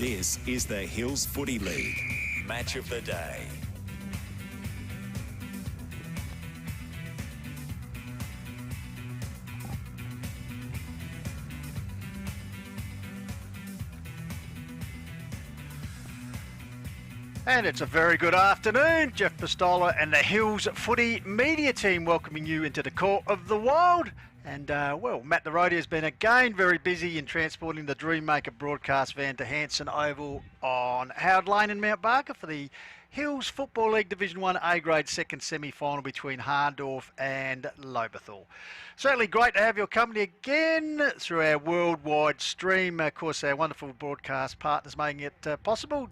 This is the Hills Footy League Match of the Day. And it's a very good afternoon. Jeff Pistola and the Hills Footy media team welcoming you into the court of the wild. And, Matt the Roadie has been again very busy in transporting the Dreammaker broadcast van to Hanson Oval on Howard Lane in Mount Barker for the Hills Football League Division 1 A-grade second semi-final between Hahndorf and Lobethal. Certainly great to have your company again through our worldwide stream. Of course, our wonderful broadcast partners making it possible.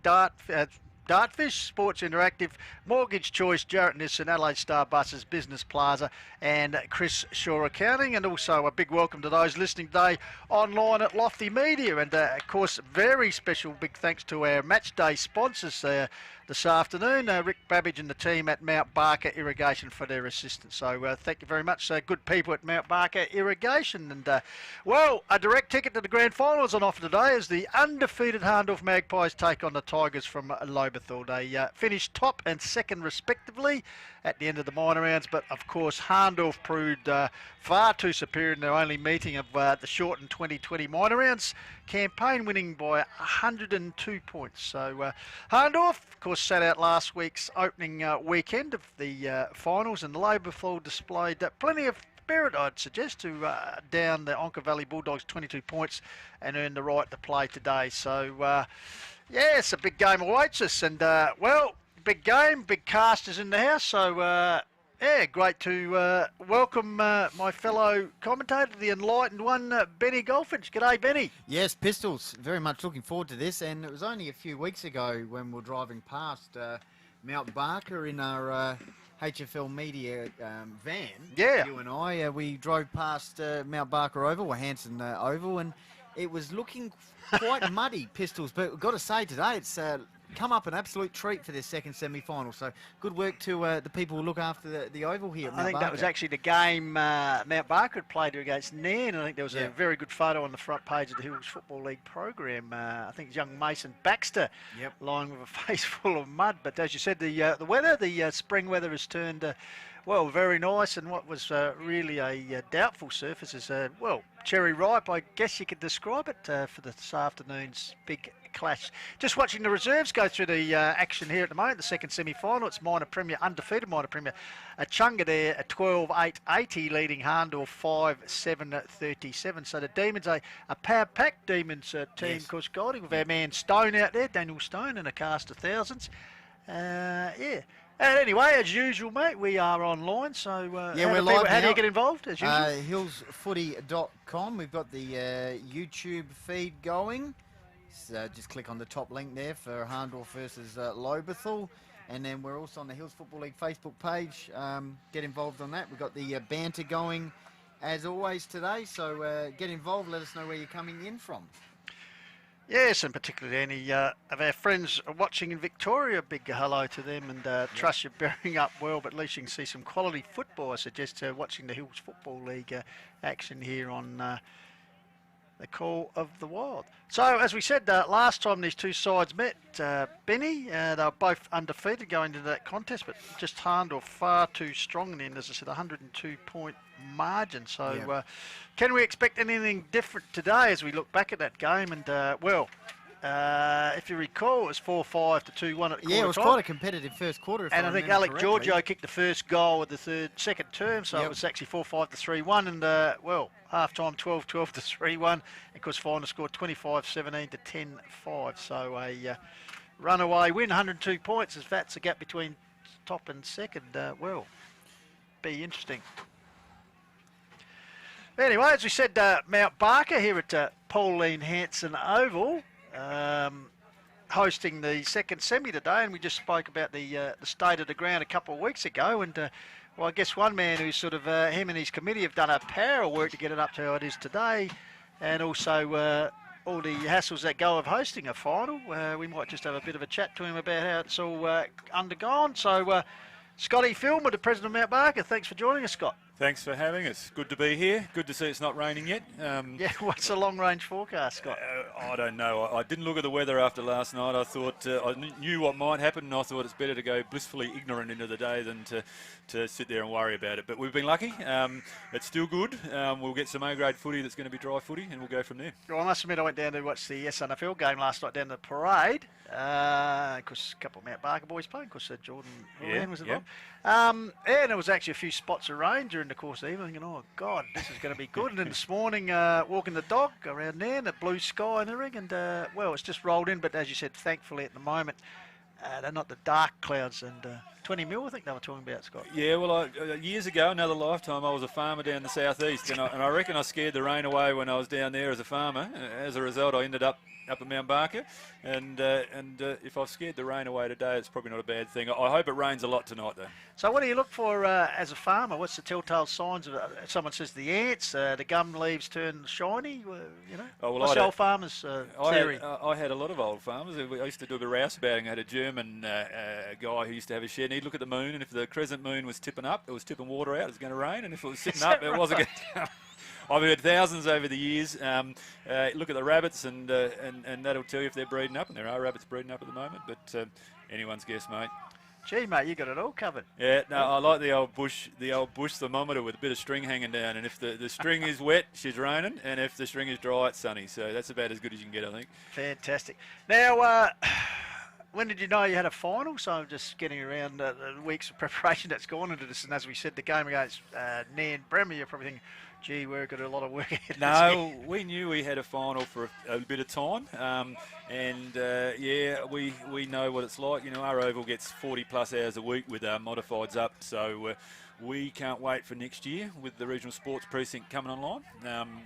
Dartfish, Sports Interactive, Mortgage Choice, Jarrett, Nissan, Adelaide Star Buses, Business Plaza and Chris Shaw Accounting. And also a big welcome to those listening today online at Lofty Media. And of course, very special big thanks to our match day sponsors this afternoon, Rick Babbage and the team at Mount Barker Irrigation for their assistance. So thank you very much, good people at Mount Barker Irrigation. And a direct ticket to the grand final is on offer today as the undefeated Hahndorf Magpies take on the Tigers from Lobethal. They finished top and second respectively at the end of the minor rounds, but of course Hahndorf proved far too superior in their only meeting of the shortened 2020 minor rounds campaign, winning by 102 points. So Hahndorf, of course, sat out last week's opening weekend of the finals, and Lobethal displayed plenty of spirit, I'd suggest, to down the Onka Valley Bulldogs 22 points and earn the right to play today. So it's a big game awaits us, and big game, big casters in the house. So great to welcome my fellow commentator, the enlightened one, Benny Golfridge. G'day, Benny. Yes, Pistols. Very much looking forward to this. And it was only a few weeks ago when we were driving past Mount Barker in our HFL media van. Yeah. You and I, we drove past Mount Barker Oval, or Hanson Oval, and it was looking quite muddy, Pistols. But we've got to say today, it's come up an absolute treat for this second semi-final. So good work to the people who look after the Oval here at Mount I think Barker. that was actually the game Mount Barker had played against Nairn. I think there was a very good photo on the front page of the Hills Football League program. I think young Mason Baxter lying with a face full of mud. But as you said, the weather, the spring weather has turned very nice, and what was really a doubtful surface is, cherry ripe, I guess you could describe it for this afternoon's big clash. Just watching the reserves go through the action here at the moment, the second semi-final. It's minor premier, undefeated minor premier. Chunga there at 12-8-80, leading Hahndorf 5-7-37. So the Demons, a power-packed Demons team, of course, guiding with our man Stone out there, Daniel Stone, and a cast of thousands. And anyway, as usual, mate, we are online, so we're live. How do you get involved, as usual? Hillsfooty.com. We've got the YouTube feed going. So just click on the top link there for Hahndorf versus Lobethal. And then we're also on the Hills Football League Facebook page. Get involved on that. We've got the banter going, as always, today. So get involved. Let us know where you're coming in from. Yes, and particularly any of our friends watching in Victoria, big hello to them, and trust you're bearing up well, but at least you can see some quality football. I suggest watching the Hills Football League action here on the Call of the Wild. So, as we said last time these two sides met, Benny, they were both undefeated going into that contest, but just Hahndorf far too strong in the end, as I said, 102-point margin. So can we expect anything different today as we look back at that game? And if you recall, it was 4-5 to 2-1 at quarter it was time. quite a competitive first quarter. And I think Alec Giorgio kicked the first goal of the second term, so it was actually 4-5 to 3-1. And half-time 12-12 to 3-1. And of course, final score 25-17 to 10-5. So a runaway win, 102 points, as that's the gap between top and second. Be interesting. Anyway, as we said, Mount Barker here at Pauline Hanson Oval, hosting the second semi today, and we just spoke about the state of the ground a couple of weeks ago, and I guess one man who's sort of him and his committee have done a power of work to get it up to how it is today, and also all the hassles that go of hosting a final. We might just have a bit of a chat to him about how it's all undergone. So Scotty Filmer, the president of Mount Barker, thanks for joining us, Scott. Thanks for having us. Good to be here. Good to see it's not raining yet. Yeah, what's the long-range forecast, Scott? I don't know. I didn't look at the weather after last night. I thought I knew what might happen, and I thought it's better to go blissfully ignorant into the day than to sit there and worry about it. But we've been lucky. It's still good. We'll get some A-grade footy that's going to be dry footy, and we'll go from there. Well, I must admit I went down to watch the SNFL game last night down the parade. Of course, a couple of Mount Barker boys playing, because Jordan was involved. And there was actually a few spots of rain during the course of the evening, and oh God, this is going to be good. And then this morning, walking the dog around there, and the blue sky and everything, and well, it's just rolled in. But as you said, thankfully at the moment, they're not the dark clouds. And 20 mil, I think they were talking about, Scott. Yeah, well, years ago, another lifetime, I was a farmer down the southeast, and I reckon I scared the rain away when I was down there as a farmer. As a result, I ended up at Mount Barker, and if I've scared the rain away today, it's probably not a bad thing. I hope it rains a lot tonight, though. So what do you look for as a farmer? What's the telltale signs of someone says the ants, the gum leaves turn shiny, you know? Oh, well, what's the old farmer's theory? I had a lot of old farmers. I used to do a bit of rouseabouting. I had a German guy who used to have a shed, and he'd look at the moon, and if the crescent moon was tipping up, it was tipping water out, it was going to rain, and if it was sitting up, it wasn't going to. I've heard thousands over the years. Look at the rabbits, and that'll tell you if they're breeding up, and there are rabbits breeding up at the moment, but anyone's guess, mate. Gee, mate, you got it all covered. Yeah, no, I like the old bush thermometer with a bit of string hanging down, and if the string is wet, she's raining, and if the string is dry, it's sunny. So that's about as good as you can get, I think. Fantastic. Now, when did you know you had a final? So I'm just getting around the weeks of preparation that's gone into this, and as we said, the game against Nan Bremer, you're probably thinking, gee, we've got a lot of work ahead. No, we knew we had a final for a bit of time, yeah, we know what it's like. You know, our oval gets 40 plus hours a week with our modifieds up, so we can't wait for next year with the regional sports precinct coming online.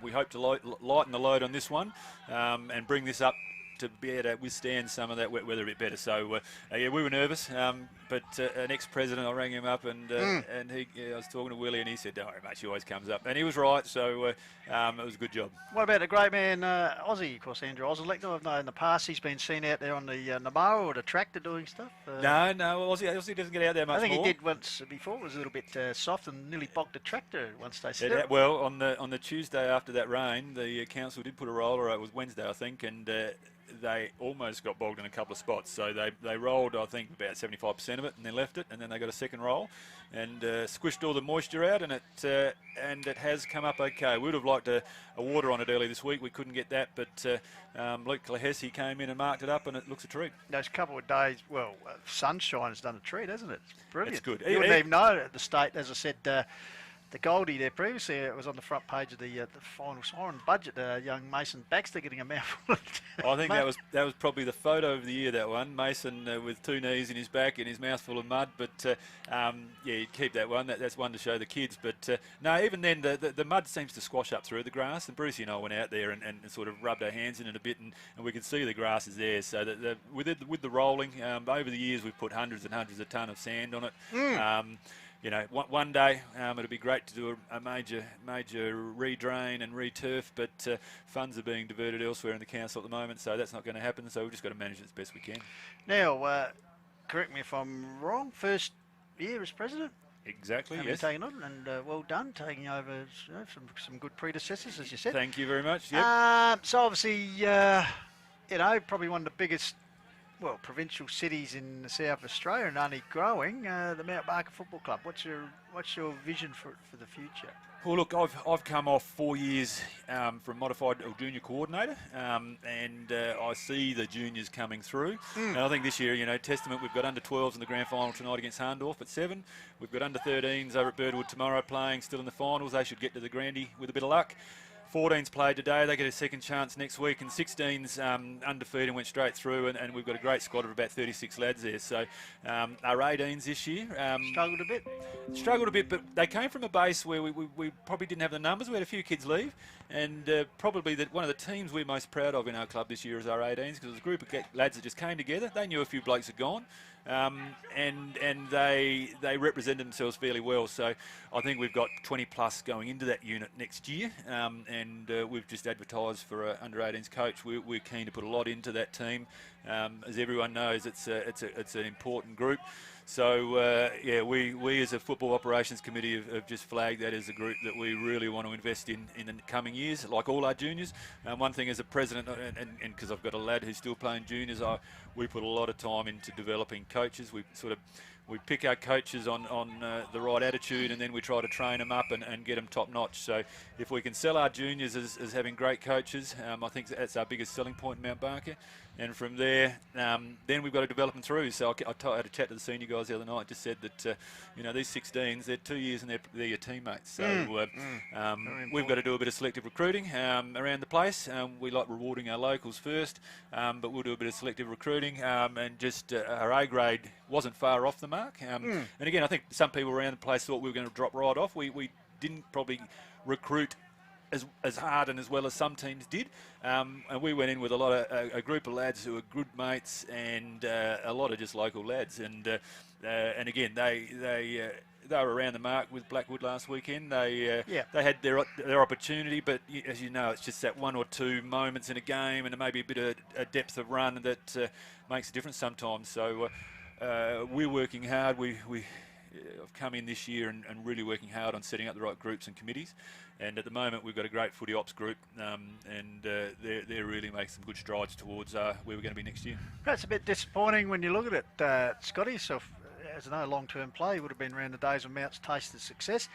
We hope to lighten the load on this one and bring this up to be able to withstand some of that wet weather a bit better. So yeah, we were nervous, but an ex-president, I rang him up, and he, I was talking to Willie, and he said, "Don't worry, mate, she always comes up," and he was right. So it was a good job. What about the great man Aussie, of course, Andrew Ozzelect? I've known in the past he's been seen out there on the Namara or the tractor doing stuff. No, Aussie doesn't get out there much more. I think he did once before. It was a little bit soft and nearly bogged the tractor once they said. Well, on the Tuesday after that rain, the council did put a roller. It was Wednesday, I think, and they almost got bogged in a couple of spots. So they rolled, I think, about 75% of it, and then left it, and then they got a second roll and squished all the moisture out, and it has come up okay. We would have liked a water on it early this week. We couldn't get that, but Luke Clahesi came in and marked it up, and it looks a treat. Those couple of days, well, sunshine has done a treat, hasn't it? It's brilliant. It's good. You wouldn't even know at the state, as I said, the Goldie there previously, it was on the front page of the final siren budget. Young Mason Baxter getting a mouthful. I think that was probably the photo of the year. That one, Mason with 2 knees in his back and his mouth full of mud. But yeah, you'd keep that one. That's one to show the kids. But no, even then the mud seems to squash up through the grass. And Brucey and I went out there and sort of rubbed our hands in it a bit, and we could see the grass is there. So that with the rolling over the years, we've put hundreds and hundreds of tonne of sand on it. You know, one day it'll be great to do a major redrain and re-turf, but funds are being diverted elsewhere in the council at the moment, so that's not going to happen. So we've just got to manage it as best we can. Now, correct me if I'm wrong. First year as president. Exactly. Having yes. taken on, and well done, taking over some good predecessors, as you said. Thank you very much. Yep. So obviously, you know, probably one of the biggest, well, provincial cities in the south of Australia, and only growing, the Mount Barker Football Club. What's your vision for the future? Well, look, I've come off 4 years from modified or junior coordinator, and I see the juniors coming through. And I think this year, you know, testament, we've got under 12s in the grand final tonight against Hahndorf at 7. We've got under 13s over at Birdwood tomorrow playing still in the finals. They should get to the Grandy with a bit of luck. 14's played today, they get a second chance next week, and 16's undefeated and went straight through, and we've got a great squad of about 36 lads there. So our 18's this year struggled a bit, but they came from a base where we probably didn't have the numbers. We had a few kids leave, and probably one of the teams we're most proud of in our club this year is our 18's, because it was a group of lads that just came together. They knew a few blokes had gone, and they represented themselves fairly well. So I think we've got 20 plus going into that unit next year, and we've just advertised for an under-18s coach. We're keen to put a lot into that team. As everyone knows, it's an important group. So yeah, we as a football operations committee have just flagged that as a group that we really want to invest in the coming years, like all our juniors. One thing as a president, and because I've got a lad who's still playing juniors, we put a lot of time into developing coaches. We pick our coaches on the right attitude, and then we try to train them up and get them top notch. So if we can sell our juniors as having great coaches, I think that's our biggest selling point in Mount Barker. And from there, then we've got to develop them through. So I had a chat to the senior guys the other night. Just said that these 16s, they're 2 years and they're your teammates. So we've got to do a bit of selective recruiting around the place. We like rewarding our locals first, but we'll do a bit of selective recruiting. And just our A grade wasn't far off the mark. And again, I think some people around the place thought we were going to drop right off. We didn't probably recruit as hard and as well as some teams did, and we went in with a group of lads who were good mates and a lot of just local lads, and again they were around the mark with Blackwood last weekend. They had their opportunity, but as you know, it's just that one or two moments in a game and maybe a bit of a depth of run that makes a difference sometimes. So we're working hard. I've come in this year and really working hard on setting up the right groups and committees. And at the moment, we've got a great footy ops group, and they're really making some good strides towards where we're going to be next year. That's a bit disappointing when you look at it, Scotty. Yourself, as no long-term play, you would have been around the days when Mount's tasted success.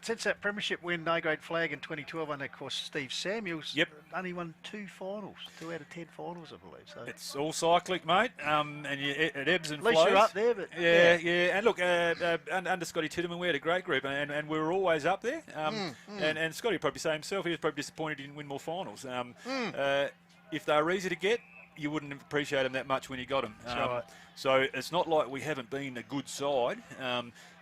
Since that premiership win, No-Grade flag in 2012, and of course Steve Samuels, only won 2 out of 10 finals, I believe. So it's all cyclic, mate, and it ebbs and flows. At least you're up there, but yeah. And look, under Scotty Titterman, we had a great group, and we were always up there. And Scotty would probably say himself, he was probably disappointed he didn't win more finals. If they were easy to get, you wouldn't appreciate them that much when you got them. Right. So it's not like we haven't been a good side.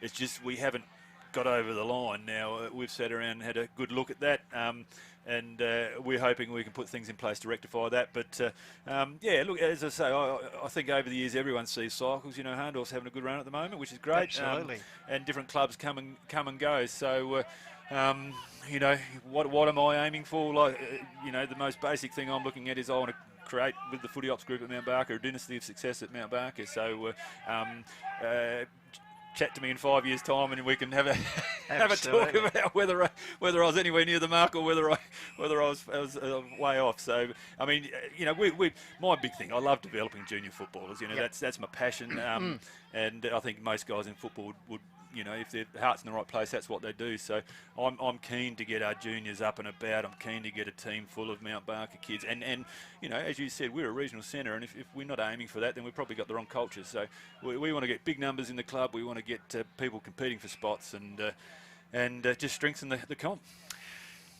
It's just we haven't got over the line. Now we've sat around and had a good look at that, and we're hoping we can put things in place to rectify that. But look, as I say, I think over the years everyone sees cycles. Hahndorf's having a good run at the moment, which is great. Absolutely. And different clubs come and go. So what am I aiming for? The most basic thing I'm looking at is I want to create with the footy ops group at Mount Barker a dynasty of success at Mount Barker. So chat to me in 5 years' time, and we can have a talk about whether I was anywhere near the mark or whether I was way off. So I mean, my big thing, I love developing junior footballers. That's my passion, and I think most guys in football would if their heart's in the right place, that's what they do. So I'm keen to get our juniors up and about. I'm keen to get a team full of Mount Barker kids. And as you said, we're a regional centre, and if we're not aiming for that, then we've probably got the wrong culture. So we want to get big numbers in the club. We want to get people competing for spots and just strengthen the comp.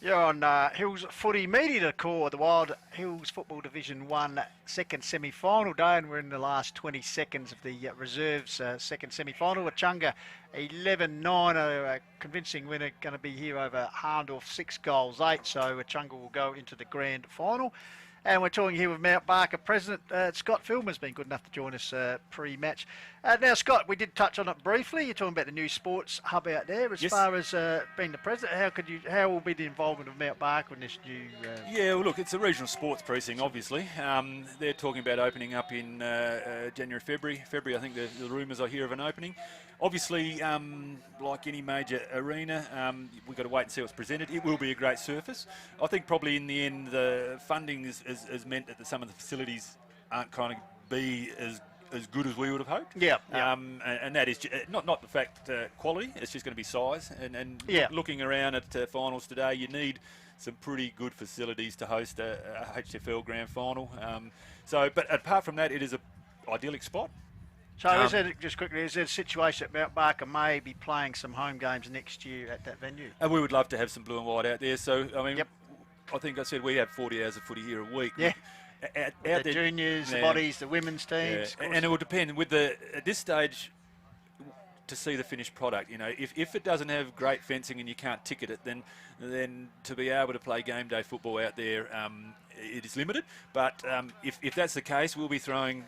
You're on Hills Footy Media to call the Wild Hills Football Division 1 second semi-final day, and we're in the last 20 seconds of the reserves second semi-final. Wachunga 11-9, a convincing winner, going to be here over Hahndorf 6-8, so Wachunga will go into the grand final. And we're talking here with Mount Barker President Scott Filmer's been good enough to join us pre-match. Now, Scott, we did touch on it briefly. You're talking about the new sports hub out there. As far as being the president, how will be the involvement of Mount Barker in this new? Well, look, it's a regional sports precinct, obviously. They're talking about opening up in January, February. I think the rumours I hear of an opening. Obviously, like any major arena, we've got to wait and see what's presented. It will be a great surface. I think probably in the end, the funding has meant that some of the facilities aren't kind of be as good as we would have hoped. And that is not the fact quality. It's just going to be size. And looking around at finals today, you need some pretty good facilities to host a HFL grand final. But apart from that, it is an idyllic spot. So is there a situation that Mount Barker may be playing some home games next year at that venue? And we would love to have some blue and white out there. So, I mean, I think I said we have 40 hours of footy here a week. Yeah. Out the juniors, the bodies, the women's teams. And it will depend. At this stage, to see the finished product, if it doesn't have great fencing and you can't ticket it, then to be able to play game day football out there, it is limited. But if that's the case, we'll be throwing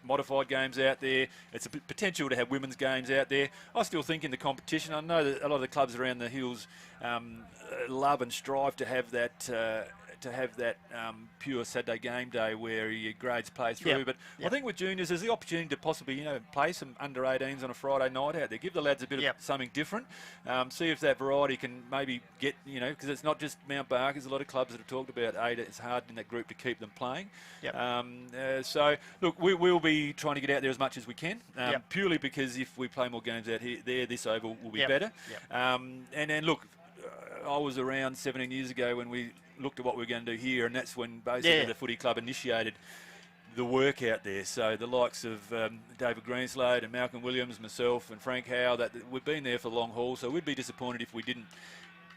modified games out there. It's a potential to have women's games out there. I still think in the competition, I know that a lot of the clubs around the hills love and strive to have that to have that pure Saturday game day where your grades play through. But I think with juniors, there's the opportunity to possibly, play some under-18s on a Friday night out there. Give the lads a bit of something different. See if that variety can maybe get, because it's not just Mount Barker. There's a lot of clubs that have talked about Ada. It's hard in that group to keep them playing. So, look, we'll be trying to get out there as much as we can, purely because if we play more games out here, this oval will be better. And then, look, I was around 17 years ago when we looked at what we were going to do here, and that's when basically the footy club initiated the work out there. So the likes of David Greenslade and Malcolm Williams, myself and Frank Howe, that we've been there for the long haul, so we'd be disappointed if we didn't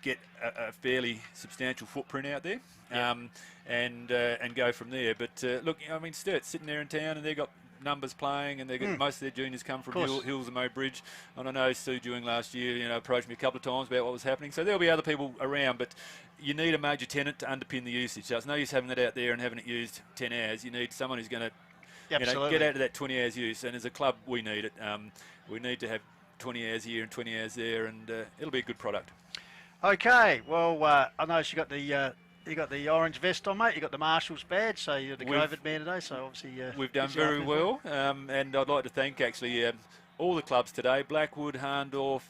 get a fairly substantial footprint out there and go from there. But look, I mean, Sturt's sitting there in town and they've got numbers playing, and they got most of their juniors come from Hills and Mowbridge. And I know Sue Dewing last year, approached me a couple of times about what was happening. So there'll be other people around, but you need a major tenant to underpin the usage. So it's no use having that out there and having it used 10 hours. You need someone who's going to get out of that 20 hours use. And as a club, we need it. We need to have 20 hours here and 20 hours there, and it'll be a good product. Okay, well, I noticed you got the orange vest on, mate. You got the Marshalls badge, so you're the COVID man today. So obviously, we've done very well, and I'd like to thank actually all the clubs today: Blackwood, Hahndorf,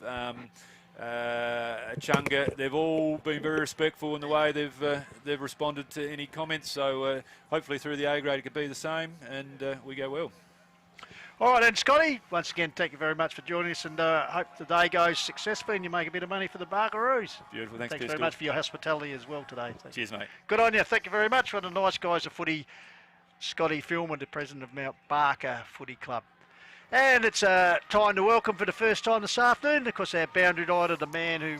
Chunga. They've all been very respectful in the way they've responded to any comments. So hopefully through the A grade it could be the same, and we go well. All right, then, Scotty, once again, thank you very much for joining us, and hope the day goes successfully and you make a bit of money for the Barkaroos. Beautiful, thanks very much for your hospitality as well today. So cheers, mate. Good on you. Thank you very much. One of the nice guys of footy, Scotty Filmer, the president of Mount Barker Footy Club. And it's time to welcome for the first time this afternoon, of course, our boundary rider, the man who,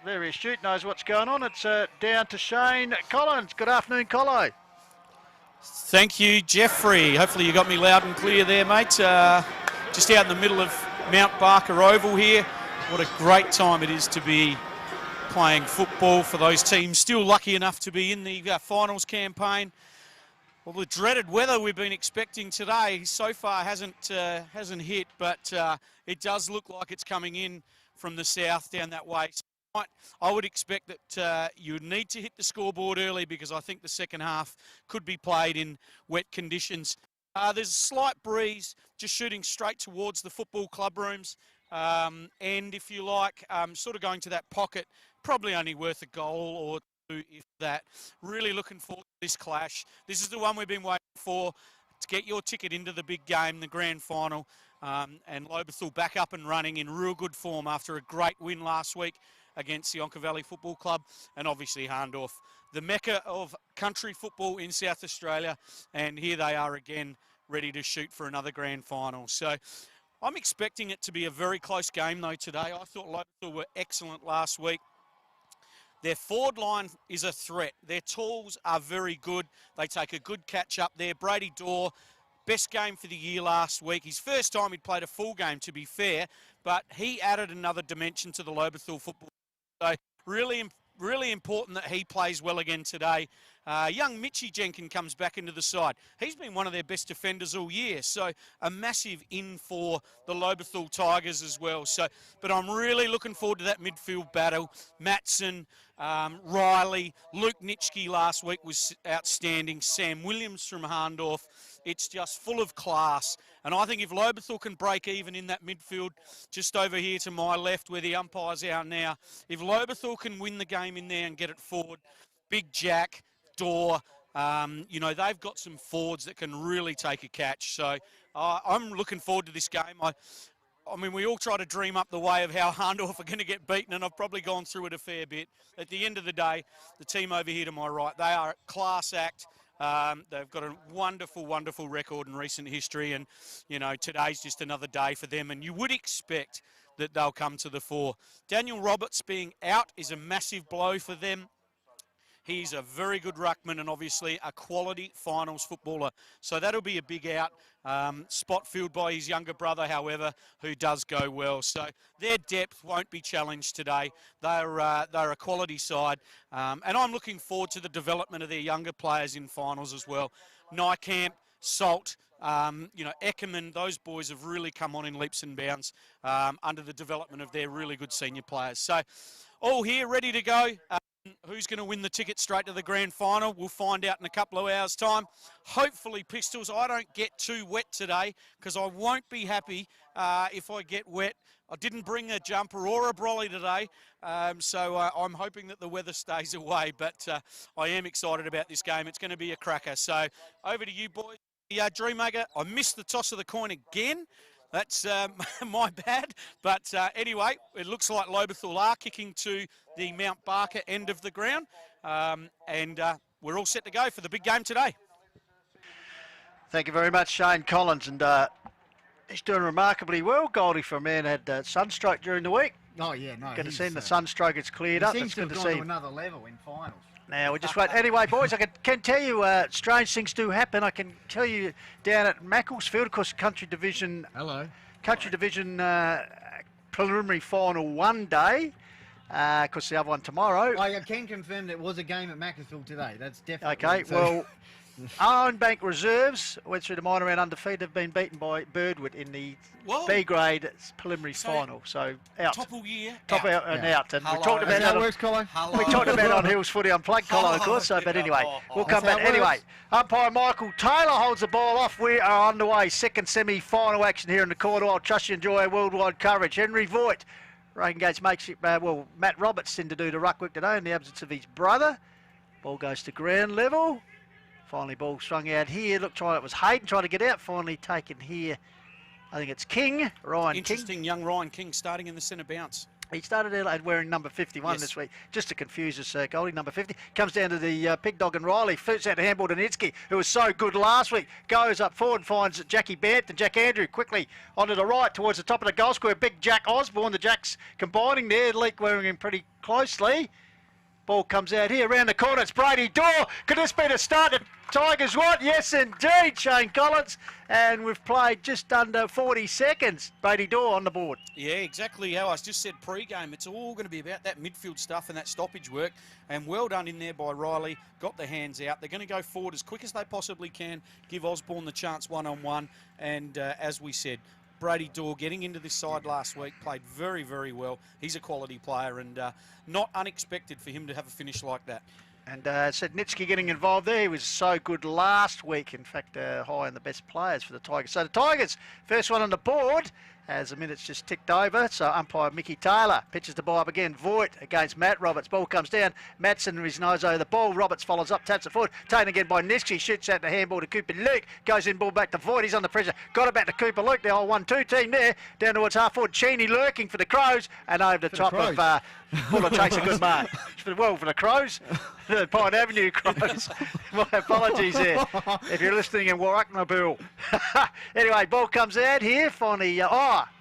very astute, knows what's going on. It's down to Shane Collins. Good afternoon, Collo. Thank you, Jeffrey. Hopefully you got me loud and clear there, mate. Just out in the middle of Mount Barker Oval here. What a great time it is to be playing football for those teams still lucky enough to be in the finals campaign. Well, the dreaded weather we've been expecting today so far hasn't hit, but it does look like it's coming in from the south down that way. I would expect that you would need to hit the scoreboard early, because I think the second half could be played in wet conditions. There's a slight breeze just shooting straight towards the football club rooms. And if you like, sort of going to that pocket, probably only worth a goal or two, if that. Really looking forward to this clash. This is the one we've been waiting for, to get your ticket into the big game, the grand final. And Lobethal back up and running in real good form after a great win last week against the Yonka Valley Football Club, and obviously Hahndorf, the mecca of country football in South Australia, and here they are again, ready to shoot for another grand final. So I'm expecting it to be a very close game though today. I thought Lobethal were excellent last week. Their forward line is a threat. Their tools are very good. They take a good catch up there. Brady Dorr, best game for the year last week. His first time he'd played a full game, to be fair, but he added another dimension to the Lobethal football. So really important that he plays well again today. Young Mitchie Jenkins comes back into the side. He's been one of their best defenders all year, so a massive in for the Lobethal Tigers as well. So, but I'm really looking forward to that midfield battle. Matson, Riley, Luke Nitschke last week was outstanding. Sam Williams from Hahndorf. It's just full of class. And I think if Lobethal can break even in that midfield, just over here to my left where the umpires are now, if Lobethal can win the game in there and get it forward, Big Jack, Dorr, they've got some forwards that can really take a catch. So I'm looking forward to this game. I mean, we all try to dream up the way of how Hahndorf are going to get beaten, and I've probably gone through it a fair bit. At the end of the day, the team over here to my right, they are a class act. They've got a wonderful, wonderful record in recent history, and, today's just another day for them, and you would expect that they'll come to the fore. Daniel Roberts being out is a massive blow for them. He's a very good ruckman and obviously a quality finals footballer. So that'll be a big out. Spot filled by his younger brother, however, who does go well. So their depth won't be challenged today. They're a quality side. And I'm looking forward to the development of their younger players in finals as well. Nykamp, Salt, Eckerman, those boys have really come on in leaps and bounds under the development of their really good senior players. So all here ready to go. Who's going to win the ticket straight to the grand final? We'll find out in a couple of hours' time. Hopefully, Pistols, I don't get too wet today because I won't be happy if I get wet. I didn't bring a jumper or a brolly today, so I'm hoping that the weather stays away, but I am excited about this game. It's going to be a cracker. So over to you, boys. Dreammaker, I missed the toss of the coin again. That's my bad. But anyway, it looks like Lobethal are kicking to the Mount Barker end of the ground. And we're all set to go for the big game today. Thank you very much, Shane Collins. And he's doing remarkably well, Goldie, for a man who had sunstroke during the week. Oh, yeah, no. Good to see the sunstroke has cleared up. Seems It's good to to have gone see. to another level in finals. Now, we just wait. Anyway, boys, I can tell you strange things do happen. I can tell you down at Macclesfield, of course, Country Division preliminary final one day, because the other one tomorrow. I can confirm there was a game at Macclesfield today. That's definitely Okay, well, Owen Bank Reserves went through the minor round undefeated, have been beaten by Birdwood in the Whoa. B grade preliminary final. So out. Top all year. Top out and out. And Hello. we talked about How that. it works, Colo? We talked about it on Hills Footy Unplugged, Colo, of course. So, but anyway, we'll come That's back. how it Anyway, works. umpire Michael Taylor holds the ball off. We are underway. Second semi-final action here in the corner. I'll trust you enjoy our worldwide coverage. Henry Voigt, Reagan Gates makes it. Matt Roberts in to do the ruck work today in the absence of his brother. Ball goes to ground level. Finally, ball swung out here. Looked like it was Hayden trying to get out. Finally taken here. I think it's King, Ryan Interesting young Ryan King starting in the centre bounce. King. He started Adelaide wearing number 51 Yes. this week, just to confuse us, Goldie. Number 50 comes down to the Pig Dog and Riley. Foots out to handball to Nitsky, who was so good last week. Goes up forward and finds Jackie Bant and Jack Andrew quickly onto the right towards the top of the goal square. Big Jack Osborne, the Jacks combining there. Leak wearing him pretty closely. Ball comes out here, around the corner, it's Brady Dorr. Could this be the start that Tigers want? Yes, indeed, Shane Collins. And we've played just under 40 seconds. Brady Dorr on the board. Yeah, exactly how I just said pre-game. It's all going to be about that midfield stuff and that stoppage work. And well done in there by Riley. Got the hands out. They're going to go forward as quick as they possibly can. Give Osborne the chance one-on-one. And as we said, Brady Dorr getting into this side last week, played very, very well. He's a quality player and not unexpected for him to have a finish like that. And Nitsky getting involved there. He was so good last week. In fact, high in the best players for the Tigers. So the Tigers, first one on the board as the minutes just ticked over. So umpire Mickey Taylor pitches the ball up again. Voigt against Matt Roberts. Ball comes down. Matson with his nose over the ball. Roberts follows up, taps it forward. Taken again by Nitsky. Shoots out the handball to Cooper Luke. Goes in, ball back to Voigt. He's under pressure. Got it back to Cooper Luke. The old 1-2 team there. Down towards half forward. Cheney lurking for the Crows. And over the top of Fuller takes a good mark. Well, for the Crows. The Pine Avenue Crows. My apologies there. If you're listening in Warracknabool. Anyway, ball comes out here. Finally,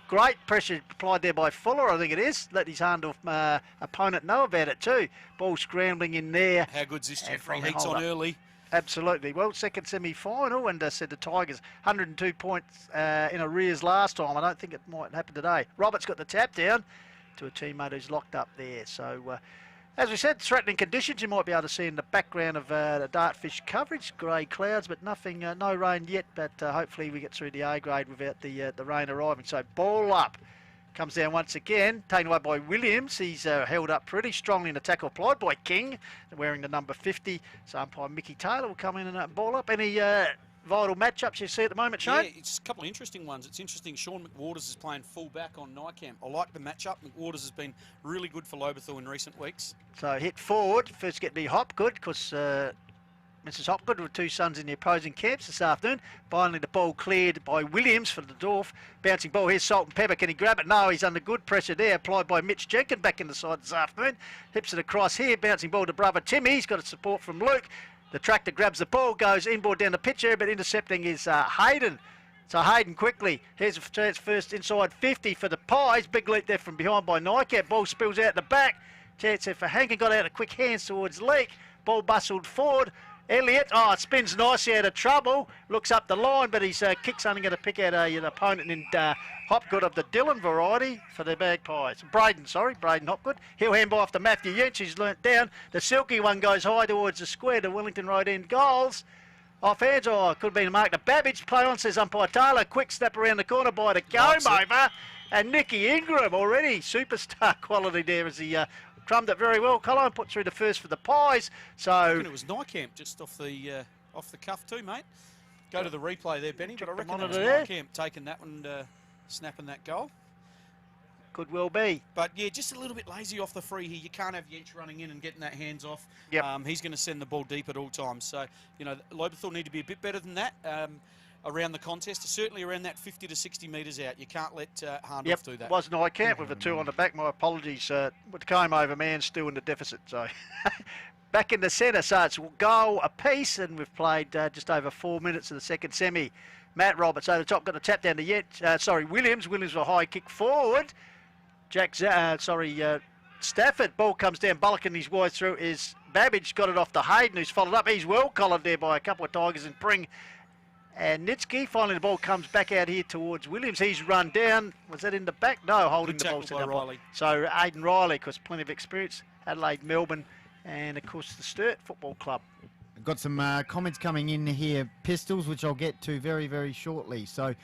great pressure applied there by Fuller, I think it is. Let his Hahndorf opponent know about it too. Ball scrambling in there. How good's this, And Jeffrey? from Heats hold on up. early. Absolutely. Well, second semi-final, and said the Tigers 102 points in arrears last time. I don't think it might happen today. Roberts got the tap down to a teammate who's locked up there. So, as we said, threatening conditions you might be able to see in the background of the Dartfish coverage. Grey clouds, but nothing, no rain yet. But hopefully we get through the A grade without the rain arriving. So ball up. Comes down once again, taken away by Williams. He's held up pretty strongly in the tackle applied by King, wearing the number 50. So umpire Mickey Taylor will come in and ball up. Any vital matchups you see at the moment, Shane? Yeah, it's a couple of interesting ones. It's interesting Sean McWaters is playing full back on Nycamp. I like the matchup. McWaters has been really good for Lobethal in recent weeks. So hit forward. First get the Hopgood, because Mrs. Hopgood with two sons in the opposing camps this afternoon. Finally the ball cleared by Williams for the Dorf. Bouncing ball, here's Salt and Pepper. Can he grab it? No, he's under good pressure there. Applied by Mitch Jenkins back in the side this afternoon. Hips it across here. Bouncing ball to brother Timmy. He's got a support from Luke. The tractor grabs the ball, goes inboard down the pitch area, but intercepting is Hayden. So Hayden quickly. Here's a chance first inside 50 for the Pies. Big leap there from behind by Nycamp. Ball spills out the back. Chance there for Hankin. Got out of quick hands towards Leak. Ball bustled forward. Elliott, it spins nicely out of trouble. Looks up the line, but his kick's only going to pick out an opponent in Hopgood of the Dillon variety for the Magpies. Braden Hopgood. He'll handball off to Matthew Yench. He's learnt down. The silky one goes high towards the square to Wellington Road end goals. Off hands, could have been a mark to Babbage. Play on, says umpire Taylor. Quick step around the corner by the Game Over. And Nicky Ingram already superstar quality there as he crumbed it very well. Colo put through the first for the Pies. I So reckon it was Nykamp just off the cuff too, mate. Go to the replay there, Benny, but I reckon it was Nykamp taking that one, snapping that goal. could well be. But yeah, just a little bit lazy off the free here. You can't have Yench running in and getting that hands off. Yep. He's going to send the ball deep at all times. So, you know, Lobethal need to be a bit better than that around the contest. Certainly around that 50 to 60 metres out. You can't let Hahndorf do that. It was Nykamp with a 2 on the back. My apologies. With the came over man still in the deficit. So back in the centre. So it's goal apiece, and we've played just over 4 minutes of the second semi. Matt Roberts over the top, got a tap down to Williams. Williams with a high kick forward. Stafford, ball comes down, Bullock his way through is Babbage, got it off to Hayden, who's followed up. He's well collared there by a couple of Tigers and Pring and Nitsky. Finally the ball comes back out here towards Williams. He's run down. Was that in the back? No, holding the ball. Good tackle by Riley. So Aidan Riley, because plenty of experience. Adelaide, Melbourne, and of course the Sturt Football Club. I've got some comments coming in here, Pistols, which I'll get to very, very shortly. So,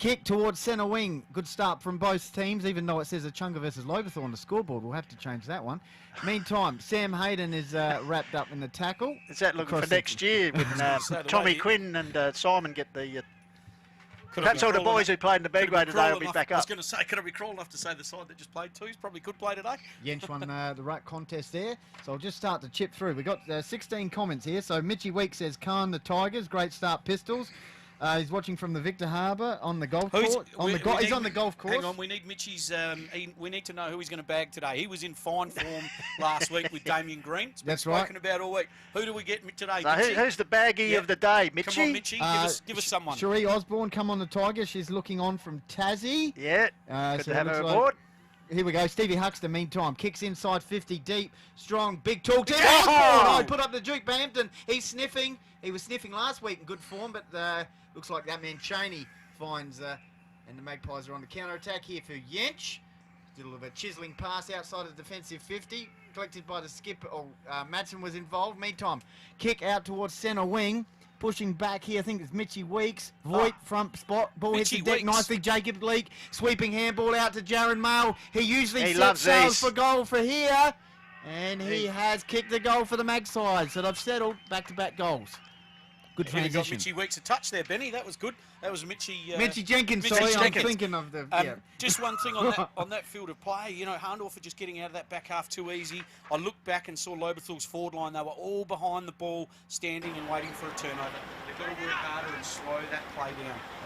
kick towards centre wing. Good start from both teams, even though it says Achunga versus Lobethal on the scoreboard. We'll have to change that one. Meantime, Sam Hayden is wrapped up in the tackle. Is that looking for next year when Tommy Quinn and Simon get the... Perhaps all the boys who played in the B grade today will be back up. I was going to say, could I be cruel enough to say the side that just played twos probably could play today? Yench won the ruck contest there. So I'll just start to chip through. We've got 16 comments here. So Mitchy Week says, Khan the Tigers, great start Pistols. He's watching from the Victor Harbour on the golf course. He's on the golf course. Hang on, we need Mitchy's. We need to know who he's going to bag today. He was in fine form last week with Damien Green. It's been spoken about all week. Who do we get today? So who's the baggie of the day, Mitchy? Come on, Mitchy, give us someone. Cherie Osborne, come on the Tigers. She's looking on from Tassie. Yeah, good to have her aboard. Here we go. Stevie Huxton, meantime, kicks inside 50 deep. Strong, big talk to Osborne. Put up the Duke Bampton. He's sniffing. He was sniffing last week in good form, but looks like that man Cheney finds, and the Magpies are on the counter-attack here for Yench. Did a little bit of chiselling pass outside of defensive 50. Collected by the skipper, Madsen was involved. Meantime, kick out towards centre wing. Pushing back here, I think it's Mitchy Weeks. Voigt, front spot. Ball hits the deck nicely. Jacob Leake. Sweeping handball out to Jaron Mail. He usually sets sails for goal for here. And he has kicked the goal for the Magpies. So they've settled back-to-back goals. Good transition. Got Mitchy Weeks a touch there, Benny. That was good. That was Mitchy Jenkins. Mitchy sorry, Jenkins. I'm thinking of the... Just one thing on that field of play. You know, Hahndorf are just getting out of that back half too easy. I looked back and saw Lobethal's forward line. They were all behind the ball, standing and waiting for a turnover. They've got to work harder and slow that play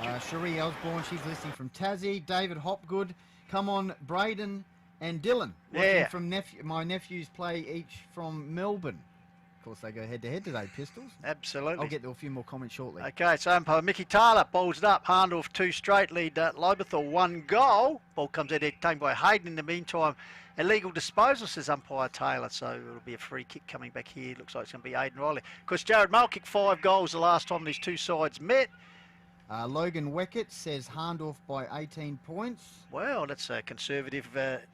down. Cherie Osborne, she's listening from Tassie. David Hopgood. Come on, Braden and Dylan. Watching from my nephews play each from Melbourne. Of course, they go head-to-head today, Pistols. Absolutely. I'll get to a few more comments shortly. Okay, so umpire Mickey Taylor balls it up. Hahndorf 2 straight, lead Lobethal 1 goal. Ball comes out there, taken by Hayden. In the meantime, illegal disposal, says umpire Taylor. So it'll be a free kick coming back here. Looks like it's going to be Aidan Riley. Of course, Jarrett Mull kicked 5 goals the last time these two sides met. Logan Weckett says Hahndorf by 18 points. Well, that's a conservative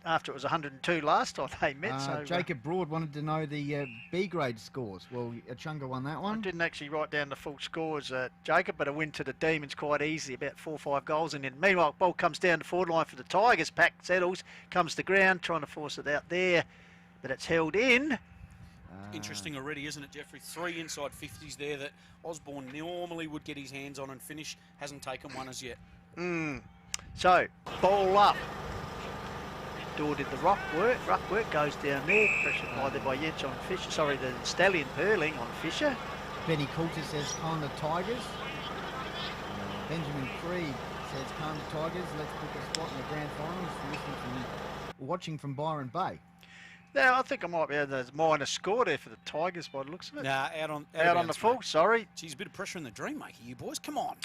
after it was 102 last time they met. So Jacob Broad wanted to know the B grade scores. Well, Achunga won that one. I didn't actually write down the full scores, Jacob, but a win to the Demons quite easy, about 4 or 5 goals in it. Meanwhile, ball comes down the forward line for the Tigers. Pack settles, comes to ground, trying to force it out there, but it's held in. Interesting already, isn't it, Jeffrey? 3 inside 50s there that Osborne normally would get his hands on and finish. Hasn't taken one as yet. So, ball up. Door did the ruck work. Ruck work goes down there. Pressured either by Yench on Fisher. Sorry, the Stallion Perling on Fisher. Benny Coulter says Kanda Tigers. Benjamin Creed says Kanda Tigers. Let's book a spot in the grand finals. Watching from Byron Bay. Now, I think I might be able to minus score there for the Tigers by the looks of it. Nah, out on the full, sorry. Geez, a bit of pressure in the dream maker, you boys. Come on.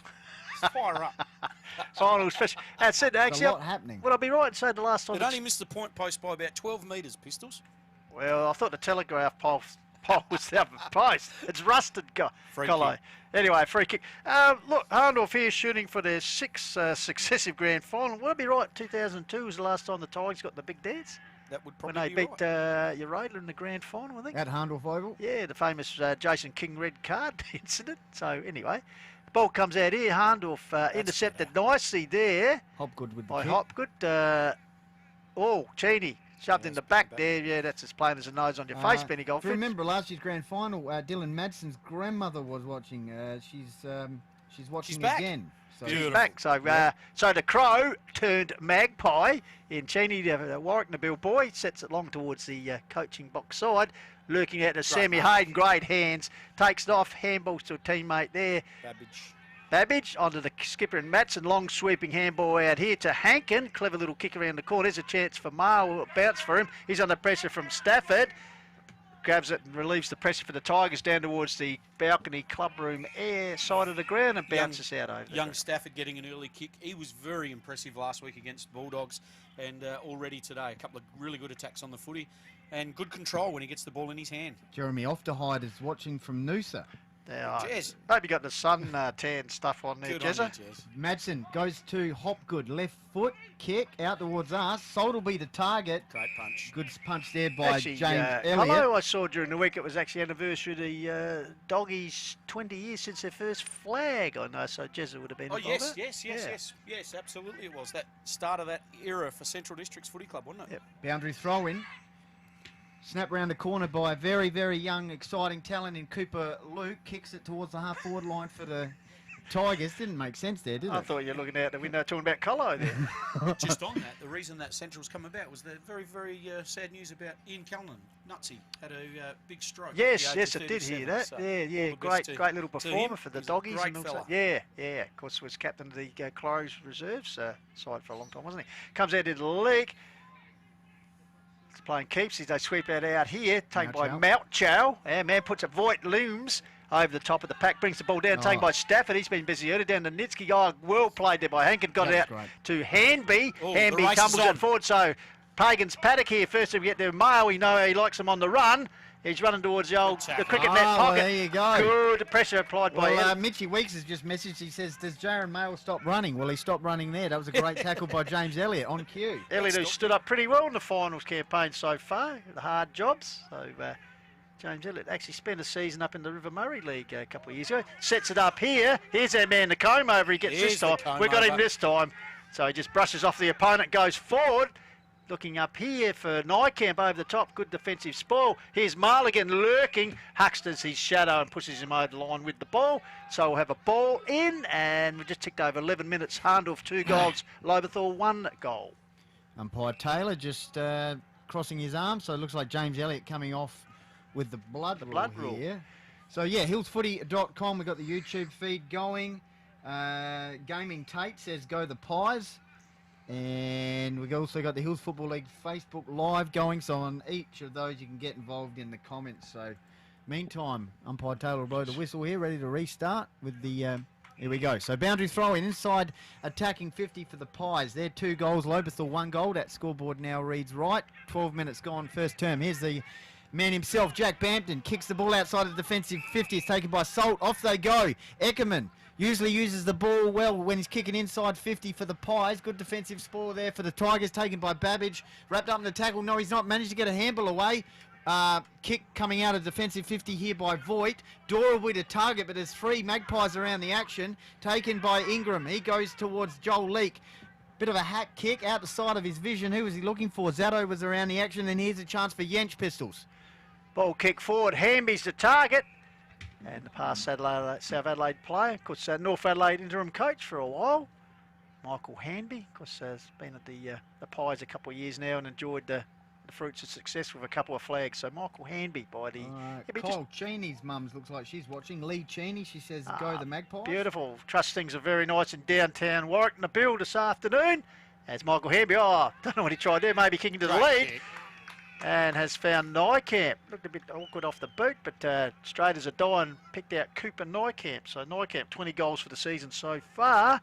Fire up. Finals fish. That's it, actually. A lot happening. Would I be right to say the last time? It only missed the point post by about 12 metres, Pistols. Well, I thought the Telegraph pole was the other post. It's rusted, Colo. Anyway, free kick. Look, Hahndorf here shooting for their 6th successive grand final. Would I be right? 2002 was the last time the Tigers got the big dance. That would probably when they beat Jarrett in the grand final, I think. At Hahndorf Oval? Yeah, the famous Jason King red card incident. So, anyway, the ball comes out here. Hahndorf intercepted nicely there. Hopgood with the by kick. Hopgood. Cheney Shoved in the back there. Yeah, that's as plain as a nose on your face, Benny If Goldfish. you remember last year's grand final, Dylan Madsen's grandmother was watching. She's watching back. again. So She's back. So the Crow turned Magpie in Cheney, the Warwick Nabil boy, sets it long towards the coaching box side, lurking at the Sammy Hayden, great hands, takes it off, handballs to a teammate there. Babbage onto the skipper and Matson, long sweeping handball out here to Hankin, clever little kick around the corner. There's a chance for Marl, bounce for him. He's under pressure from Stafford. Grabs it and relieves the pressure for the Tigers down towards the balcony clubroom air side of the ground and bounces out over. Young Stafford getting an early kick. He was very impressive last week against Bulldogs, and already today a couple of really good attacks on the footy and good control when he gets the ball in his hand. Jeremy Ofterhide is watching from Noosa. Jez. Hope you got the sun tan stuff on there, Good on Jezza. you, Jez. Madsen goes to Hopgood, left foot, kick out towards us. Sold will be the target. Great punch. Good punch there by Actually, James Elliott. hello, I saw during the week it was actually anniversary of the Doggies 20 years since their first flag. I know, so Jezza would have been Oh, involved. yes, absolutely it was. That start of that era for Central Districts Footy Club, wasn't it? Yep. Boundary throw in. Snap round the corner by a very, very young, exciting talent in Cooper Luke. Kicks it towards the half-forward line for the Tigers. Didn't make sense there, did I it? thought you were looking out the window talking about Colo there. Just on that, the reason that Central's come about was the very, very sad news about Ian Callan. Nutsy had a big stroke. at the Yes, age yes, of I did hear 37, that. so Yeah, all the best great little to performer him. for the He's a Doggies. great And also, fella. yeah. Of course, was captain of the Close Reserves side for a long time, wasn't he? Comes out into the league. It's playing keeps. They sweep that out here, taken by Mountchow. Yeah, man puts a Voigt looms over the top of the pack, brings the ball down, taken by Stafford. He's been busy earlier down to Nitsky. Well played there by Hankin. Got it out to Hanby. Oh, the Hanby race tumbles is on. it forward. So Pagan's paddock here. First time we get there, Mayo. We know he likes them on the run. He's running towards the cricket net pocket. There you go. Good pressure applied by Well, Mitchy Weeks has just messaged. He says, does Jaron Mail stop running? Well, he stopped running there. That was a great tackle by James Elliott on cue. Elliott, who stood up pretty well in the finals campaign so far. The hard jobs. So James Elliott actually spent a season up in the River Murray League a couple of years ago. Sets it up here. Here's our man, the comb over. He gets this time. We got him this time. So he just brushes off the opponent, goes forward. Looking up here for Nykamp over the top. Good defensive spoil. Here's Marligan lurking. Hucksters his shadow and pushes him over the line with the ball. So we'll have a ball in, and we just ticked over 11 minutes. Hahndorf 2 goals. Lobethal 1 goal. Umpire Taylor just crossing his arms. So it looks like James Elliott coming off with the blood rule here. So yeah, hillsfooty.com. We've got the YouTube feed going. Gaming Tate says go the Pies. And we've also got the Hills Football League Facebook Live going, so on each of those you can get involved in the comments. So meantime, Umpire Taylor will blow the whistle here, ready to restart with the... here we go. So boundary throw in, inside attacking 50 for the Pies. They're 2 goals, Lobethal 1 goal. That scoreboard now reads right. 12 minutes gone, first term. Here's the man himself, Jack Bampton, kicks the ball outside of the defensive 50. It's taken by Salt. Off they go. Eckerman usually uses the ball well when he's kicking inside 50 for the Pies. Good defensive spoil there for the Tigers, taken by Babbage. Wrapped up in the tackle. No, he's not. Managed to get a handball away. Kick coming out of defensive 50 here by Voigt. Dora with a target, but there's 3 Magpies around the action. Taken by Ingram. He goes towards Joel Leake. Bit of a hack kick out the side of his vision. Who was he looking for? Zato was around the action, and here's a chance for Yench Pistols. Ball kick forward. Hamby's the target. And the past South Adelaide player, of course, North Adelaide interim coach for a while, Michael Hanby. Of course, has been at the Pies a couple of years now and enjoyed the fruits of success with a couple of flags. So Michael Hanby by the... Kyle Cheney's mums looks like she's watching. Lee Cheney, she says, go the Magpies. Beautiful. Trust things are very nice in downtown Warwick. Nabil this afternoon as Michael Hanby, don't know what he tried there, maybe kicking to the lead. Kick. And has found Nykamp. Looked a bit awkward off the boot, but straight as a die and picked out Cooper Nykamp. So Nykamp, 20 goals for the season so far.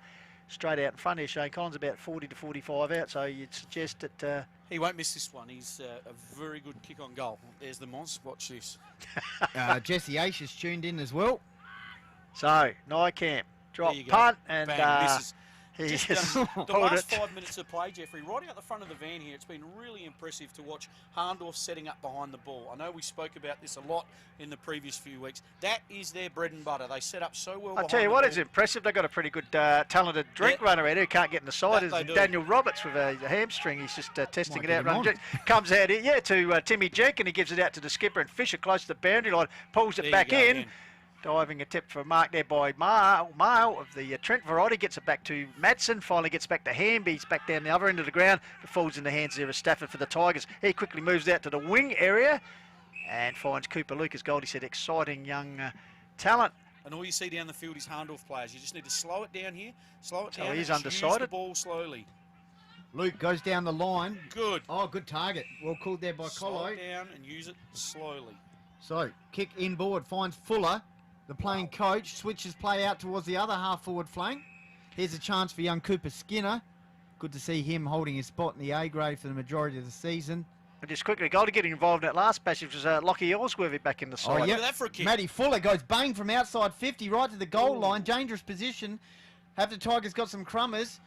Straight out in front here, Shane Collins, about 40 to 45 out. So you'd suggest that... He won't miss this one. He's a very good kick on goal. There's the Moz. Watch this. Jesse Aish is tuned in as well. So Nykamp, drop There you go. punt, and Bang, He Just, just the pulled last it. 5 minutes of play, Jeffrey, right out the front of the van here, it's been really impressive to watch Hahndorf setting up behind the ball. I know we spoke about this a lot in the previous few weeks. That is their bread and butter. They set up so well. I'll tell you what is impressive. They've got a pretty good, talented drink runner out who can't get in the side. That they Is do. Daniel Roberts with a hamstring. He's just testing Might it out. get him Running, comes out here, to Timmy Jenkins. He gives it out to the skipper, and Fisher close to the boundary line, pulls it There back you go, in. man. Diving attempt for a mark there by Mail of the Trent variety. Gets it back to Madsen. Finally gets back to Hamby. He's back down the other end of the ground. But falls in the hands there of Stafford for the Tigers. He quickly moves out to the wing area and finds Cooper Lucas. Goldie said exciting young talent. And all you see down the field is Hahndorf players. You just need to slow it down here. Slow it So down. he's and just undecided. Use the ball slowly. Luke goes down the line. Good. Oh, good target. Well called there by Slow Colo. it down and use it slowly. So, kick inboard, finds Fuller. The playing coach switches play out towards the other half-forward flank. Here's a chance for young Cooper Skinner. Good to see him holding his spot in the A grade for the majority of the season. And just quickly, Goldie getting involved in that last passage was Lockie Ellsworthy back in the side. Oh, Look yeah. at that for a kick. Matty Fuller goes bang from outside 50 right to the goal line. Dangerous position. Have the Tigers got some crummers.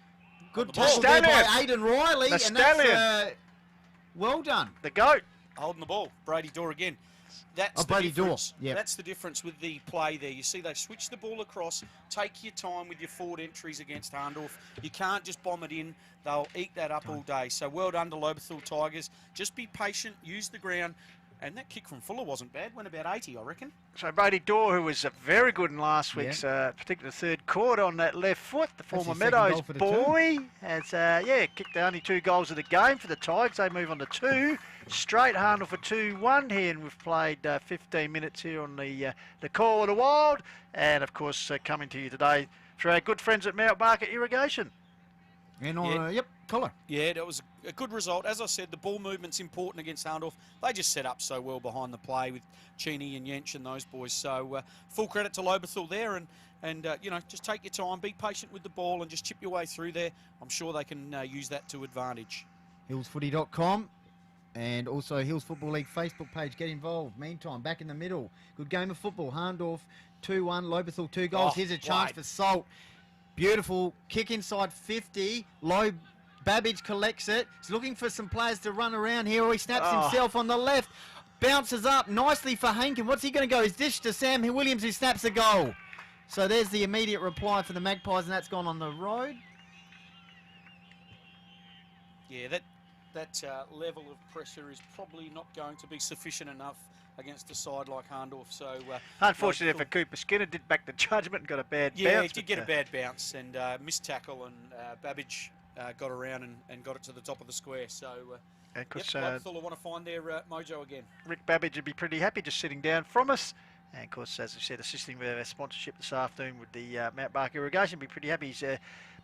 Good the ball. tackle there by Stallion. Aidan Riley. The And that's Stallion. well done. The GOAT. Holding the ball. Brady Dorr again. That's Oh, the Brady Dorr, difference. yep. That's the difference with the play there. You see they switch the ball across. Take your time with your forward entries against Hahndorf. You can't just bomb it in. They'll eat that up all day. So well done to Lobethal Tigers. Just be patient. Use the ground. And that kick from Fuller wasn't bad. Went about 80, I reckon. So Brady Dorr, who was very good in last week's particular third quarter on that left foot, the former his second Meadows goal for the boy, has kicked the only 2 goals of the game for the Tigers. They move on to 2 straight. Hahndorf for 2-1 here, and we've played 15 minutes here on the Call of the Wild, and of course coming to you today through our good friends at Mount Barker Irrigation. And on, Collar. Yeah, that was a good result. As I said, the ball movement's important against Hahndorf. They just set up so well behind the play with Cheney and Yench and those boys. So full credit to Lobethal there, and just take your time, be patient with the ball, and just chip your way through there. I'm sure they can use that to advantage. Hillsfooty.com and also Hills Football League Facebook page. Get involved. Meantime, back in the middle. Good game of football. Hahndorf 2-1. Lobethal 2 goals. Oh, Here's a chance wide. for Salt. Beautiful kick inside 50. Low Babbage collects it. He's looking for some players to run around here. He snaps himself on the left. Bounces up nicely for Hankin. What's he going to go? He's dished to Sam Williams, who snaps a goal. So there's the immediate reply for the Magpies, and that's gone on the road. Yeah, that level of pressure is probably not going to be sufficient enough against a side like Hahndorf. So Unfortunately for Cooper Skinner, did back the judgment and got a bad bounce. yeah, he did but, get a bad bounce and missed tackle, and Babbage got around and got it to the top of the square. So and 'cause, Lobethal want to find their mojo again. Rick Babbage would be pretty happy just sitting down from us. And of course, as I said, assisting with our sponsorship this afternoon with the Mount Barker Irrigation, be pretty happy. He's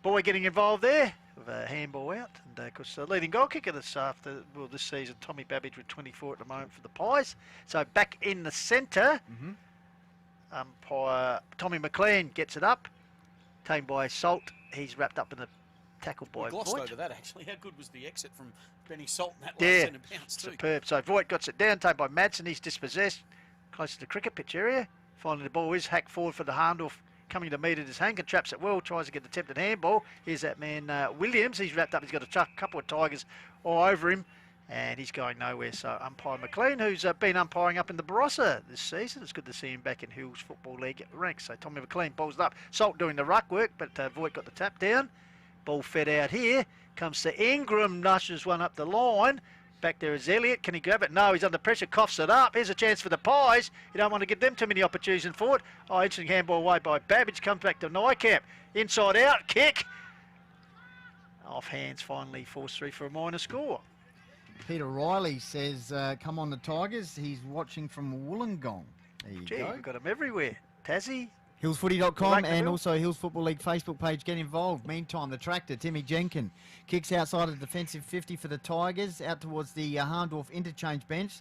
boy getting involved there with a handball out. And of course, the leading goal kicker this season, Tommy Babbage with 24 at the moment for the Pies. So back in the centre, umpire Tommy McLean gets it up, taken by Salt. He's wrapped up in a tackle by We glossed Voigt. over that actually. How good was the exit from Benny Salt in that last Yeah, centre bounce too? superb. So Voigt gets it down, taken by Madsen. He's dispossessed, close to the cricket pitch area. Finally, the ball is hacked forward for the Hahndorf. Coming to meet it is Hankin, traps it well, tries to get the attempted handball. Here's that man Williams. He's wrapped up. He's got a couple of Tigers all over him, and he's going nowhere. So umpire McLean, who's been umpiring up in the Barossa this season, it's good to see him back in Hills Football League ranks. So Tommy McLean balls it up. Salt doing the ruck work, but Voigt got the tap down. Ball fed out here. Comes to Ingram, nushes one up the line. Back there is Elliott. Can he grab it? No, he's under pressure. Coughs it up. Here's a chance for the Pies. You don't want to give them too many opportunities in forward. Oh, interesting handball away by Babbage. Comes back to Nykamp. Inside out. Kick. Off hands finally forced through for a minor score. Peter Riley says, come on the Tigers. He's watching from Wollongong. There you Gee, go. we've got them everywhere. Tassie. Hillsfooty.com Like the and bill. also Hills Football League Facebook page. Get involved. Meantime, the tractor, Timmy Jenkins, kicks outside of the defensive 50 for the Tigers, out towards the Hahndorf interchange bench.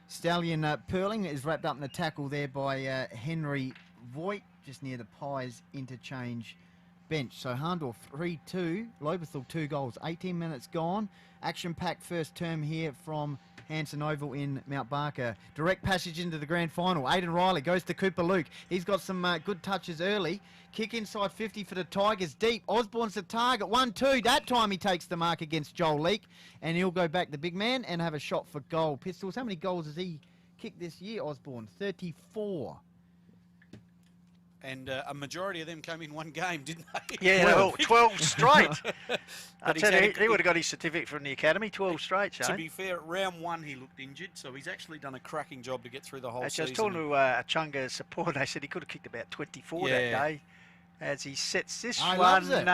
Stallion Perling is wrapped up in the tackle there by Henry Voigt, just near the Pies interchange bench. So Hahndorf 3-2, Lobethal 2 goals, 18 minutes gone. Action-packed first term here from Hanson Oval in Mount Barker. Direct passage into the grand final. Aidan Riley goes to Cooper Luke. He's got some good touches early. Kick inside 50 for the Tigers deep. Osborne's the target. 1-2. That time he takes the mark against Joel Leake. And he'll go back the big man and have a shot for goal. Pistols, how many goals has he kicked this year, Osborne? 34. And a majority of them came in one game, didn't they? Yeah, well, 12 straight. I he's tell had you, a- he would have got his certificate from the academy, 12 straight, To Shane. be fair, at round 1 he looked injured, so he's actually done a cracking job to get through the whole Actually, I season. was talking to a Chunga support, they said he could have kicked about 24 that Yeah. day. As he sets this Oh, he one, loves it.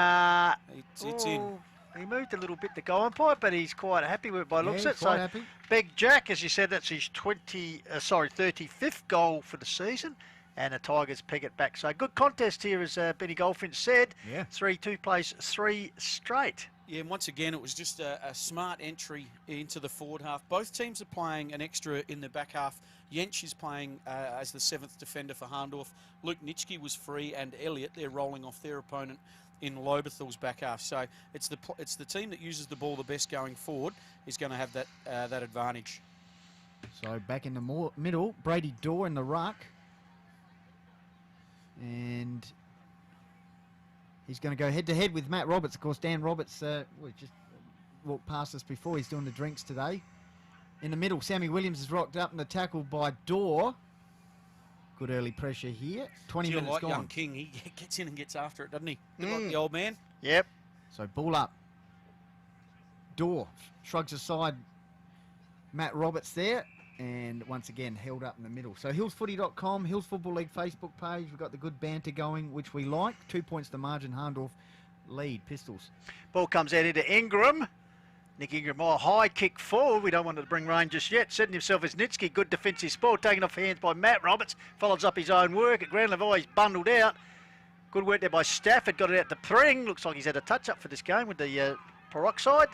It's in. He moved a little bit to go on pipe, but he's quite happy with it by the looks Yeah, of it. quite So, happy. Big Jack, as you said, that's his 35th goal for the season, and the Tigers peg it back. So good contest here, as Benny Goldfinch said. Yeah. 3-2 plays 3 straight. Yeah, and once again, it was just a smart entry into the forward half. Both teams are playing an extra in the back half. Jensch is playing as the 7th defender for Hahndorf. Luke Nitschke was free, and Elliott, they're rolling off their opponent in Lobethal's back half. So it's the team that uses the ball the best going forward is going to have that advantage. So back in the middle, Brady Dorr in the ruck. And he's going to go head-to-head with Matt Roberts. Of course, Dan Roberts just walked past us before. He's doing the drinks today. In the middle, Sammy Williams is rocked up and the tackle by Dorr. Good early pressure here. 20 Feel minutes like gone. young King, he gets in and gets after it, doesn't he? Bit like the old man. Yep. So ball up. Dorr shrugs aside Matt Roberts there. And once again, held up in the middle. So hillsfooty.com, Hills Football League Facebook page. We've got the good banter going, which we like. 2 points to margin. Hahndorf lead. Pistols. Ball comes out into Ingram. Nick Ingram, high kick forward. We don't want to bring rain just yet. Setting himself as Nitschke. Good defensive sport. Taken off hands by Matt Roberts. Follows up his own work. At ground level, he's bundled out. Good work there by Stafford. Got it out to Pring. Looks like he's had a touch-up for this game with the peroxide.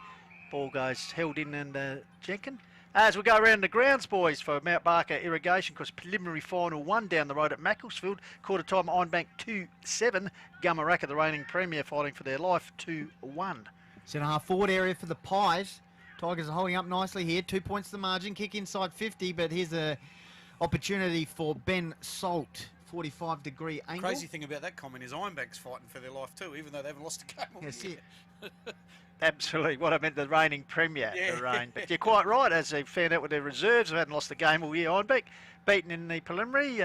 Ball goes held in and Jenkins. As we go around the grounds, boys, for Mount Barker Irrigation, because preliminary final 1 down the road at Macclesfield. Quarter time, Ironbank 2-7. Gumaraka, the reigning premier, fighting for their life, 2-1. Centre half forward area for the Pies. Tigers are holding up nicely here. 2 points to the margin. Kick inside 50, but here's a opportunity for Ben Salt. 45-degree angle. Crazy thing about that comment is Ironbank's fighting for their life too, even though they haven't lost a game all That's year. it. Absolutely. What I meant, the reigning premier, Yeah. the reign. But you're quite right, as they found out with their reserves, they hadn't lost a game all year. Ironbank beaten in the preliminary.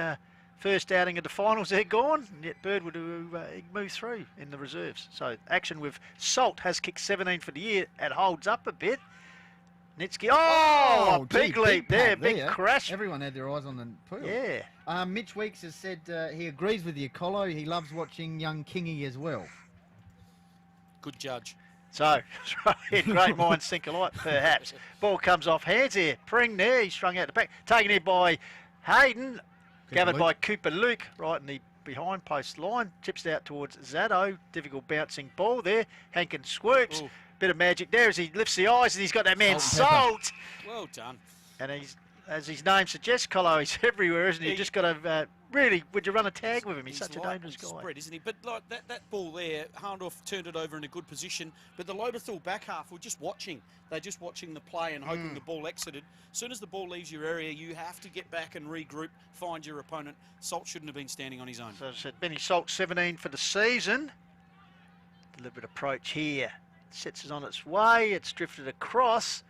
First outing of the finals, they're gone. And yet Bird would move through in the reserves. So action with Salt has kicked 17 for the year. It holds up a bit. Nitschke, a big gee, leap there, pack big crash. Everyone had their eyes on the pool. Yeah. Mitch Weeks has said he agrees with you, Colo. He loves watching young Kingy as well. Good judge. So, great minds think alike, perhaps. Ball comes off hands here. Pring there, he's strung out the back. Taken here by Hayden. Gathered by Cooper Luke, right in the behind post line. Tips out towards Zaddo. Difficult bouncing ball there. Hankin swoops. Ooh. Bit of magic there as he lifts the eyes and he's got that man Salt and pepper. Salt. Well done. And he's, as his name suggests, Colo, he's everywhere, isn't he? You just got to really, would you run a tag with him? He's such a light dangerous and guy. spread, isn't he? But like that ball there, Hahndorf turned it over in a good position. But the Lobethal back half were just watching. They're just watching the play and hoping the ball exited. As soon as the ball leaves your area, you have to get back and regroup, find your opponent. Salt shouldn't have been standing on his own. So as I said, Benny Salt 17 for the season. Deliberate approach here. Sets it on its way. It's drifted across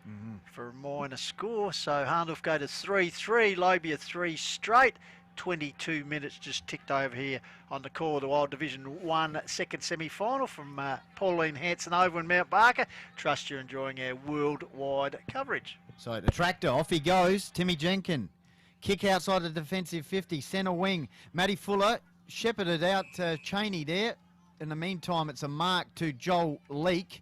for a minor score. So Hahndorf go to 3-3. Lobia 3 straight. 22 minutes just ticked over here on the Core of the Wild Division 1 second semi-final from Pauline Hanson over in Mount Barker. Trust you're enjoying our worldwide coverage. So the tractor, off he goes. Timmy Jenkin. Kick outside the defensive 50. Centre wing. Matty Fuller shepherded out Cheney there. In the meantime, it's a mark to Joel Leake.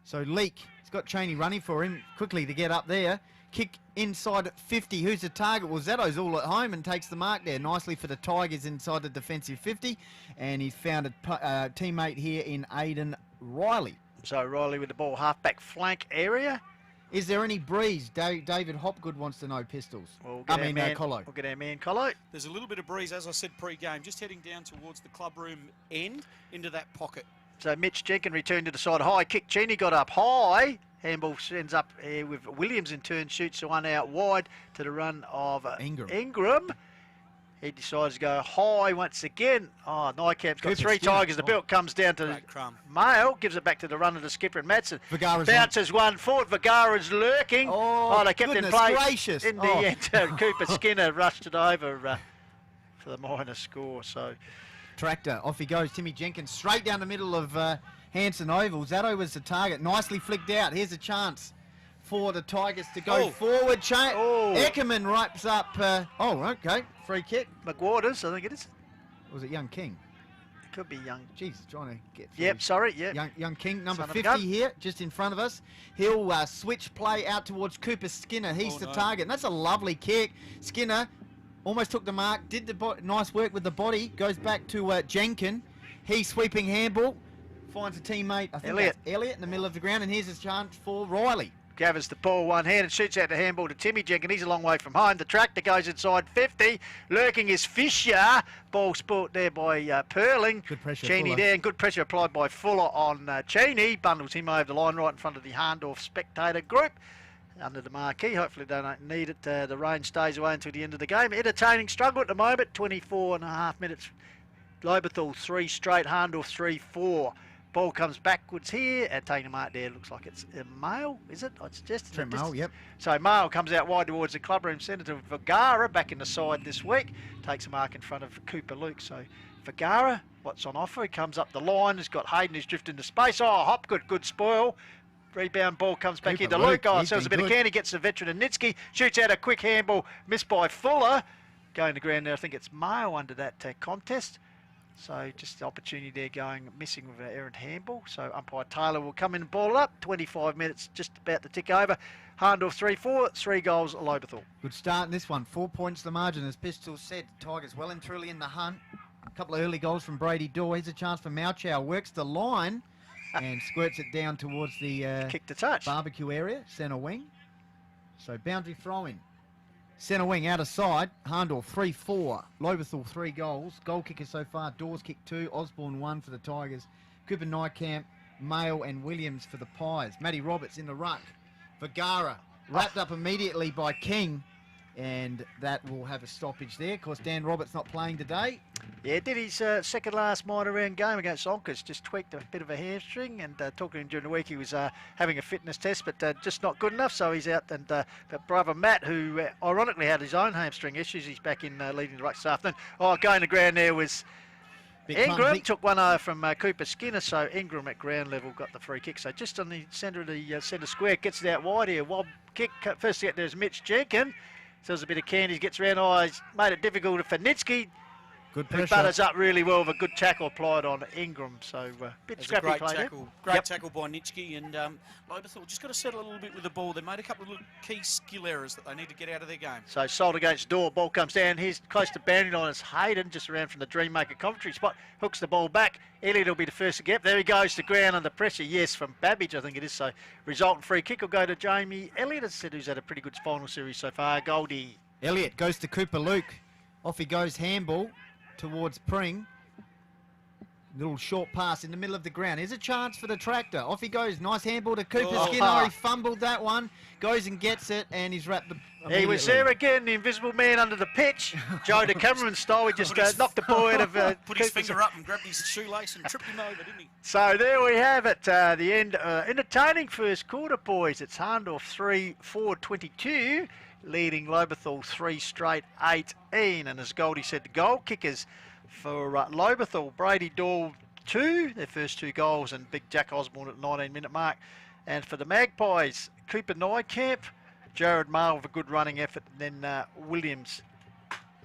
So Leake, he's got Cheney running for him quickly to get up there. Kick inside 50. Who's the target? Well, Zaddo's all at home and takes the mark there nicely for the Tigers inside the defensive 50. And he's found a teammate here in Aidan Riley. So Riley with the ball half-back flank area. Is there any breeze? David Hopgood wants to know, Pistols. Colo. Colo. We'll get our man Colo. There's a little bit of breeze, as I said pre-game, just heading down towards the club room end into that pocket. So Mitch Jenkins returned to the side. High kick. Cheney got up high. Handball ends up with Williams in turn. Shoots the one out wide to the run of Ingram. He decides to go high once again. Oh, Nykamp's got three Tigers. The belt comes down to Mail. Gives it back to the run of the skipper and Madsen. Bounces one forward. Vergara's lurking. Oh, they kept in play. Gracious. In the end, Cooper Skinner rushed it over for the minor score. So Tractor, off he goes. Timmy Jenkins straight down the middle of Hanson Oval. Zatto was the target. Nicely flicked out. Here's a chance for the Tigers to go forward. Eckerman wraps up. Okay. Free kick. McWaters, I think it is. Or was it Young King? It could be Young. Jeez, trying to get through. Yep, sorry, yep. Young King, number 50 here, just in front of us. He'll switch play out towards Cooper Skinner. He's the target. And that's a lovely kick. Skinner almost took the mark, did the nice work with the body, goes back to Jenkins. He's sweeping handball, finds a teammate, I think that's Elliott in the middle of the ground, and here's a chance for Riley. Gathers the ball one hand and shoots out the handball to Timmy Jenkins. He's a long way from home. The tractor goes inside 50. Lurking is Fisher. Ball sport there by Perling. Good pressure. Cheney there, and good pressure applied by Fuller on Cheney. Bundles him over the line right in front of the Hahndorf spectator group. Under the marquee. Hopefully they don't need it. The rain stays away until the end of the game. Entertaining struggle at the moment. 24.5 minutes. Lobethal 3 straight. Hahndorf 3-4. Ball comes backwards here, and taking a mark there. Looks like it's a Mail, is it? I suggested Trent Mail, yep. So Mail comes out wide towards the clubroom centre to Vergara, back in the side this week. Takes a mark in front of Cooper Luke. So Vergara, what's on offer? He comes up the line. He's got Hayden who's drifted into space. Hopgood, good spoil. Rebound ball comes back into Luke. Sells a bit of candy, gets the veteran Anitsky. Shoots out a quick handball, missed by Fuller. Going to ground there, I think it's Mail under that contest. So just the opportunity there going missing with an errant handball. So umpire Taylor will come in and ball it up. 25 minutes just about to tick over. Hahndorf 3-4, 3 goals, Lobethal. Good start in this one. 4 points the margin. As Pistol said, Tigers well and truly in the hunt. A couple of early goals from Brady Dorr. Here's a chance for Mauchow. Works the line and squirts it down towards the kick to touch barbecue area, centre wing. So boundary throw in. Centre wing out of side. Hahndorf 3-4. Lobethal 3 goals. Goal kickers so far. Dawes kicked 2. Osborne 1 for the Tigers. Cooper Nykamp, Mail and Williams for the Pies. Matty Roberts in the ruck. Vergara wrapped up immediately by King. And that will have a stoppage there. Of course, Dan Roberts not playing today. Yeah, did his second last minor round game against Onkers. Just tweaked a bit of a hamstring, and talking to him during the week, he was having a fitness test, but just not good enough, so he's out. And but brother Matt, who ironically had his own hamstring issues, he's back in leading the ruck this afternoon. Going to ground there was Ingram. Took one from Cooper Skinner, so Ingram at ground level got the free kick. So just on the centre of the centre square, gets it out wide here. Wob kick, first to get there is Mitch Jenkins. Sells a bit of candy, gets around. He's made it difficult for Nitsky. Good pressure. He butters up really well with a good tackle applied on Ingram. So bit scrappy great play tackle. there. Great tackle by Nitsky, and Lobethal just got to settle a little bit with the ball. They made a couple of little key skill errors that they need to get out of their game. So sold against Door, ball comes down. Here's close to boundary line is Hayden, just around from the Dreammaker commentary spot. Hooks the ball back. Elliott will be the first to get. There he goes to ground under pressure. Yes, from Babbage, I think it is. So resultant free kick will go to Jamie Elliott, who's had a pretty good final series so far. Goldie. Elliott goes to Cooper Luke. Off he goes, handball towards Pring. Little short pass in the middle of the ground. Here's a chance for the tractor. Off he goes. Nice handball to Cooper Skinner. He fumbled that one. Goes and gets it, and he's wrapped the... He was there again, the invisible man under the pitch. Joe DeCameron style. He just knocked the ball out of... put his finger up and grabbed his shoelace and tripped him over, didn't he? So there we have it. The end. Entertaining first quarter, boys. It's Hahndorf 3-4-22. Leading Lobethal 3 straight 18. And as Goldie said, the goal kickers for Lobethal, Brady Dorr 2, their first 2 goals, and Big Jack Osborne at 19-minute mark. And for the Magpies, Cooper Nykamp, Jarrett Mail with a good running effort, and then Williams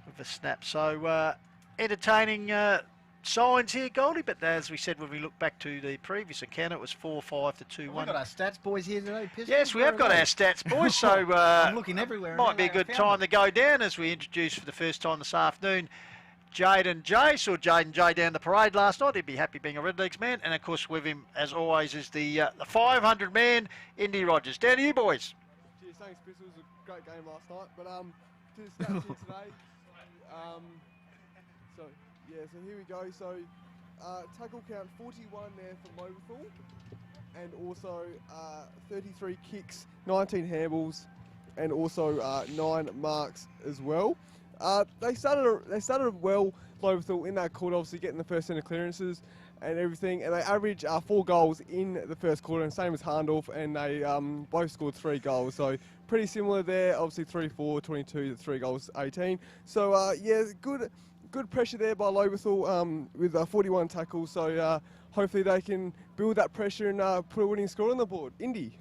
with a snap. So entertaining signs here, Goldie, but as we said when we look back to the previous account, it was 4-5 to 2-1. We've got our stats boys here today, Pistol. Yes, we have got our stats boys, so I'm looking everywhere. Might be a good time to go down as we introduce for the first time this afternoon Jaden J. Saw Jaden J down the parade last night. He'd be happy being a Red Leagues man, and of course with him as always is the 500 man Indy Rogers. Down to you boys. Cheers, thanks Pistol. It was a great game last night, but to the stats here today. So here we go. So tackle count 41 there for Lobethal, and also 33 kicks, 19 handballs, and also 9 marks as well. They started well, Lobethal, in that quarter, obviously getting the first set of clearances and everything, and they averaged 4 goals in the first quarter, and same as Hahndorf, and they both scored 3 goals, so pretty similar there, obviously 3-4, 22, 3 goals, 18. So yeah, good pressure there by Lobethal with 41 tackles, so hopefully they can build that pressure and put a winning score on the board. Indy.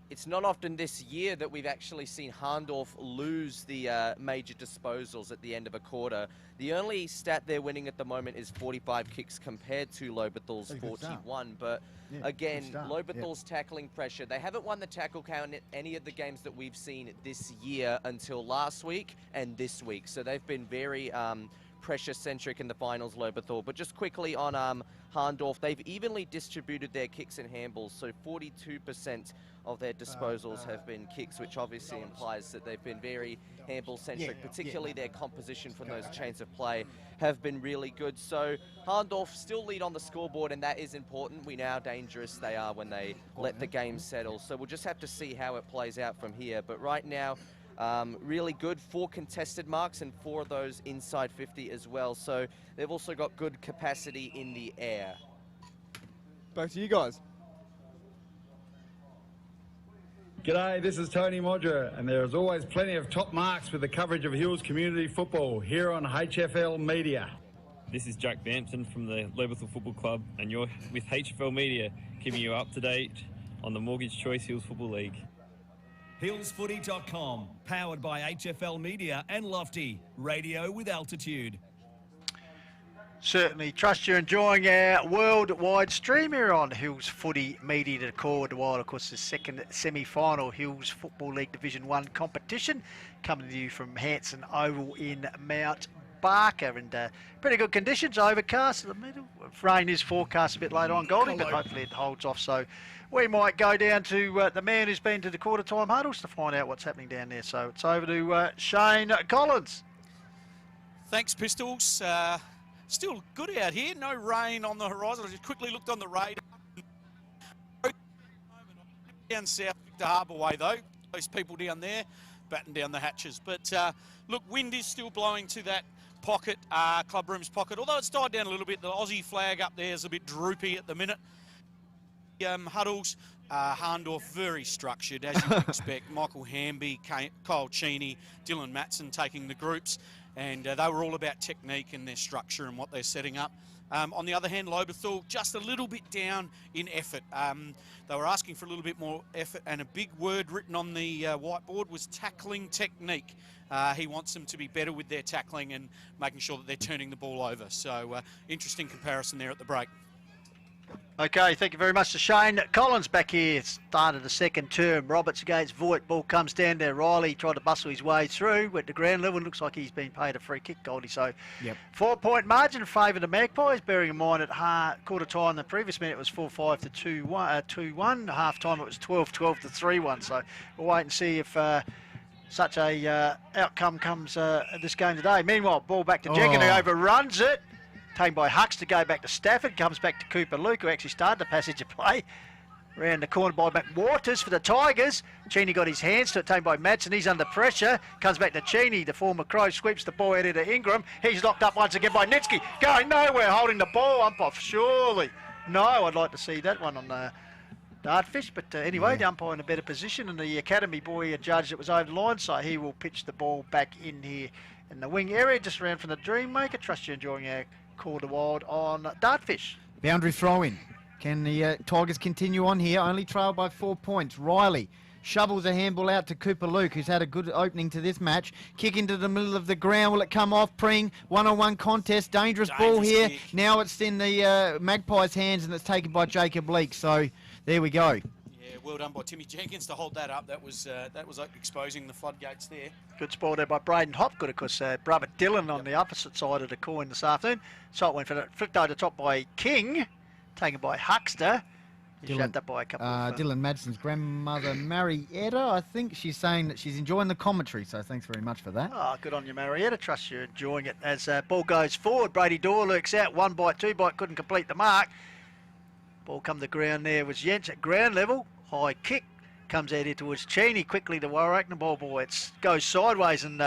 It's not often this year that we've actually seen Hahndorf lose the major disposals at the end of a quarter. The only stat they're winning at the moment is 45 kicks compared to Lobethal's 41. But Yeah, again, good start. Lobethal's tackling pressure. They haven't won the tackle count in any of the games that we've seen this year until last week and this week. So they've been very pressure-centric in the finals, Lobethal. But just quickly on Hahndorf, they've evenly distributed their kicks and handballs, so 42% of their disposals have been kicks, which obviously implies that they've been very handball-centric, particularly their composition from those chains of play have been really good. So Hahndorf still lead on the scoreboard, and that is important. We know how dangerous they are when they let the game settle. So we'll just have to see how it plays out from here. But right now, really good, 4 contested marks and 4 of those inside 50 as well. So they've also got good capacity in the air. Back to you guys. G'day, this is Tony Modra, and there is always plenty of top marks with the coverage of Hills Community Football here on HFL Media. This is Jack Bampton from the Lobethal Football Club, and you're with HFL Media, keeping you up to date on the Mortgage Choice Hills Football League. Hillsfooty.com, powered by HFL Media and Lofty, radio with altitude. Certainly. Trust you're enjoying our worldwide stream here on Hills Footy Media to call it while, of course, the second semi-final Hills Football League Division 1 competition coming to you from Hanson Oval in Mount Barker, and pretty good conditions, overcast in the middle. Rain is forecast a bit later on, Goldie, but hopefully it holds off. So we might go down to the man who's been to the quarter time huddles to find out what's happening down there. So it's over to Shane Collins. Thanks, Pistols. Still good out here. No rain on the horizon. I just quickly looked on the radar. Down south, Victor Harbour way though. Those people down there batten down the hatches. But look, wind is still blowing to that pocket, club room's pocket. Although it's died down a little bit. The Aussie flag up there is a bit droopy at the minute. Huddles, Hahndorf very structured, as you would expect. Michael Hamby, Kyle Cheney, Dylan Matson taking the groups. And they were all about technique and their structure and what they're setting up. On the other hand, Lobethal just a little bit down in effort. They were asking for a little bit more effort, and a big word written on the whiteboard was tackling technique. He wants them to be better with their tackling and making sure that they're turning the ball over. So interesting comparison there at the break. Okay, thank you very much to Shane Collins back here. Started the second term. Roberts against Voigt. Ball comes down there. Riley tried to bustle his way through. Went to ground level. Looks like he's been paid a free kick, Goldie. So 4-point margin in favour of the Magpies. Bearing in mind at quarter time, the previous minute was 4-5 to 2-1. Half time it was 12-12 to 3-1. So we'll wait and see if such a outcome comes this game today. Meanwhile, ball back to Jenkins, who overruns it. Taken by Hucks to go back to Stafford, comes back to Cooper Luke, who actually started the passage of play. Round the corner by McWaters for the Tigers. Cheney got his hands to it, taken by Madsen. He's under pressure. Comes back to Cheney. The former Crow sweeps the ball out into Ingram. He's locked up once again by Nitsky. Going nowhere, holding the ball. Umpire, surely. No, I'd like to see that one on the Dartfish. But anyway, the umpire in a better position. And the academy boy judged it was over the line, so he will pitch the ball back in here in the wing area, just around from the Dreammaker. Trust you're enjoying our Call to Wild on Dartfish. Boundary throw-in. Can the Tigers continue on here? Only trailed by 4 points. Riley shovels a handball out to Cooper Luke, who's had a good opening to this match. Kick into the middle of the ground. Will it come off? Preen, one-on-one contest. Dangerous ball here. Kick. Now it's in the Magpies' hands, and it's taken by Jacob Leake. So there we go. Well done by Timmy Jenkins to hold that up. That was exposing the floodgates there. Good spot there by Braden Hopgood, of course. Brother Dylan on the opposite side of the coin this afternoon. So it went for the flipped over the top by King, taken by Huckster. He's shouted up by a couple of... Dylan Madsen's grandmother, Marietta, I think. She's saying that she's enjoying the commentary, so thanks very much for that. Oh, good on you, Marietta. Trust you're enjoying it. As ball goes forward, Brady Dorr lurks out. 1 bite, 2 bite, couldn't complete the mark. Ball come to ground there was Jens at ground level. High kick. Comes out here towards Cheney. Quickly to Warwick. The ball goes sideways and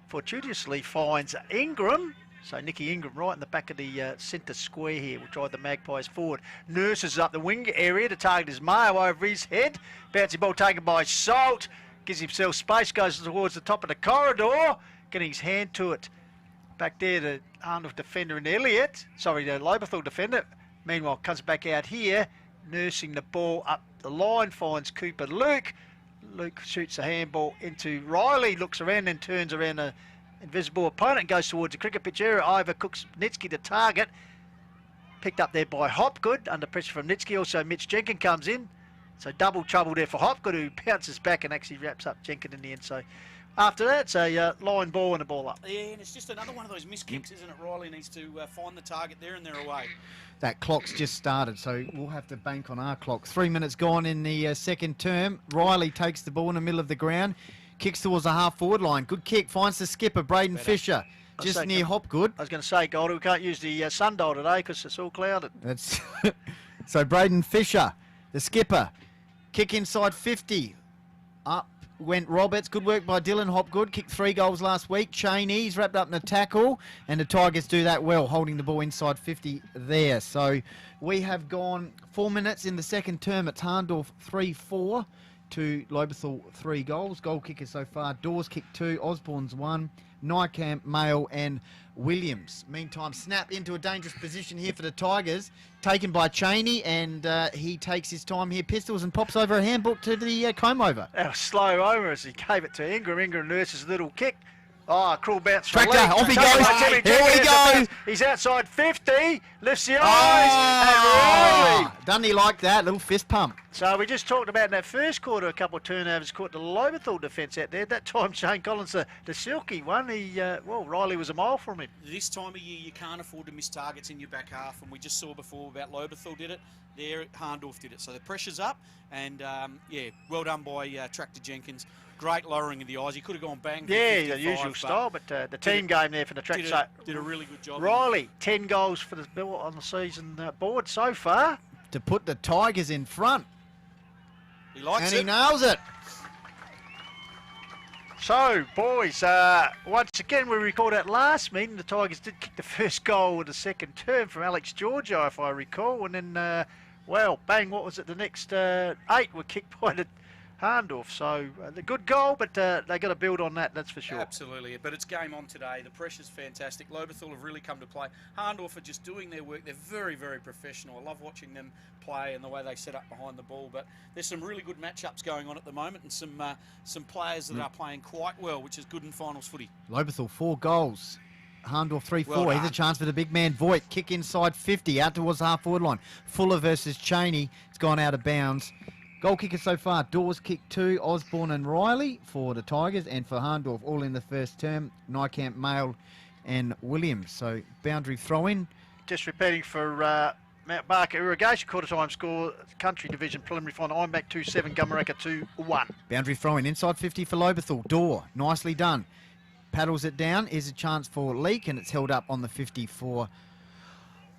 fortuitously finds Ingram. So Nicky Ingram right in the back of the centre square here will drive the Magpies forward. Nurses up the wing area to target his Mayo over his head. Bouncy ball taken by Salt. Gives himself space, goes towards the top of the corridor. Getting his hand to it. Back there the Hahndorf defender and Elliott. Sorry, the Lobethal defender. Meanwhile, comes back out here. Nursing the ball up the line. Finds Cooper Luke. Luke shoots a handball into Riley. Looks around and turns around a invisible opponent, goes towards the cricket pitch area. Ivor cooks Nitsky to target. Picked up there by Hopgood under pressure from Nitsky. Also Mitch Jenkins comes in. So double trouble there for Hopgood, who bounces back and actually wraps up Jenkins in the end. So after that, it's a line ball and a ball up. Yeah, and it's just another one of those missed kicks, isn't it? Riley needs to find the target there and they're away. That clock's just started, so we'll have to bank on our clock. 3 minutes gone in the second term. Riley takes the ball in the middle of the ground. Kicks towards the half-forward line. Good kick. Finds the skipper, Braden Fisher, just near Hopgood. I was going to say, Goldie, we can't use the sundial today because it's all clouded. That's so Braden Fisher, the skipper. Kick inside 50. Up went Roberts. Good work by Dylan Hopgood. Kicked 3 goals last week. Cheney's wrapped up in a tackle. And the Tigers do that well, holding the ball inside 50 there. So we have gone 4 minutes in the second term. It's Hahndorf 3-4. To Lobethal 3 goals. Goal kickers so far. Dawes kicked 2. Osborne's 1. Nykamp, Mail and Williams. Meantime, snap into a dangerous position here for the Tigers. Taken by Cheney and he takes his time here. Pistols and pops over a handball to the comb over. That was slow over as he gave it to Ingram. Ingram nurses a little kick. Oh, cruel bounce. Tractor, off he goes. Here we go. He's outside 50. Lifts the eyes. And Riley. Doesn't he like that? Little fist pump. So we just talked about in that first quarter a couple of turnovers caught the Lobethal defence out there. That time Shane Collins, the silky one, Riley was a mile from him. This time of year you can't afford to miss targets in your back half, and we just saw before about Lobethal did it. There Hahndorf did it. So the pressure's up and well done by Tractor Jenkins. Great lowering of the eyes. He could have gone bang. Yeah, the usual style, but the team game there for the track. Did a really good job. Riley, 10 goals for the Bill on the season board so far. To put the Tigers in front. He likes and it. he nails it. So, boys, once again, we recalled that last meeting. The Tigers did kick the first goal of the second term from Alex Giorgio, if I recall. And then, bang, what was it? The next 8 were kicked by the Hahndorf. So, the good goal, but they got to build on that, that's for sure. Absolutely, but it's game on today. The pressure's fantastic. Lobethal have really come to play. Hahndorf are just doing their work. They're very, very professional. I love watching them play and the way they set up behind the ball, but there's some really good matchups going on at the moment and some players that are playing quite well, which is good in finals footy. Lobethal 4 goals. Hahndorf 3-4. Well Here's a chance for the big man Voigt. Kick inside 50 out towards the half-forward line. Fuller versus Cheney. It's gone out of bounds. Goal kickers so far, Dawes kicked 2, Osborne and Riley for the Tigers, and for Hahndorf all in the first term, Nykamp, Mail and Williams. So boundary throw-in. Just repeating for Mount Barker Irrigation, quarter-time score, Country Division preliminary final, Ironback 2-7, Gumaraka 2-1. Boundary throw-in, inside 50 for Lobethal. Dorr, nicely done. Paddles it down, is a chance for Leak, and it's held up on the 50 for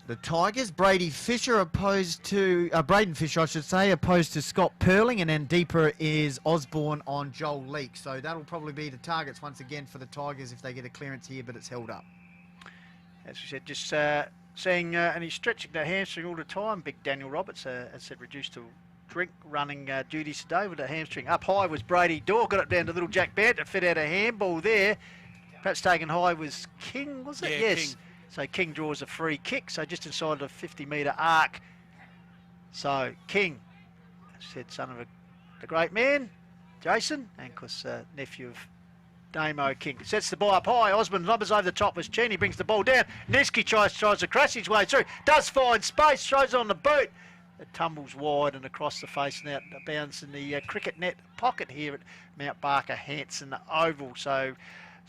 the Tigers. Braden Fisher, opposed to Scott Perling, and then deeper is Osborne on Joel Leak. So that'll probably be the targets once again for the Tigers if they get a clearance here, but it's held up. As we said, just seeing, and he's stretching the hamstring all the time. Big Daniel Roberts, as said, reduced to drink running duties today with the hamstring. Up high was Brady Dorr, got it down to little Jack Bant, it fed out a handball there. Perhaps taken high was King, was it? Yeah, yes. King. So King draws a free kick, so just inside the 50-metre arc. So King, said son of the great man, Jason, and of course nephew of Damo King. Sets the ball up high, Osmond lobbers over the top as Cheney brings the ball down. Niski tries to crash his way through, does find space, throws on the boot. It tumbles wide and across the face and out bounds in the cricket net pocket here at Mount Barker Hanson Oval. So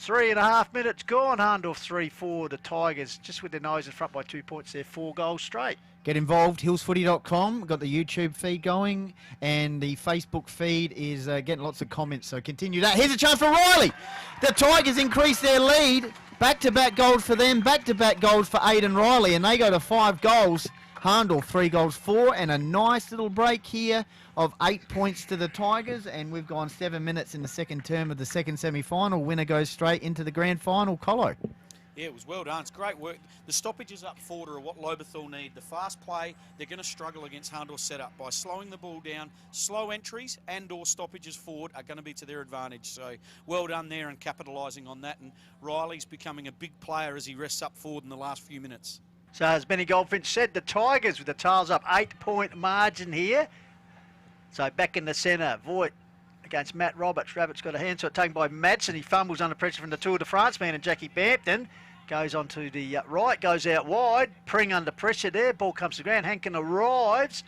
3.5 minutes gone. Hahndorf 3-4. The Tigers just with their nose in front by 2 points there. 4 goals straight. Get involved, hillsfooty.com. We've got the YouTube feed going, and the Facebook feed is getting lots of comments, so continue that. Here's a chance for Riley. The Tigers increase their lead. Back-to-back goals for them, back-to-back goals for Aidan Riley, and they go to 5 goals. Hahndorf 3 goals, 4, and a nice little break here of 8 points to the Tigers, and we've gone 7 minutes in the second term of the second semi-final. Winner goes straight into the grand final. Colo. Yeah, it was well done. It's great work. The stoppages up forward are what Lobethal need. The fast play, they're going to struggle against Hahndorf's setup. By slowing the ball down, slow entries and or stoppages forward are going to be to their advantage. So well done there and capitalising on that. And Riley's becoming a big player as he rests up forward in the last few minutes. So as Benny Goldfinch said, the Tigers with the tails up, 8-point margin here. So back in the centre, Voigt against Matt Roberts. Roberts got a hand to it taken by Madsen. He fumbles under pressure from the Tour de France man and Jackie Bampton. Goes on to the right, goes out wide. Pring under pressure there. Ball comes to ground. Hankin arrives.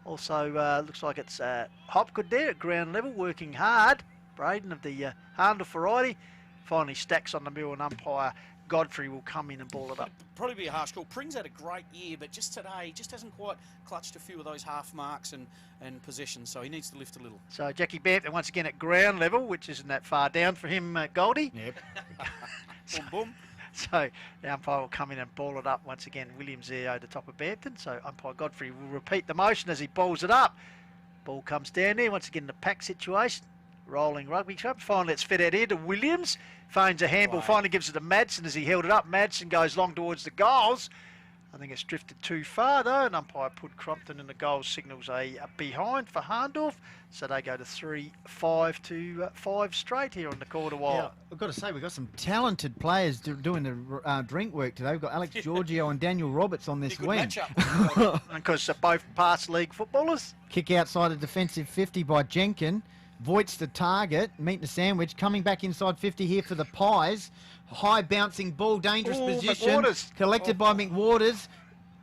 Also looks like it's Hopgood there at ground level, working hard. Braden of the Hahndorf variety. Finally stacks on the middle and umpire Godfrey will come in and ball it up. Probably be a harsh call. Pring's had a great year, but just today, just hasn't quite clutched a few of those half marks and possessions, so he needs to lift a little. So Jackie Bampton once again at ground level, which isn't that far down for him, Goldie. Yep. Boom, boom. So the umpire will come in and ball it up once again. Williams there over the top of Bampton. So umpire Godfrey will repeat the motion as he balls it up. Ball comes down there. Once again, the pack situation. Rolling rugby club. Finally, it's fed out here to Williams. Phones a handball. Finally gives it to Madsen as he held it up. Madsen goes long towards the goals. I think it's drifted too far though. And umpire put Crompton in the goal signals a behind for Hahndorf. So they go to 3-5 to 5 straight here on the quarter while. Yeah, I've got to say, we've got some talented players doing the drink work today. We've got Alex Giorgio and Daniel Roberts on this wing. Because they're both past league footballers. Kick outside a defensive 50 by Jenkin. Voigt's the target, meeting the sandwich, coming back inside 50 here for the Pies. High bouncing ball, dangerous position. Collected by McWaters.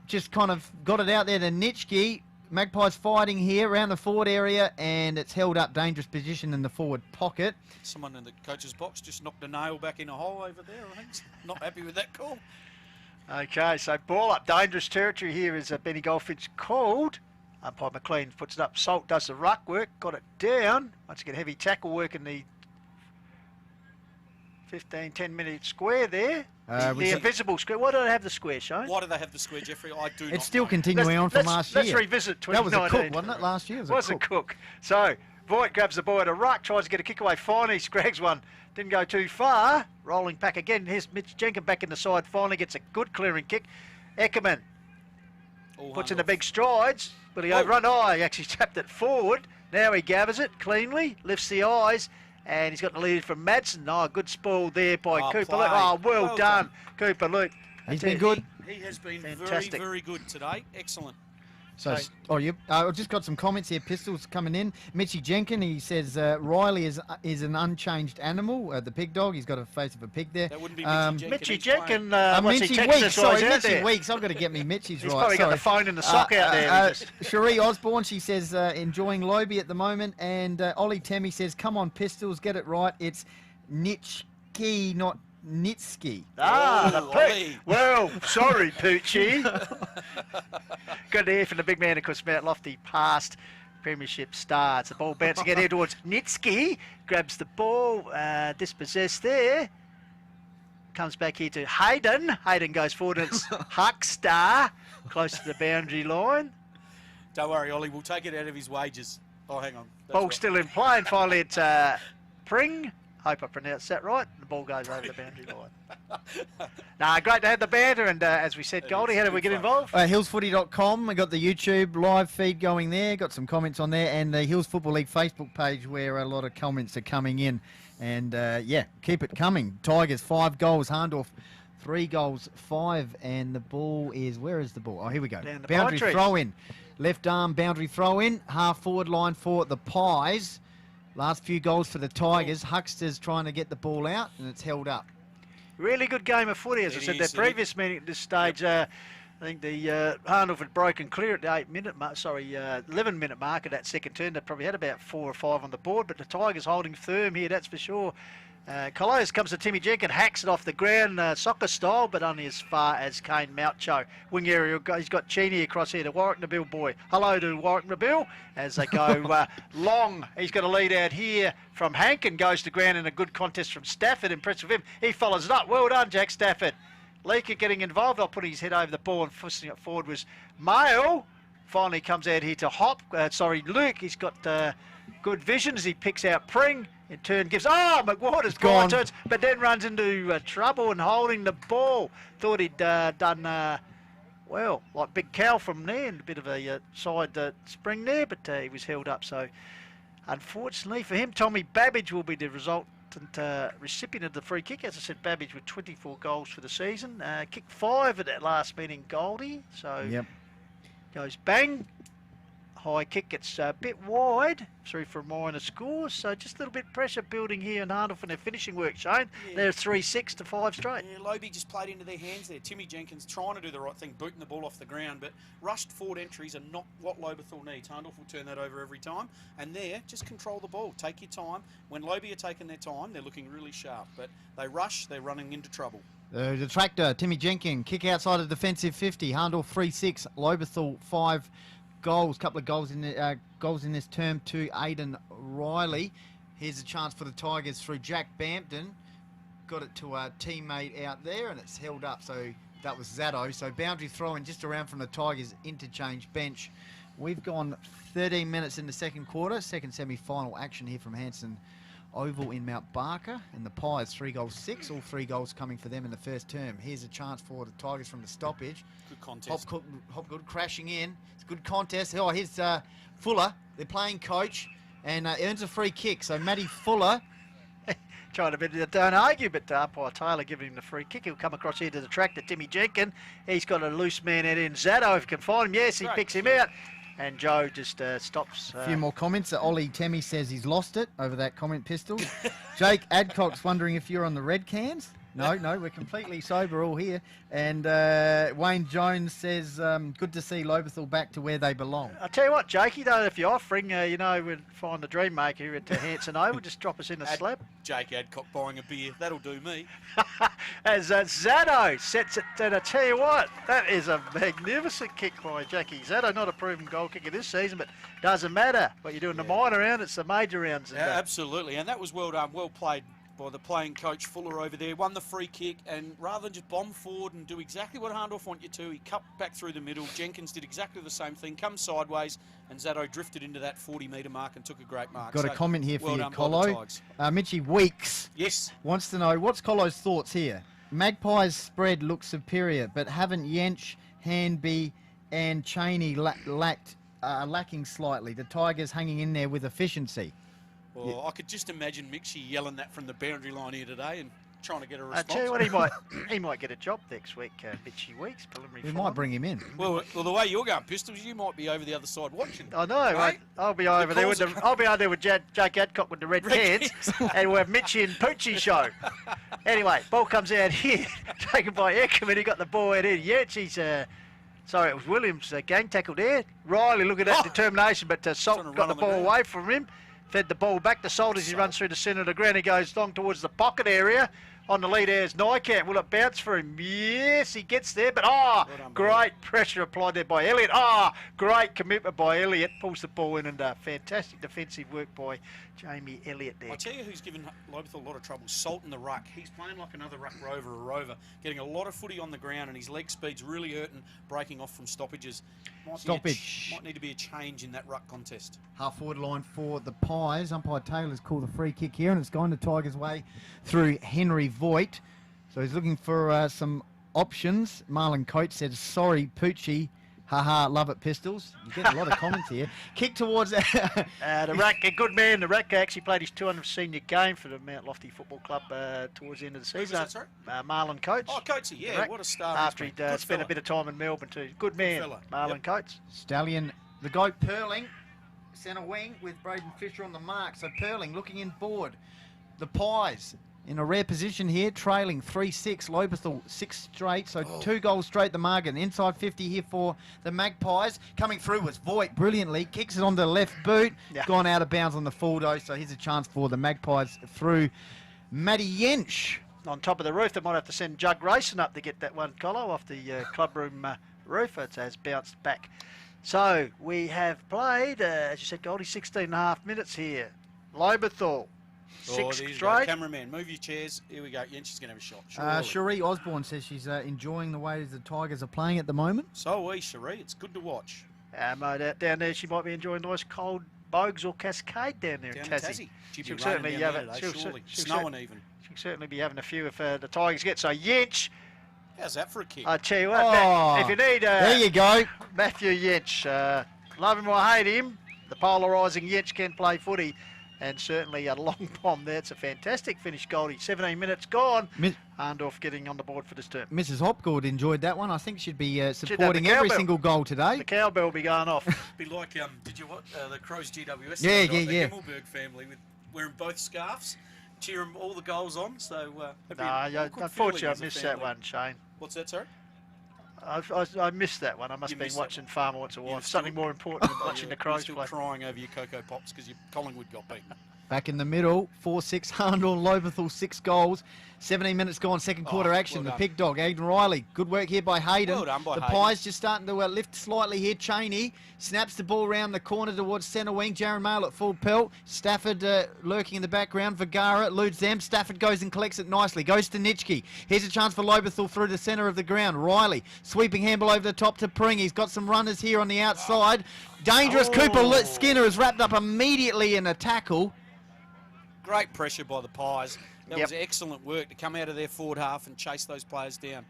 Just kind of got it out there to Nitschke. Magpies fighting here around the forward area, and it's held up, dangerous position in the forward pocket. Someone in the coach's box just knocked a nail back in a hole over there, I think. Not happy with that call. Okay, so ball up, dangerous territory here is Benny Goldfinch called. Umpire McLean puts it up. Salt does the ruck work, got it down. Once again, heavy tackle work in the 10 minute square there. The invisible square. Why do they have the square shown? Why do they have the square, Jeffrey? I do not It's still know. continuing on from last year. Let's revisit 2019. That was a Cook, wasn't it, last year? It was a Cook. So, Voigt grabs the ball at a ruck, tries to get a kick away. Finally, scrags one. Didn't go too far. Rolling back again. Here's Mitch Jenkins back in the side. Finally gets a good clearing kick. Eckerman puts in the big strides, but he overrun. Oh, he actually tapped it forward. Now he gathers it cleanly, lifts the eyes, and he's got the lead from Madsen. Oh, good spoil there by Cooper Luke. Oh, well done, Cooper Luke. He's been good. He has been fantastic. very, very good today. Excellent. So, I've just got some comments here. Pistols coming in. Mitchy Jenkin, he says Riley is an unchanged animal. The pig dog. He's got a face of a pig there. That wouldn't be Mitchy Jenkin. Mitchy Jenkin. Mitchy Weeks. Sorry, Mitchy Weeks. I've got to get me Mitchy's He's right. probably got the phone in the sock out there. Cherie Osborne, she says enjoying Lobie at the moment, and Ollie Temmie says, "Come on, Pistols, get it right. It's Nitschke, not Nitschke." Well, sorry, Poochie. Good to hear from the big man, of course, Mount Lofty, past premiership stars. The ball bouncing here towards Nitschke. Grabs the ball, dispossessed there. Comes back here to Hayden. Hayden goes forward, and it's Huckstar, close to the boundary line. Don't worry, Ollie, we'll take it out of his wages. Oh, hang on. Ball still in play, and finally it's Pring. Hope I pronounced that right. The ball goes over the boundary line. Great to have the banter, and as we said, Goldie, how do we get involved? Hillsfooty.com. We got the YouTube live feed going there. Got some comments on there, and the Hills Football League Facebook page where a lot of comments are coming in. And keep it coming. Tigers 5 goals. Hahndorf 3 goals, 5, and the ball is, where is the ball? Oh, here we go. Boundary throw in. Left arm boundary throw in. Half forward line for the Pies. Last few goals for the Tigers. Hucksters trying to get the ball out, and it's held up. Really good game of footy, as I said. Their previous meeting at this stage, I think the Hahndorf had broken clear at the 11-minute mark of that second turn. They probably had about 4 or 5 on the board, but the Tigers holding firm here, that's for sure. Colours comes to Timmy Jenkins, hacks it off the ground, soccer style, but only as far as Kane Moucho. Wing area, he's got Cheney across here to Warwick Nabil boy. Hello to Warwick Nabil as they go long. He's got a lead out here from Hankin, goes to ground in a good contest from Stafford. Impressive with him. He follows it up. Well done, Jack Stafford. Leaker getting involved. I'll put his head over the ball and pushing it forward was Mail. Finally comes out here to Luke. He's got good vision as he picks out Pring. In turn gives, McWater's gone, but then runs into trouble and holding the ball. Thought he'd done, like Big Cal from there, and a bit of a side spring there, but he was held up. So, unfortunately for him, Tommy Babbage will be the resultant recipient of the free kick. As I said, Babbage with 24 goals for the season. Kicked 5 at that last meeting, Goldie. So, goes bang. High kick gets a bit wide, 3 for a minor score, so just a little bit pressure building here in Hahndorf and their finishing work, Shane. Yeah. They're 3-6 to 5 straight. Yeah, Lobie just played into their hands there. Timmy Jenkins trying to do the right thing, booting the ball off the ground, but rushed forward entries are not what Lobethal needs. Hahndorf will turn that over every time, and there, just control the ball, take your time. When Lobie are taking their time, they're looking really sharp, but they rush, they're running into trouble. The tractor, Timmy Jenkins, kick outside of defensive 50, Hahndorf 3-6, Lobethal 5 goals, couple of goals in this term to Aidan Riley. Here's a chance for the Tigers through Jack Bampton. Got it to a teammate out there and it's held up, so that was Zato. So boundary throw-in just around from the Tigers interchange bench. We've gone 13 minutes in the second quarter, second semi-final action here from Hanson Oval in Mount Barker, and the Pies 3-6, all 3 goals coming for them in the first term. Here's a chance for the Tigers from the stoppage. Good contest. Hopgood crashing in. It's a good contest. Oh, here's Fuller, they're playing coach, and earns a free kick. So Matty Fuller trying to don't argue, but umpire Taylor giving him the free kick. He'll come across here to the track to Timmy Jenkins. He's got a loose man out in Zato if he can find him. Yes, he picks him out. And Joe just stops. A few more comments. Ollie Temmie says he's lost it over that comment pistol. Jake Adcock's wondering if you're on the red cans. No, we're completely sober all here. And Wayne Jones says, good to see Lobethal back to where they belong. I'll tell you what, Jakey, though, if you're offering, we'd find the dream maker here at Hanson Oval, just drop us in a slab. Jake Adcock buying a beer, that'll do me. As Zato sets it, and I tell you what, that is a magnificent kick by Jackie Zato. Not a proven goal kicker this season, but doesn't matter what you do in the minor round, it's the major rounds. Yeah, absolutely, and that was well done, well played by the playing coach Fuller over there. Won the free kick, and rather than just bomb forward and do exactly what Hahndorf want you to, he cut back through the middle. Jenkins did exactly the same thing, come sideways, and Zato drifted into that 40-metre mark and took a great mark. Got a comment here for you, Colo. Mitchie Weeks wants to know, what's Colo's thoughts here? Magpies' spread looks superior, but haven't Yench, Hanby and Cheney lacking slightly? The Tigers hanging in there with efficiency. Well, I could just imagine Mixie yelling that from the boundary line here today and trying to get a response. I tell you what, he might get a job next week, Mitchie Weeks, preliminary We might bring him in. Well, the way you're going, Pistols, you might be over the other side watching. I know. Right? I'll be over there with I'll be over there with Jake Adcock with the red cans, and we'll have Mitchie and Poochie show. Anyway, ball comes out here, taken by Eckham, and he got the ball out here. Sorry, it was Williams gang tackle there. Riley, look at that determination, but Salt got the ball away from him. Fed the ball back to Salt as he runs through the centre of the ground. He goes long towards the pocket area. On the lead there's Nykamp. Will it bounce for him? Yes, he gets there. But, great pressure applied there by Elliott. Great commitment by Elliott. Pulls the ball in and fantastic defensive work by Jamie Elliott there. I'll tell you who's given Lobethal a lot of trouble. Salt in the ruck. He's playing like another ruck rover, getting a lot of footy on the ground, and his leg speed's really hurting, breaking off from stoppages. Might need to be a change in that ruck contest. Half forward line for the Pies. Umpire Taylor's called the free kick here, and it's gone the Tigers' way through Henry Voigt. So he's looking for some options. Marlon Coates said, sorry, Poochie. Haha, love it, Pistols. You get a lot of comments here. Kick towards... the Rack, a good man. The Rack actually played his 200th senior game for the Mount Lofty Football Club towards the end of the season. Who was that, sorry? Marlon Coates. Oh, Coatesy, yeah, what a star. After he'd spent a bit of time in Melbourne too. Good man, Marlon Coates. Stallion, the guy Perling, centre wing with Braden Fisher on the mark. So Perling looking in forward. The Pies in a rare position here, trailing 3-6. Lobethal 6 straight, so 2 goals straight the margin. Inside 50 here for the Magpies. Coming through was Voigt brilliantly. Kicks it onto the left boot. Gone out of bounds on the full dose, so here's a chance for the Magpies through Matty Yench. On top of the roof, they might have to send Jug Racing up to get that one colo off the clubroom roof. It has bounced back. So we have played, as you said, Goldie, 16.5 minutes here. Lobethal, 6 straight. Cameraman, move your chairs. Here we go. Yench is going to have a shot. Cherie Osborne says she's enjoying the way the Tigers are playing at the moment. So are we, Cherie. It's good to watch. Mate, out down there, she might be enjoying nice cold bogs or cascade down there in Tassie. She'll certainly have it. Snowing even. She'll certainly be having a few if the Tigers get. So Yench. How's that for a kick? I tell you what, if you need... there you go. Matthew Yench. Love him or hate him, the polarising Yench can play footy. And certainly a long bomb there. It's a fantastic finish, Goldie. 17 minutes gone. Hahndorf getting on the board for this term. Mrs. Hopgood enjoyed that one. I think she'd be supporting every single goal today. The cowbell will be going off. Be like, did you watch the Crows GWS? Yeah. The Himmelberg family wearing both scarves, cheering all the goals on. So, unfortunately, I missed that one, Shane. What's that, sorry? I missed that one. I must have been watching Farmer Wants a Wife. Something more important than watching the Crows play. Crying over your Cocoa Pops because your Collingwood got beaten. Back in the middle, 4-6, Hahndorf, Lobethal, 6 goals. 17 minutes gone, second quarter action. The Pig Dog, Aidan Riley. Good work here by Hayden. Well done by the Hayden. Pies just starting to lift slightly here. Cheney snaps the ball around the corner towards centre wing. Jaron Mail at full pelt. Stafford lurking in the background. Vergara eludes them. Stafford goes and collects it nicely. Goes to Nitschke. Here's a chance for Lobethal through the centre of the ground. Riley sweeping handball over the top to Pring. He's got some runners here on the outside. Dangerous. Cooper Skinner is wrapped up immediately in a tackle. Great pressure by the Pies. That was excellent work to come out of their forward half and chase those players down.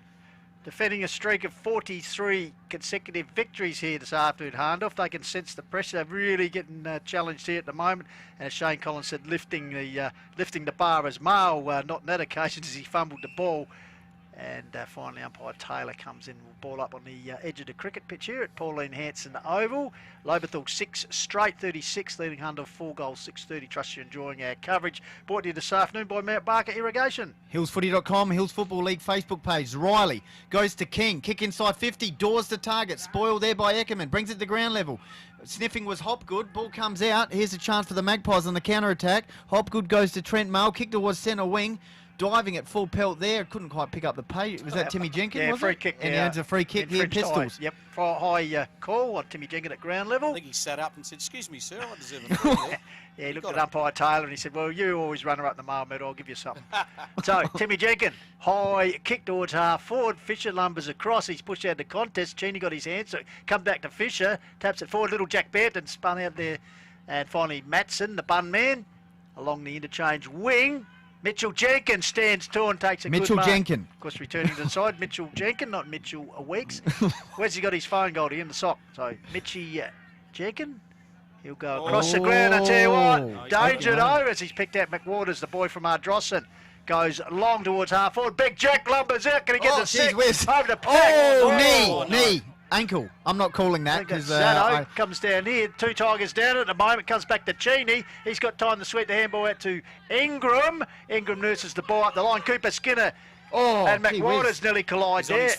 Defending a streak of 43 consecutive victories here this afternoon, Hahndorf. They can sense the pressure. They're really getting challenged here at the moment. And as Shane Collins said, lifting the bar as Mail, not on that occasion as he fumbled the ball. And finally, umpire Taylor comes in, ball up on the edge of the cricket pitch here at Pauline Hanson Oval. Lobethal 6 straight, 36, leading Hahndorf 4 goals, 6:30. Trust you're enjoying our coverage. Brought to you this afternoon by Mount Barker Irrigation. Hillsfooty.com, Hills Football League Facebook page. Riley goes to King, kick inside 50, doors the target, spoiled there by Eckerman, brings it to ground level. Sniffing was Hopgood, ball comes out. Here's a chance for the Magpies on the counter attack. Hopgood goes to Trent Mail, kick towards centre wing. Diving at full pelt there, couldn't quite pick up the pace. Was that Timmy Jenkins? Yeah, was free it? kick. And he earns a free kick here, Pistols. Yep, high call on Timmy Jenkins at ground level. I think he sat up and said, "Excuse me, sir, I deserve a free there." Yeah, he looked at umpire Taylor and he said, "Well, you always run her up the mail, mate. I'll give you something." So Timmy Jenkins, high kick towards half forward. Fisher lumbers across. He's pushed out the contest. Cheney got his hands. So come back to Fisher, taps it forward. Little Jack Banton spun out there, and finally Matson, the bun man, along the interchange wing. Mitchell Jenkins stands tall and takes a good mark. Jenkins. Of course, returning to the side. Mitchell Jenkins, not Mitchell Weeks. Where's he got his phone, Goldie? In the sock. So, Mitchy Jenkins. He'll go across the ground. I tell you what, danger though, as he's picked out McWaters, the boy from Ardrossan. Goes long towards half forward. Big Jack lumbers out. Can he get the stick? Over the pack. Knee. Ankle. I'm not calling that because Zado comes down here. 2 Tigers down at the moment. Comes back to Cheney. He's got time to sweep the handball out to Ingram. Ingram nurses the ball up the line. Cooper Skinner and McWaters nearly collide there.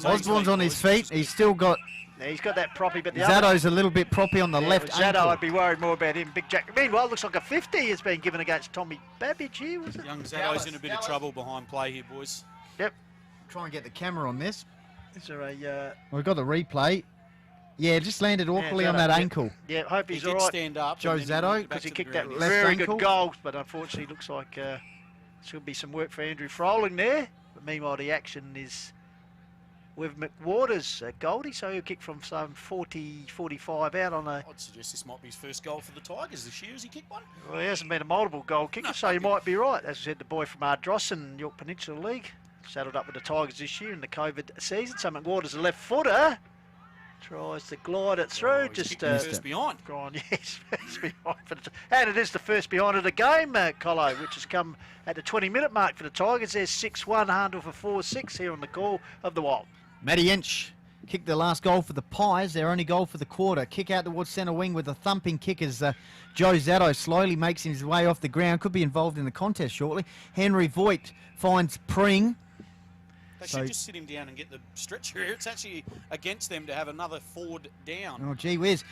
Osborne's on his feet. He's still got. He's got that proppy, but the Zado's a little bit proppy on the left Zado, ankle. I'd be worried more about him. Big Jack. Meanwhile, looks like a 50 has been given against Tommy Babbage here, was it? Young Zado's in a bit of trouble behind play here, boys. Yep. Try and get the camera on this. Is there a... We've got the replay. Yeah, just landed awkwardly on that ankle. Yeah, hope he's all right. He did stand up. Joe Zado. Because he kicked that left very ankle. good goal, but unfortunately looks like should be some work for Andrew Froling there. But meanwhile, the action is with McWaters, Goldie, so he'll kick from some 40, 45 out on a... I'd suggest this might be his first goal for the Tigers this year. Has he kicked one? Well, he hasn't been a multiple goal kicker, so you might be right. As I said, the boy from Ardrossan, York Peninsula League, saddled up with the Tigers this year in the COVID season. So McWaters, a left footer, tries to glide it through. Just first behind. Gone, yes, first behind. And it is the first behind of the game, Colo, which has come at the 20-minute mark for the Tigers. There's 6-1, Hahndorf for 4-6 here on the call of the Wild. Matty Inch kicked the last goal for the Pies, their only goal for the quarter. Kick out towards centre wing with a thumping kick as Joe Zado slowly makes his way off the ground. Could be involved in the contest shortly. Henry Voigt finds Pring. They should just sit him down and get the stretcher. It's actually against them to have another forward down. Oh, gee whiz.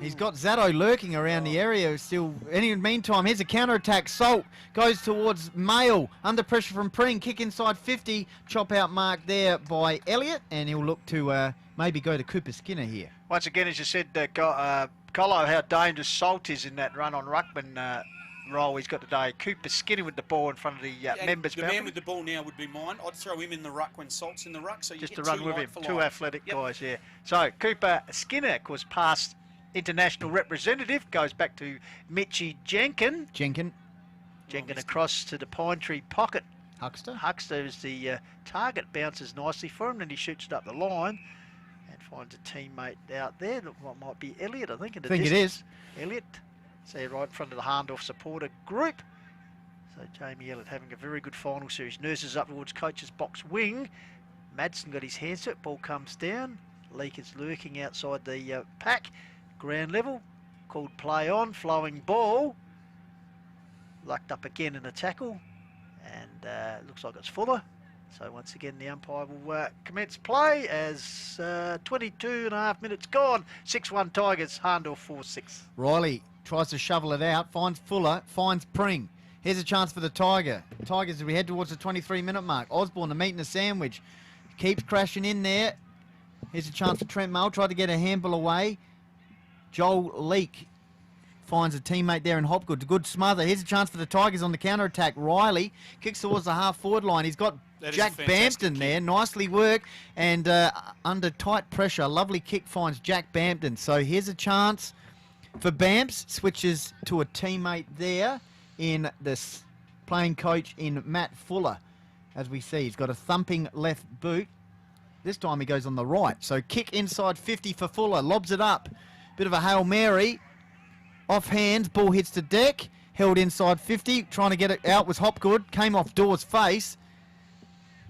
He's got Zato lurking around the area still. In the meantime, here's a counter-attack. Salt goes towards Mail. Under pressure from Pring. Kick inside 50. Chop out mark there by Elliott. And he'll look to maybe go to Cooper Skinner here. Once again, as you said, Colo, how dangerous Salt is in that run on ruckman role he's got today. Cooper Skinner with the ball in front of the members. The man with the ball now would be mine. I'd throw him in the ruck when Salt's in the ruck. So you just get to run with him. Two athletic guys, yeah. So Cooper Skinner, of course, past international representative, goes back to Mitchie Jenkin. Jenkin across to the Pine Tree pocket. Huckster is the target, bounces nicely for him, and he shoots it up the line and finds a teammate out there. What might be Elliott, I think. I think it is. Elliott. So right in front of the Hahndorf supporter group. So Jamie Elliott having a very good final series. Nurses up towards coach's box wing. Madsen got his hands up. Ball comes down. Leak is lurking outside the pack. Ground level. Called play on. Flowing ball. Lucked up again in a tackle. And looks like it's Fuller. So once again the umpire will commence play as 22 and a half minutes gone. 6-1 Tigers. Hahndorf 4-6. Riley tries to shovel it out, finds Fuller, finds Pring. Here's a chance for the Tigers as we head towards the 23-minute mark. Osborne, the meat and the sandwich, keeps crashing in there. Here's a chance for Trent Mull, tried to get a handball away. Joel Leake finds a teammate there in Hopgood. Good smother. Here's a chance for the Tigers on the counter-attack. Riley kicks towards the half-forward line. He's got Jack Bampton there. Nicely worked. And under tight pressure, lovely kick finds Jack Bampton. So here's a chance for Bamps. Switches to a teammate there in this playing coach in Matt Fuller. As we see, he's got a thumping left boot. This time he goes on the right. So kick inside 50 for Fuller. Lobs it up. Bit of a Hail Mary. Off hands, ball hits the deck, held inside 50, trying to get it out was Hopgood, came off Dawes' face.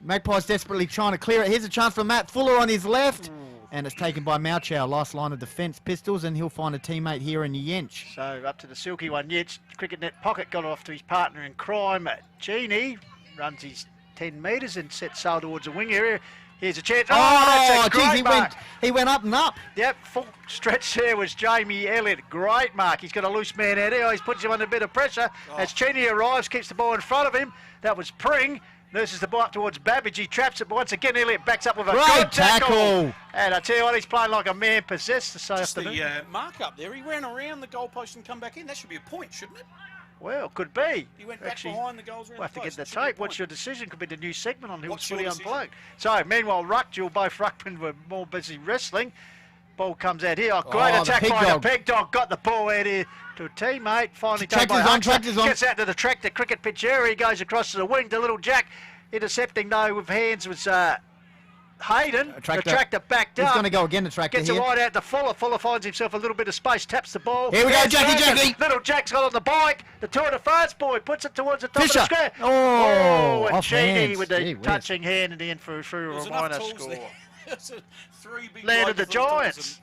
Magpies desperately trying to clear it. Here's a chance for Matt Fuller on his left, and it's taken by Mauchow, last line of defence, Pistols, and he'll find a teammate here in Yench. So up to the silky one, Yench, cricket net pocket, got off to his partner in crime, Genie, runs his 10 metres and sets sail towards the wing area. Here's a chance. That's a great mark. He went up and up. Yep, full stretch there was Jamie Elliott. Great mark. He's got a loose man out there. He's puts him under a bit of pressure. As Cheney arrives, keeps the ball in front of him. That was Pring. Nurses the ball up towards Babbage. He traps it, but once again, Elliott backs up with a good tackle. And I tell you what, he's playing like a man possessed this afternoon. The mark up there. He ran around the goalpost and come back in. That should be a point, shouldn't it? Well, could be. He went back behind the goals. We'll have to get the tape. What's your decision? Could be the new segment on Hills Footy Unplugged. So, meanwhile, both ruckmen were more busy wrestling. Ball comes out here. Great attack by the Peg Dog. Got the ball out here to a teammate. Finally taken by Huxley. Gets out to the track, the cricket pitch area. He goes across to the wing to Little Jack. Intercepting, though, with hands was Hayden. The tractor backed up. He's going to go again, the tractor Gets here. it right out to Fuller. Fuller finds himself a little bit of space, taps the ball. Here we go, Jackie. Little Jack's got on the bike. The Tour de France boy puts it towards the top of the square. And Cheney with the touching hand in the end for a reminder score. Landed the Giants.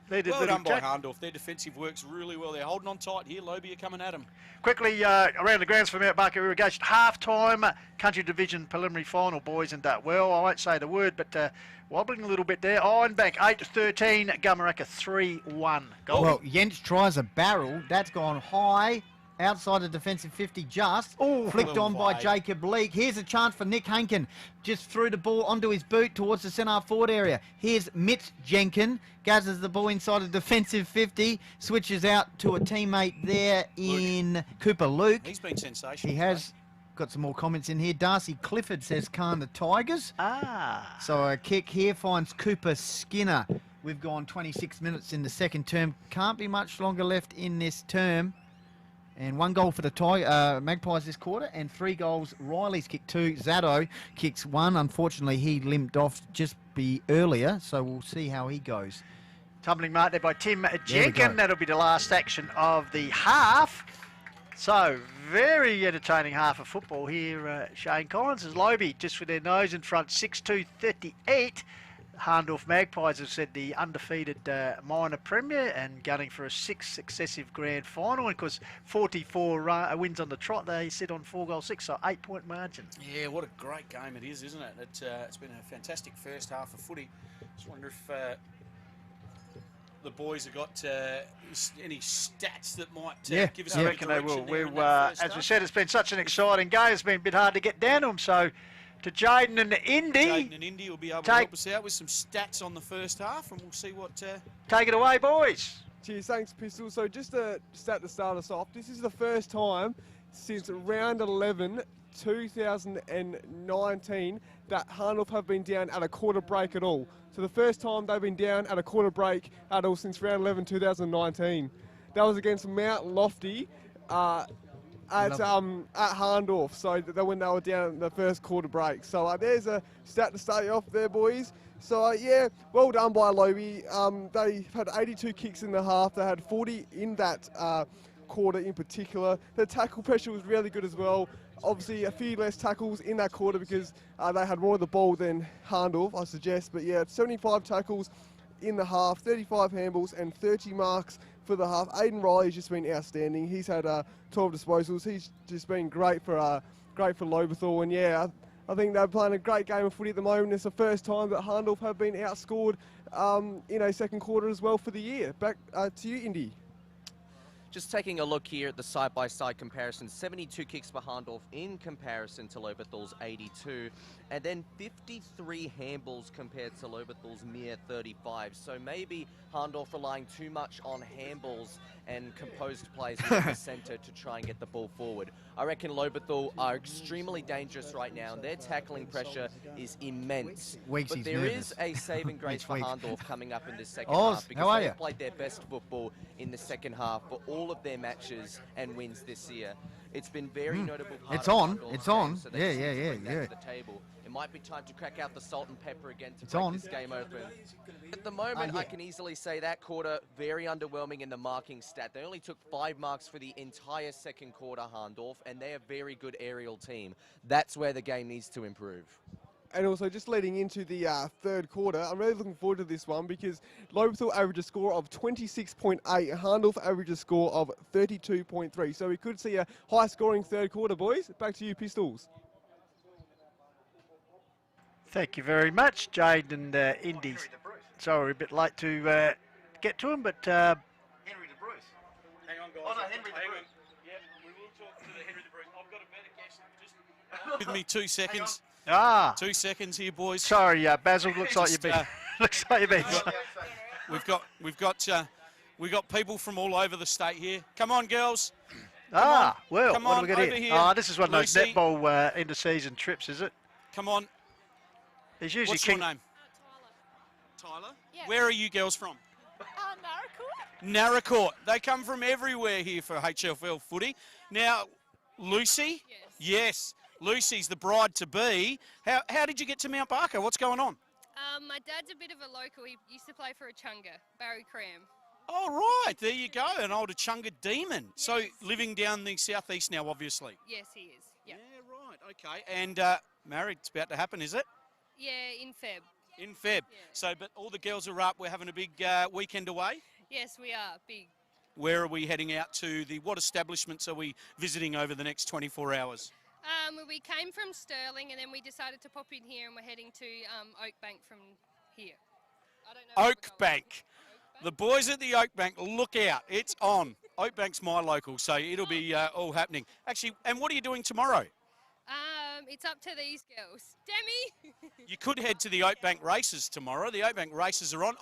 Well done by Hahndorf. Their defensive works really well. They're holding on tight here. Lobie are coming at them. Quickly around the grounds for Mount Barker Irrigation. Half-time Country Division preliminary final, boys and well, I won't say the word, but wobbling a little bit there. Ironbank 8-13, Gumaraka 3-1. Well, Yench tries a barrel. That's gone high. Outside the defensive 50 just. Flicked on by Jacob Leake. Here's a chance for Nick Hankin. Just threw the ball onto his boot towards the centre forward area. Here's Mitch Jenkin. Gathers the ball inside the defensive 50. Switches out to a teammate there in Cooper Luke. He's been sensational. He has got some more comments in here. Darcy Clifford says, "Can the Tigers?" So a kick here finds Cooper Skinner. We've gone 26 minutes in the second term. Can't be much longer left in this term. And 1 goal for the Magpies this quarter, and 3 goals. Riley's kicked 2. Zato kicks 1. Unfortunately, he limped off just earlier, so we'll see how he goes. Tumbling mark there by Tim Jenkin. That'll be the last action of the half. So, very entertaining half of football here. Shane Collins is Lobie just with their nose in front, 6-2-38. Hahndorf Magpies have said the undefeated minor premier and gunning for a 6th successive grand final. And of course, 44 wins on the trot. They sit on 4-6, so 8-point margin. Yeah, what a great game it is, isn't it? It's been a fantastic first half of footy. Just wonder if the boys have got any stats that might give us a I bit reckon of they will. direction there As we said, it's been such an exciting game. It's been a bit hard to get down to them. So to Jaden and Indy. Jaden and Indy will be able to help us out with some stats on the first half, and we'll see what... Take it away, boys. Cheers, thanks, Pistol. So just to start us off, this is the first time since round 11, 2019, that Hahndorf have been down at a quarter break at all. So the first time they've been down at a quarter break at all since round 11, 2019. That was against Mount Lofty at Hahndorf, so when they were down in the first quarter break. So there's a stat to start you off there, boys. So yeah, well done by Lobie. They had 82 kicks in the half. They had 40 in that quarter in particular. The tackle pressure was really good as well. Obviously a few less tackles in that quarter because they had more of the ball than Hahndorf, I suggest. But yeah, 75 tackles in the half, 35 handballs and 30 marks for the half. Aiden Riley's just been outstanding. He's had 12 disposals. He's just been great for Lobethal. And yeah, I think they're playing a great game of footy at the moment. It's the first time that Hahndorf have been outscored in a second quarter as well for the year. Back to you, Indy. Just taking a look here at the side-by-side comparison, 72 kicks for Hahndorf in comparison to Lobethal's 82, and then 53 handballs compared to Lobethal's mere 35. So maybe Hahndorf relying too much on handballs and composed plays in the centre to try and get the ball forward. I reckon Lobethal are extremely dangerous right now, and their tackling pressure is immense. But there is a saving grace for Hahndorf coming up in this second half, because they've played their best football in the second half for all of their matches and wins this year. It's been very notable. It's on. It's on. So Yeah. to the table. It might be time to crack out the salt and pepper again to break this game open. At the moment, I can easily say that quarter very underwhelming in the marking stat. They only took 5 marks for the entire second quarter, Hahndorf, and they're a very good aerial team. That's where the game needs to improve. And also, just leading into the third quarter, I'm really looking forward to this one because Lobethal averaged a score of 26.8, Hahndorf averaged a score of 32.3. So we could see a high-scoring third quarter, boys. Back to you, Pistols. Thank you very much, Jade and Indy. Sorry, a bit late to get to him, but... Henry de Bruce. Hang on, guys. Oh, no, Henry de Bruce. Yeah, we will talk to the Henry de Bruce. I've got a better guess. Just give me 2 seconds. 2 seconds here, boys. Sorry, Basil. Looks like you've been. Looks like you've been. We've got people from all over the state here. Come on, girls. Well, come what on, do we get over here? here. This is one of those Lucy. netball end-of-season trips, is it? Come on. There's usually What's your name? Tyler. Yeah. Where are you girls from? Narracourt. Narracourt. They come from everywhere here for HFL footy. Now, Lucy. Yes. Lucy's the bride-to-be. How did you get to Mount Barker? What's going on? My dad's a bit of a local. He used to play for a chunga, Barry Cram. Oh, right. There you go. An old chunga demon. Yes. So living down the southeast now, obviously. Yes, he is. Yep. Yeah, right. Okay. And married, it's about to happen, is it? Yeah, in Feb. In Feb. Yeah. So, but all the girls are up. We're having a big weekend away. Yes, we are. Big. Where are we heading out to? What establishments are we visiting over the next 24 hours? We came from Stirling and then we decided to pop in here and we're heading to Oakbank from here. I don't know. Oakbank. The boys at the Oakbank, look out. It's on. Oakbank's my local, so it'll be all happening. Actually, and what are you doing tomorrow? It's up to these girls. Demi! You could head to the Oakbank races tomorrow. The Oakbank races are on.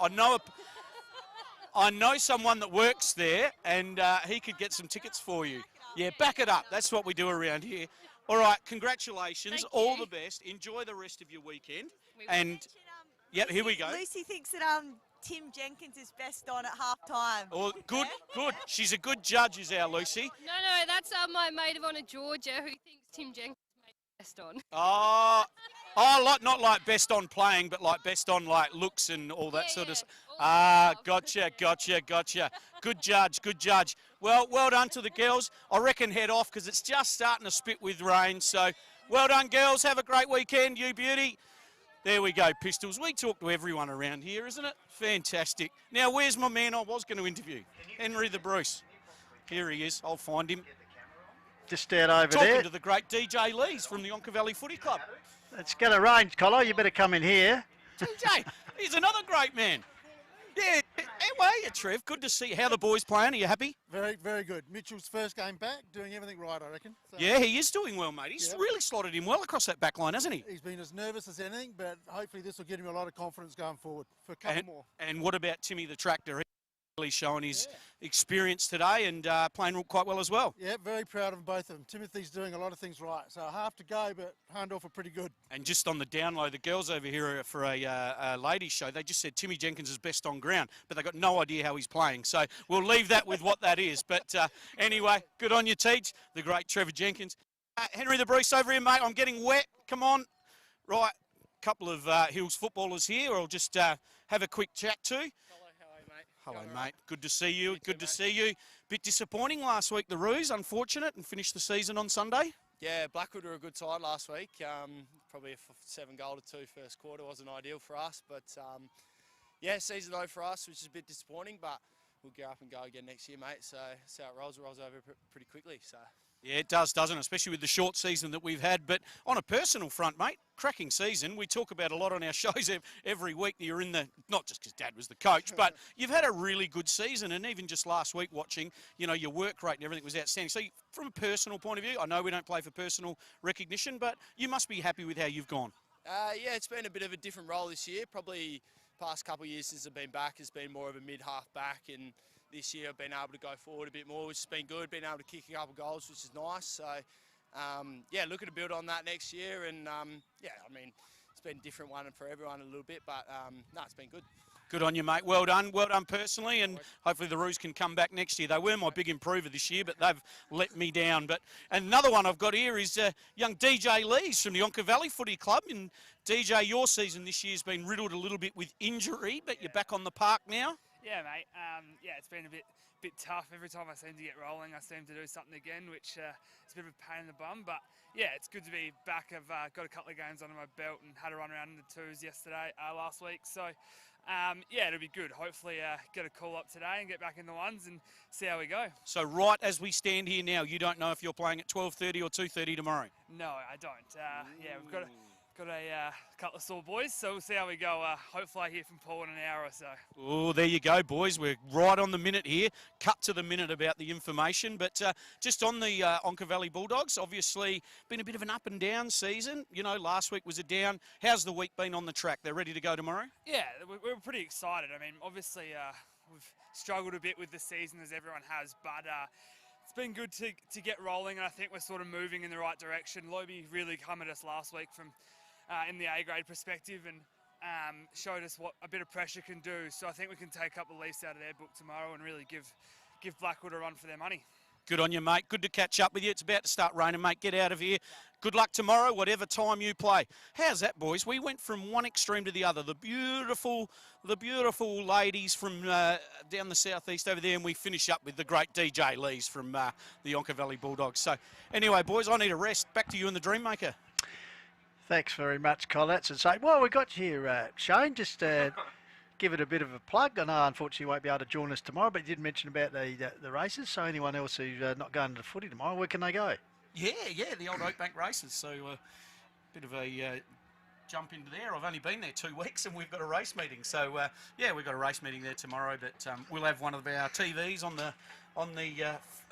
I know someone that works there and he could get some tickets for you. Yeah, back it up. That's what we do around here. All right, congratulations. All the best. Enjoy the rest of your weekend. And, yeah, here we go. Lucy thinks that Tim Jenkins is best on at half-time. Oh, good, good. She's a good judge, is our Lucy. No, that's my maid of honour, Georgia, who thinks Tim Jenkins is best on. Not like best on playing, but like best on like looks and all that sort of stuff. Gotcha. Good judge. Well done to the girls. I reckon head off because it's just starting to spit with rain. So well done, girls. Have a great weekend, you beauty. There we go, Pistols. We talk to everyone around here, isn't it? Fantastic. Now, where's my man I was going to interview? Henry the Bruce. Here he is. I'll find him. Just out over Talking there. to the great DJ Lees from the Yonka Valley Footy Club. It's going to rain, Collar. You better come in here. DJ, he's another great man. Yeah, how are you, Trev? Good to see you. How are the boys playing? Are you happy? Very, very good. Mitchell's first game back, doing everything right, I reckon. So, Yeah, he is doing well, mate. He's really slotted in well across that back line, hasn't he? he's been as nervous as anything, but hopefully this will give him a lot of confidence going forward for a couple more. And what about Timmy the Tractor? He's really showing his experience today and playing quite well as well. Yeah, very proud of both of them. Timothy's doing a lot of things right, so half to go, but Hahndorf are pretty good. And just on the down low, the girls over here for a ladies show, they just said Timmy Jenkins is best on ground, but they've got no idea how he's playing. So we'll leave that with what that is. But anyway, good on you, Teach, the great Trevor Jenkins. Henry the Bruce over here, mate. I'm getting wet. Come on. Right, couple of Hills footballers here. I'll just have a quick chat to. Hello, mate. Good to see you. Good to see you. Bit disappointing last week, the Roos, unfortunate, and finished the season on Sunday. Yeah, Blackwood were a good side last week. Probably a 7-2 first quarter wasn't ideal for us, but yeah, season low for us, which is a bit disappointing, but we'll get up and go again next year, mate. So how it rolls over pretty quickly. So. Yeah, it does, doesn't it? Especially with the short season that we've had. But on a personal front, mate, cracking season. We talk about a lot on our shows every week that you're in the, not just because Dad was the coach, but you've had a really good season. And even just last week watching, you know, your work rate and everything was outstanding. So from a personal point of view, I know we don't play for personal recognition, but you must be happy with how you've gone. Yeah, it's been a bit of a different role this year. Probably past couple of years since I've been back has been more of a mid-half back, and this year I've been able to go forward a bit more, which has been good. Been able to kick a couple goals, which is nice. So, yeah, looking to build on that next year. And, yeah, I mean, it's been a different one for everyone a little bit, but, no, it's been good. Good on you, mate. Well done personally, and hopefully the Roos can come back next year. They were my big improver this year, but they've let me down. But another one I've got here is young DJ Lees from the Yonka Valley Footy Club. And DJ, your season this year has been riddled a little bit with injury, but you're back on the park now. Yeah, mate. Yeah, it's been a bit tough. Every time I seem to get rolling, I seem to do something again, which is a bit of a pain in the bum. But yeah, it's good to be back. I've got a couple of games under my belt and had a run around in the twos last week. So yeah, it'll be good. Hopefully get a call up today and get back in the ones and see how we go. So right as we stand here now, you don't know if you're playing at 12:30 or 2:30 tomorrow? No, I don't. Yeah, we've got a couple of sore boys, so we'll see how we go. Hopefully I hear from Paul in an hour or so. Oh, there you go, boys. We're right on the minute here. Cut to the minute about the information. But just on the Yonka Valley Bulldogs, obviously been a bit of an up and down season. You know, last week was a down. How's the week been on the track? They're ready to go tomorrow? Yeah, we're pretty excited. I mean, obviously we've struggled a bit with the season, as everyone has, but it's been good to get rolling, and I think we're sort of moving in the right direction. Lobie really come at us last week from in the A-grade perspective and showed us what a bit of pressure can do. So I think we can take a couple of leaves out of their book tomorrow and really give Blackwood a run for their money. Good on you, mate. Good to catch up with you. It's about to start raining, mate. Get out of here. Good luck tomorrow, whatever time you play. How's that, boys? We went from one extreme to the other. The beautiful ladies from down the southeast over there, and we finish up with the great DJ Lees from the Yonka Valley Bulldogs. So anyway, boys, I need a rest. Back to you and the Dreammaker. Thanks very much, Collette. And say, well, we got here, Shane. Just give it a bit of a plug. I know, unfortunately, you won't be able to join us tomorrow, but you did mention about the races. So anyone else who's not going to the footy tomorrow, where can they go? Yeah, the old Oakbank races. So bit of a jump into there. I've only been there 2 weeks, and we've got a race meeting. So yeah, we've got a race meeting there tomorrow. But we'll have one of our TVs on the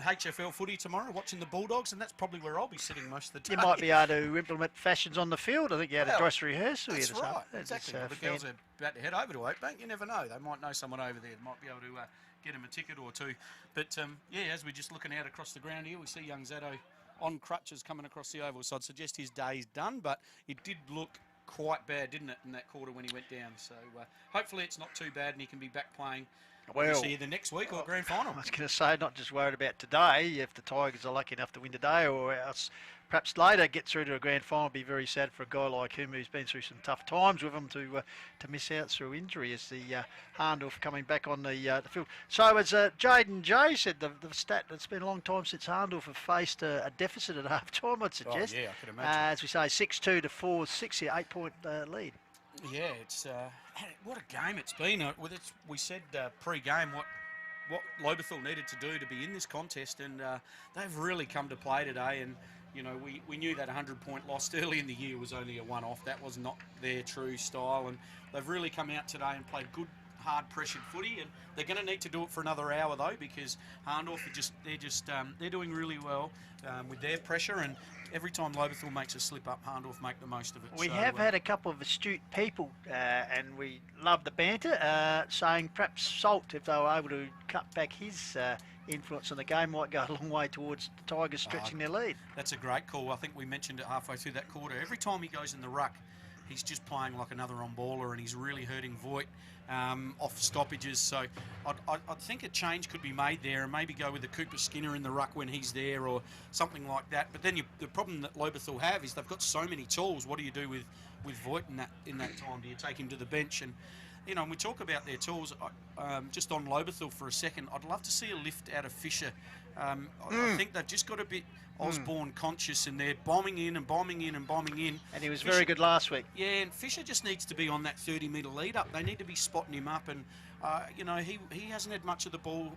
HFL footy tomorrow, watching the Bulldogs, and that's probably where I'll be sitting most of the day. You might be able to implement fashions on the field. I think you had a dress rehearsal that's here. Right, exactly. The girls are about to head over to Oakbank. You never know. They might know someone over there. They might be able to get them a ticket or two. But yeah, as we're just looking out across the ground here, we see young Zato on crutches coming across the oval. So I'd suggest his day's done, but it did look quite bad, didn't it, in that quarter when he went down. So hopefully it's not too bad and he can be back playing. We'll see you the next week or grand final. I was going to say, not just worried about today, if the Tigers are lucky enough to win today, or else perhaps later get through to a grand final. Be very sad for a guy like him who's been through some tough times with him to miss out through injury as the Hahndorf coming back on the field. So as Jaden J said, the stat, it's been a long time since Hahndorf have faced a deficit at half time, I'd suggest. Oh, yeah, I could imagine. As we say, 6-2 to 4-6 here, 8-point lead. Yeah, it's what a game it's been. We said pre-game what Lobethal needed to do to be in this contest, and they've really come to play today. And you know, we knew that 100-point loss early in the year was only a one-off. That was not their true style, and they've really come out today and played good, hard-pressured footy. And they're going to need to do it for another hour though, because Hahndorf they're doing really well with their pressure. And every time Lobethal makes a slip up, Hahndorf make the most of it. We have had a couple of astute people, and we love the banter, saying perhaps Salt, if they were able to cut back his influence on the game, might go a long way towards the Tigers stretching their lead. That's a great call. I think we mentioned it halfway through that quarter. Every time he goes in the ruck, he's just playing like another on-baller, and he's really hurting Voigt off stoppages. So I think a change could be made there, and maybe go with a Cooper Skinner in the ruck when he's there, or something like that. But then the problem that Lobethal have is they've got so many tools. What do you do with Voigt in that time? Do you take him to the bench? And you know, when we talk about their tools, just on Lobethal for a second, I'd love to see a lift out of Fisher. I think they've just got a bit Osborne conscious, and they're bombing in and bombing in and bombing in. And he was very good last week. Yeah, and Fisher just needs to be on that 30-metre lead up. They need to be spotting him up, and you know, he hasn't had much of the ball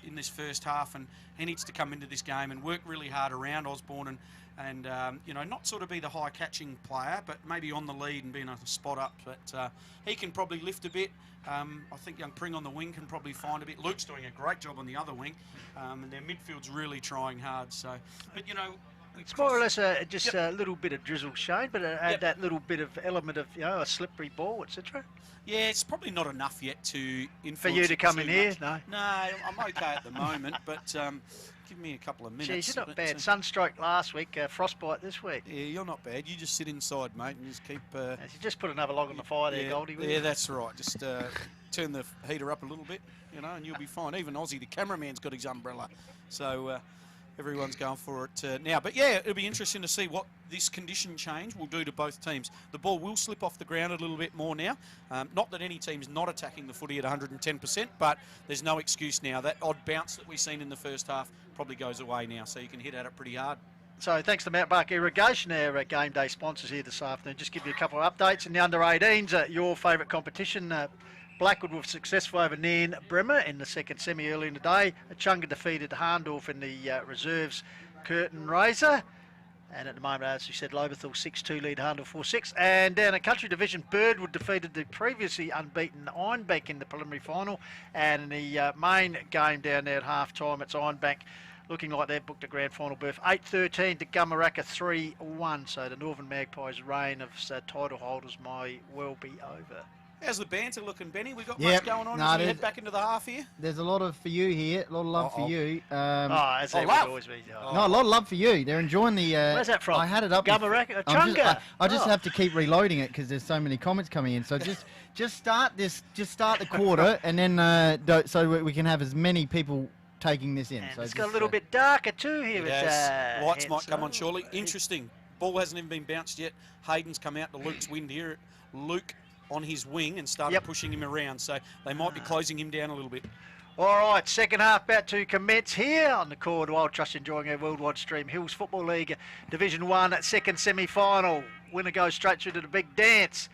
in this first half, and he needs to come into this game and work really hard around Osborne, and you know, not sort of be the high catching player, but maybe on the lead and being a spot up. But he can probably lift a bit. I think young Pring on the wing can probably find a bit. Luke's doing a great job on the other wing, and their midfield's really trying hard. So, but you know, it's more or less just a little bit of drizzle, Shane, but add that little bit of element of, you know, a slippery ball, etc. Yeah, it's probably not enough yet to influence. For you to come in here, no. No, I'm okay at the moment, but give me a couple of minutes. Geez, you're not bad. Sunstroke last week, frostbite this week. Yeah, you're not bad. You just sit inside, mate, and just keep... you just put another log on the fire there, Goldie. Yeah, that's right. Just turn the heater up a little bit, you know, and you'll be fine. Even Ozzy, the cameraman's got his umbrella. So everyone's going for it now. But yeah, it'll be interesting to see what this condition change will do to both teams. The ball will slip off the ground a little bit more now. Not that any team's not attacking the footy at 110%, but there's no excuse now. That odd bounce that we've seen in the first half probably goes away now, so you can hit at it pretty hard. So thanks to Mount Barker Irrigation, our game day sponsors here this afternoon. Just give you a couple of updates. In the under-18s, your favourite competition, Blackwood were successful over Nairn Bremer in the second semi early in the day. Chunga defeated Hahndorf in the reserves curtain raiser. And at the moment, as you said, Lobethal 6-2 lead Hahndorf 4-6. And down at Country Division, Birdwood defeated the previously unbeaten Ironbank in the preliminary final. And in the main game down there at half-time, it's Ironbank looking like they've booked a grand final berth. 8-13 to Gumaraka 3-1. So the Northern Magpies' reign of title holders may well be over. How's the banter looking, Benny? We got much going on as we head back into the half here? There's a lot of for you here, a lot of love for you. As they would always be. No, a lot of love for you. They're enjoying the... Where's that from? I had it up. Chunga. I just have to keep reloading it because there's so many comments coming in. So just start the quarter, and then so we can have as many people taking this in. And so it's got a little bit darker too here. Yes. Lights might come on shortly. Interesting. Ball hasn't even been bounced yet. Hayden's come out to Luke's wind here. Luke on his wing and started pushing him around, so they might be closing him down a little bit. All right, second half about to commence here on the Cord Wild Trust, enjoying our worldwide stream. Hills Football League Division 1 second semi-final. Winner goes straight through to the big dance.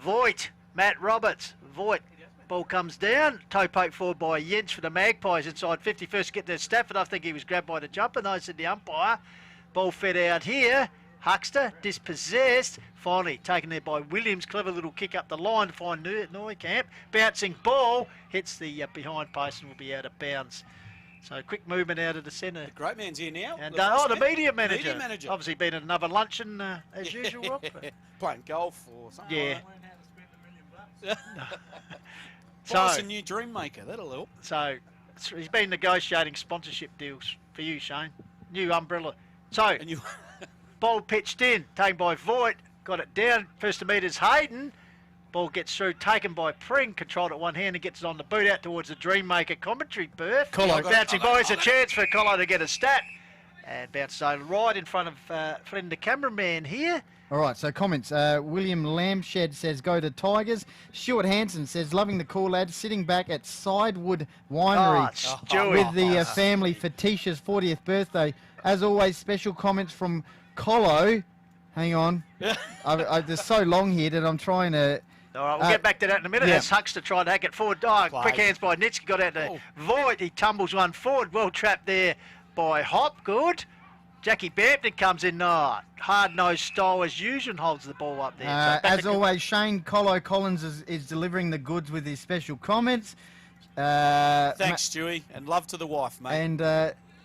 Voigt, Matt Roberts. Voigt, ball comes down. Toe poke forward by Jens for the Magpies inside 50. First get to Stafford. I think he was grabbed by the jumper. No, said the umpire. Ball fed out here. Huckster, dispossessed, finally taken there by Williams. Clever little kick up the line to find Neukamp. Bouncing ball, hits the behind post and will be out of bounds. So quick movement out of the centre. The great man's here now. And the media manager. Obviously been at another luncheon as usual, Rob. Playing golf or something like that. So, a new dream maker, that'll help. So he's been negotiating sponsorship deals for you, Shane. New umbrella. So... Ball pitched in, taken by Voigt, got it down, first to meet is Hayden. Ball gets through, taken by Pring, controlled at one hand and gets it on the boot out towards the Dreammaker commentary berth. Bouncing boys, a chance for Colo to get a stat. And bounces over right in front of Flynn, the cameraman here. All right, so comments. William Lambshed says, go to Tigers. Stuart Hanson says, loving the call, lads. Sitting back at Sidewood Winery with the family for Tisha's 40th birthday. As always, special comments from Colo. Hang on. They're so long here that I'm trying to... All right, we'll get back to that in a minute. Yeah. As Huckster tried to hack it forward. Oh, quick hands by Nitsky. Got out to Voigt. He tumbles one forward. Well trapped there by Hopgood. Jackie Bampton comes in. Hard-nosed style as usual and holds the ball up there. As always, Shane Collins is delivering the goods with his special comments. Thanks, Stewie, and love to the wife, mate. And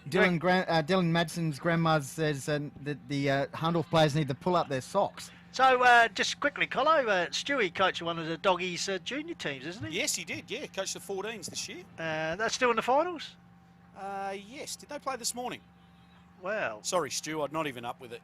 Dylan Madsen's grandma says that the Hahndorf players need to pull up their socks. So, just quickly, Colo, Stewie coached one of the Doggies junior teams, isn't he? Yes, he did, yeah. Coached the 14s this year. They're still in the finals? Yes. Did they play this morning? Well. Sorry, Stu, I'm not even up with it.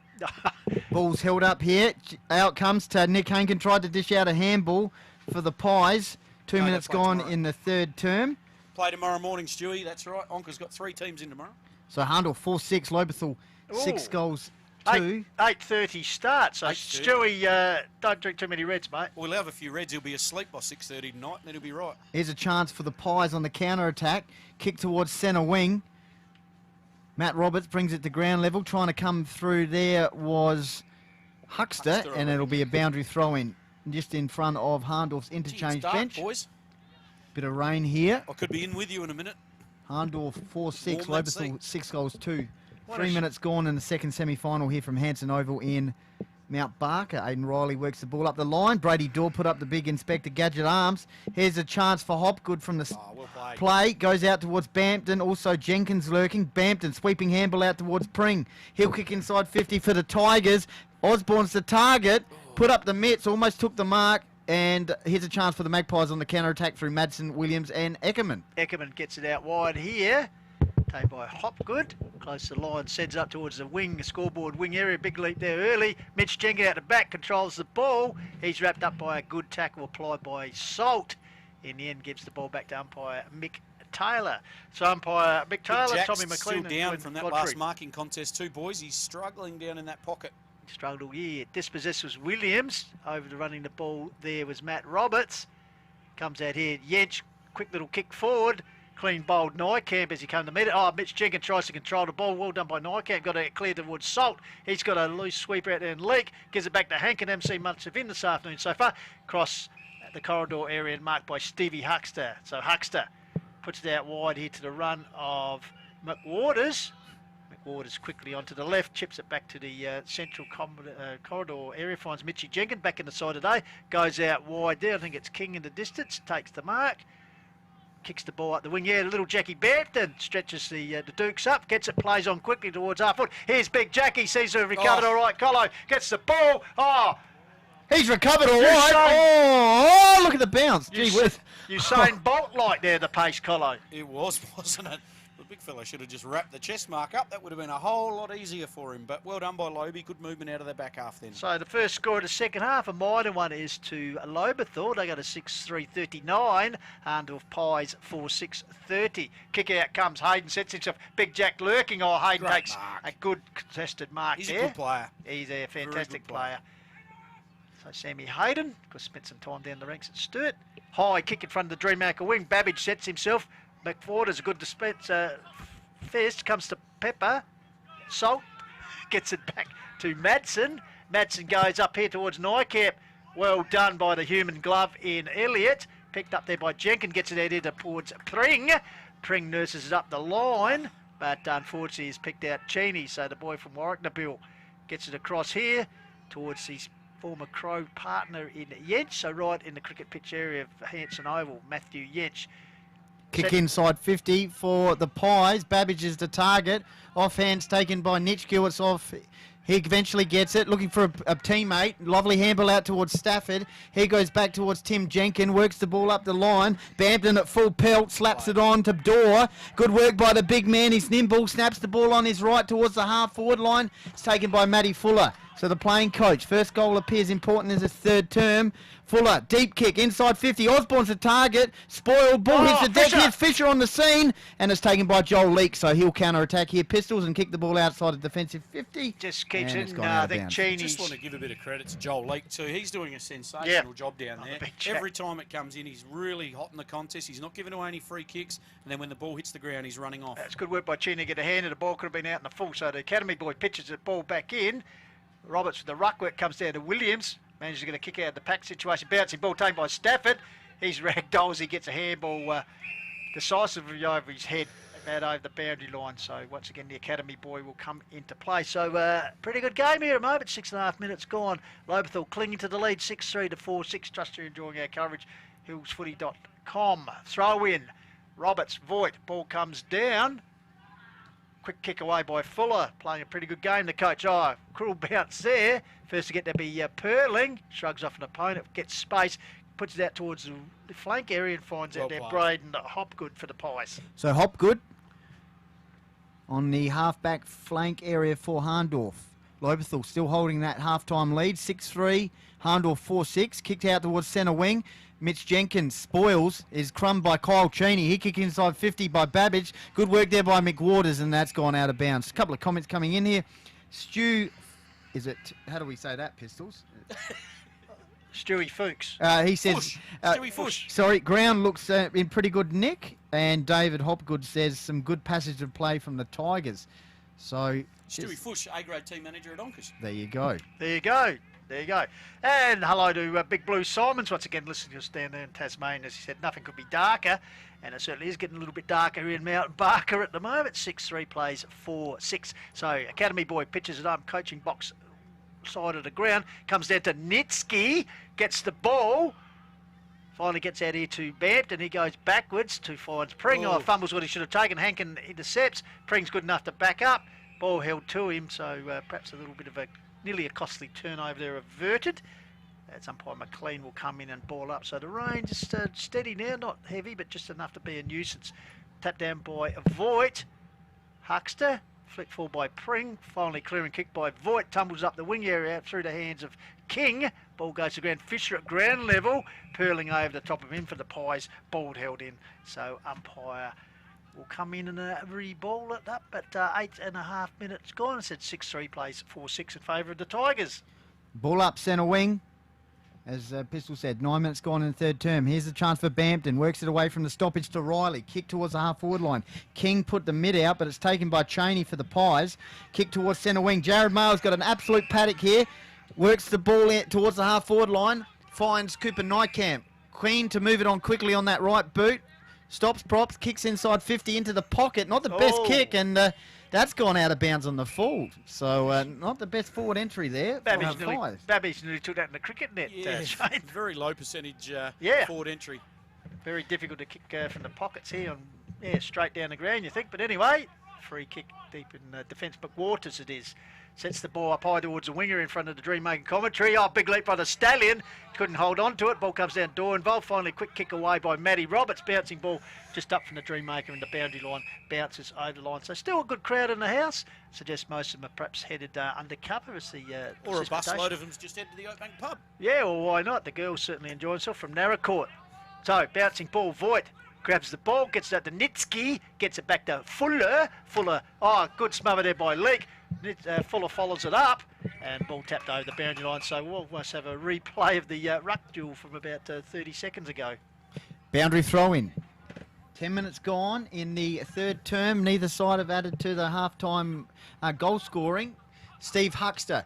Ball's held up here. Out comes to Nick Hankin, tried to dish out a handball for the Pies. 2 minutes gone tomorrow. In the third term. Play tomorrow morning, Stewie, that's right. Onka's got 3 teams in tomorrow. So Hahndorf 4-6, Lobethal 6 goals. 8:30 start, so 8:30. Stewie, don't drink too many reds, mate. We'll have a few reds. He'll be asleep by 6:30 tonight, and then he'll be right. Here's a chance for the Pies on the counter-attack. Kick towards centre wing. Matt Roberts brings it to ground level. Trying to come through there was Huckster, and it'll be a boundary throw-in just in front of Hahndorf's interchange bench. Boys. Bit of rain here. I could be in with you in a minute. Hahndorf 4-6, Lobethal 6 goals 2. What 3 a minutes gone in the second semi-final here from Hanson Oval in Mount Barker. Aidan Riley works the ball up the line. Brady Dorr put up the big Inspector Gadget arms. Here's a chance for Hopgood from the play. Goes out towards Bampton. Also Jenkins lurking. Bampton sweeping handball out towards Pring. He'll kick inside 50 for the Tigers. Osborne's the target. Put up the mitts. Almost took the mark. And here's a chance for the Magpies on the counter-attack through Madsen, Williams and Eckerman. Eckerman gets it out wide here. Taken by Hopgood. Close to the line, sends up towards the wing, the scoreboard wing area. Big leap there early. Mitch Jenkins out the back, controls the ball. He's wrapped up by a good tackle applied by Salt. In the end, gives the ball back to umpire Mick Taylor. So umpire Mick Taylor, Tommy McLean. Still down from that last marking contest too, boys. He's struggling down in that pocket. Struggled all year. Dispossessed was Williams. Over to running the ball there was Matt Roberts. Comes out here, Yench, quick little kick forward. Clean bowled Nykamp as he came to meet it. Oh, Mitch Jenkins tries to control the ball. Well done by Nykamp. Got it clear towards Salt. He's got a loose sweeper out there and leak. Gives it back to Hankin. Haven't seen much of him this afternoon so far. Cross the corridor area and marked by Stevie Huckster. So Huckster puts it out wide here to the run of McWaters. McWaters quickly onto the left. Chips it back to the central corridor area. Finds Mitchy Jenkins back in the side today. Goes out wide there. I think it's King in the distance. Takes the mark. Kicks the ball up the wing. Yeah, little Jackie Bampton stretches the Dukes up. Gets it, plays on quickly towards half foot. Here's big Jackie. Sees to have recovered all right. Colo gets the ball. Oh, he's recovered all right. Look at the bounce. Gee whiz. Usain Bolt like there, the pace, Colo. It was, wasn't it? The big fella should have just wrapped the chest mark up. That would have been a whole lot easier for him. But well done by Lobie. Good movement out of the back half then. So the first score of the second half, a minor one, is to Lobethal. They go to 6-3-39. Hahndorf Pies 4-6-30. Kick out comes Hayden. Sets himself. Big Jack lurking. Oh, Hayden Great takes mark. a good contested mark He's there. a good player. He's a fantastic good player. So Sammy Hayden, of course, spent some time down the ranks at Sturt. High kick in front of the Dreammaker wing. Babbage sets himself. McFord a good dispense. Fist comes to Pepper. Salt gets it back to Madsen. Madsen goes up here towards Nykamp. Well done by the human glove in Elliott. Picked up there by Jenkins. Gets it out here towards Pring. Pring nurses it up the line. But unfortunately he's picked out Cheney. So the boy from Warwicknabill gets it across here towards his former Crow partner in Yench. So right in the cricket pitch area of Hanson Oval, Matthew Yench. Kick inside 50 for the Pies. Babbage is the target. Offhand's taken by Nitschke. It's off. He eventually gets it, looking for a teammate. Lovely handball out towards Stafford. He goes back towards Tim Jenkins, works the ball up the line. Bampton at full pelt, slaps it on to Dorr. Good work by the big man. He's nimble, snaps the ball on his right towards the half-forward line. It's taken by Matty Fuller. So the playing coach, first goal appears important as his third term. Fuller, deep kick, inside 50. Osborne's the target. Spoiled ball hits the deck. Here's Fisher on the scene. And it's taken by Joel Leake. So he'll counter-attack here. Pistols and kick the ball outside of defensive 50. Just keeps and it. I think Cheney's... Just want to give a bit of credit to Joel Leake too. He's doing a sensational job down there. Every time it comes in, he's really hot in the contest. He's not giving away any free kicks. And then when the ball hits the ground, he's running off. That's good work by Cheney to get a hand, and the ball could have been out in the full. So the academy boy pitches the ball back in. Roberts with the ruck work comes down to Williams. Manages to get a kick out of the pack situation. Bouncing ball taken by Stafford. He's ragdolls. He gets a handball decisively over his head, about over the boundary line. So once again, the academy boy will come into play. So pretty good game here at the moment. 6.5 minutes gone. Lobethal clinging to the lead, 6-3 to 4-6. Trust you're enjoying our coverage. Hillsfooty.com. Throw in. Roberts, Voigt. Ball comes down. Quick kick away by Fuller, playing a pretty good game, the coach. Oh, cruel bounce there. First to get to be Perling. Shrugs off an opponent, gets space, puts it out towards the flank area and finds out there Braden Hopgood for the Pies. So Hopgood on the half-back flank area for Hahndorf. Lobethal still holding that half-time lead, 6-3. Hahndorf 4-6, kicked out towards centre wing. Mitch Jenkins spoils, is crumbed by Kyle Cheney. He kicked inside 50 by Babbage. Good work there by McWaters, and that's gone out of bounds. A couple of comments coming in here. Stu, how do we say that, Pistols? Stewie Fuchs. He says, Stewie Fuchs. Sorry, ground looks in pretty good nick. And David Hopgood says some good passage of play from the Tigers. So Stewie Fuchs, A-grade team manager at Onkers. There you go. There you go. There you go. And hello to Big Blue Simons, once again listening to us down there in Tasmania. As he said, nothing could be darker. And it certainly is getting a little bit darker here in Mount Barker at the moment. 6-3 plays 4-6. So Academy boy pitches it up, coaching box side of the ground. Comes down to Nitsky, gets the ball. Finally gets out here to Bampton. He goes backwards to finds Pring. Oh, fumbles what he should have taken. Hankin intercepts. Pring's good enough to back up. Ball held to him, so perhaps a little bit of nearly a costly turnover there averted. At some point, McLean will come in and ball up. So the rain just steady now, not heavy, but just enough to be a nuisance. Tapped down by Voigt. Huckster. Flick full by Pring. Finally clearing kick by Voigt. Tumbles up the wing area out through the hands of King. Ball goes to ground. Fisher at ground level. Purling over the top of him for the Pies. Ball held in. So umpire will come in and re-ball it up at 8.5 minutes gone. I said 6-3 plays 4-6 in favour of the Tigers. Ball up centre wing. As Pistol said, 9 minutes gone in the third term. Here's the chance for Bampton. Works it away from the stoppage to Riley. Kick towards the half-forward line. King put the mid out, but it's taken by Cheney for the Pies. Kick towards centre wing. Jared Mayle's got an absolute paddock here. Works the ball out towards the half-forward line. Finds Cooper Nightcamp. Queen to move it on quickly on that right boot. Stops props, kicks inside 50 into the pocket. Not the best kick, and that's gone out of bounds on the full. So not the best forward entry there. Babbage nearly took that in the cricket net, Shane. Very low percentage forward entry. Very difficult to kick from the pockets here. Straight down the ground, you think. But anyway, free kick deep in defence. But Waters it is. Sets the ball up high towards the winger in front of the dream-making commentary. Oh, big leap by the Stallion. Couldn't hold on to it. Ball comes down Dornville. Finally, quick kick away by Matty Roberts. Bouncing ball just up from the Dreammaker in the boundary line. Bounces over the line. So still a good crowd in the house. Suggest most of them are perhaps headed undercover as the or a busload of them's just headed to the Oakbank pub. Yeah, well, why not? The girls certainly enjoy themselves from Narracourt. So, bouncing ball, Voigt. Grabs the ball, gets it out to Nitsky, gets it back to Fuller. Good smother there by Leake. Fuller follows it up, and ball tapped over the boundary line. So we'll almost have a replay of the ruck duel from about 30 seconds ago. Boundary throw-in. 10 minutes gone in the third term. Neither side have added to the half-time goal scoring. Steve Huckster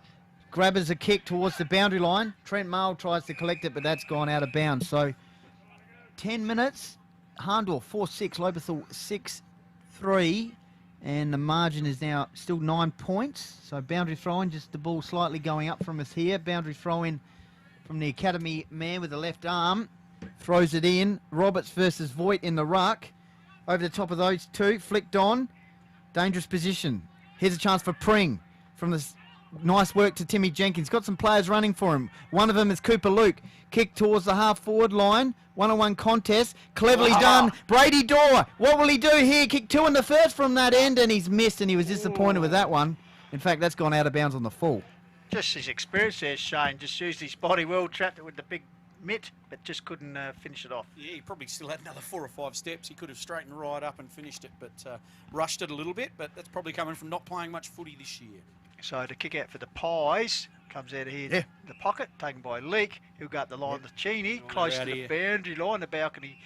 grabs a kick towards the boundary line. Trent Mail tries to collect it, but that's gone out of bounds. So 10 minutes. Hahndorf 4-6, Lobethal 6-3, and the margin is now still 9 points. So boundary throw-in, just the ball slightly going up from us here. Boundary throw-in from the academy man with the left arm. Throws it in. Roberts versus Voigt in the ruck. Over the top of those two, flicked on. Dangerous position. Here's a chance for Pring from the nice work to Timmy Jenkins. Got some players running for him. One of them is Cooper Luke. Kick towards the half-forward line. 1-on-1 contest. Cleverly done. Brady Dorr. What will he do here? Kick two in the first from that end, and he's missed, and he was disappointed with that one. In fact, that's gone out of bounds on the full. Just his experience there, Shane. Just used his body well, trapped it with the big mitt, but just couldn't finish it off. Yeah, he probably still had another 4 or 5 steps. He could have straightened right up and finished it, but rushed it a little bit. But that's probably coming from not playing much footy this year. So the kick out for the Pies comes out of here, the pocket, taken by Leake. He'll go up the line to Cheney, close to the boundary line, the balcony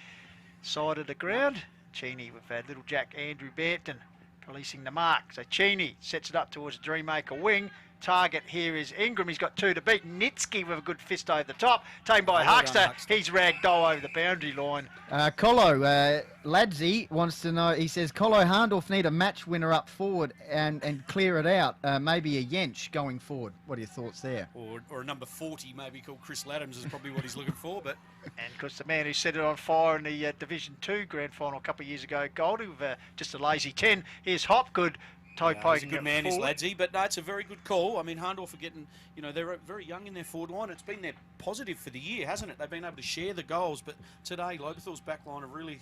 side of the ground. Cheney, we've had little Jack Andrew Bampton policing the mark. So Cheney sets it up towards the Dreammaker wing. target here is Ingram. He's got 2 to beat. Nitsky with a good fist over the top. Taken by Huckster. He's ragdoll over the boundary line. Colo, Ladsy wants to know, he says, Colo Hahndorf need a match winner up forward and clear it out. Maybe a Yench going forward. What are your thoughts there? Or a number 40, maybe called Chris Laddams is probably what he's looking for. But And of course, the man who set it on fire in the Division 2 grand final a couple of years ago, Goldie, with just a lazy 10. Here's Hopgood. He's a good man, is Ladsy, but no, it's a very good call. I mean, Hahndorf are getting, they're very young in their forward line. It's been their positive for the year, hasn't it? They've been able to share the goals, but today, Lobethal's back line have really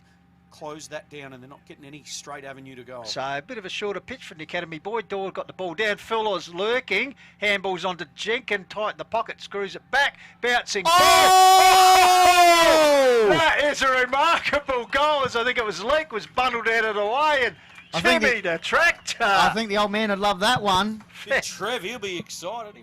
closed that down and they're not getting any straight avenue to goal. So a bit of a shorter pitch from the Academy boy. Doyle got the ball down. Fuller's lurking. Handballs onto Jenkins. Tight in the pocket. Screws it back. Bouncing. Oh! That is a remarkable goal. As I think it was Leake was bundled out of the way and Timmy the tractor. I think the old man would love that one. Big Trev, he'll be excited.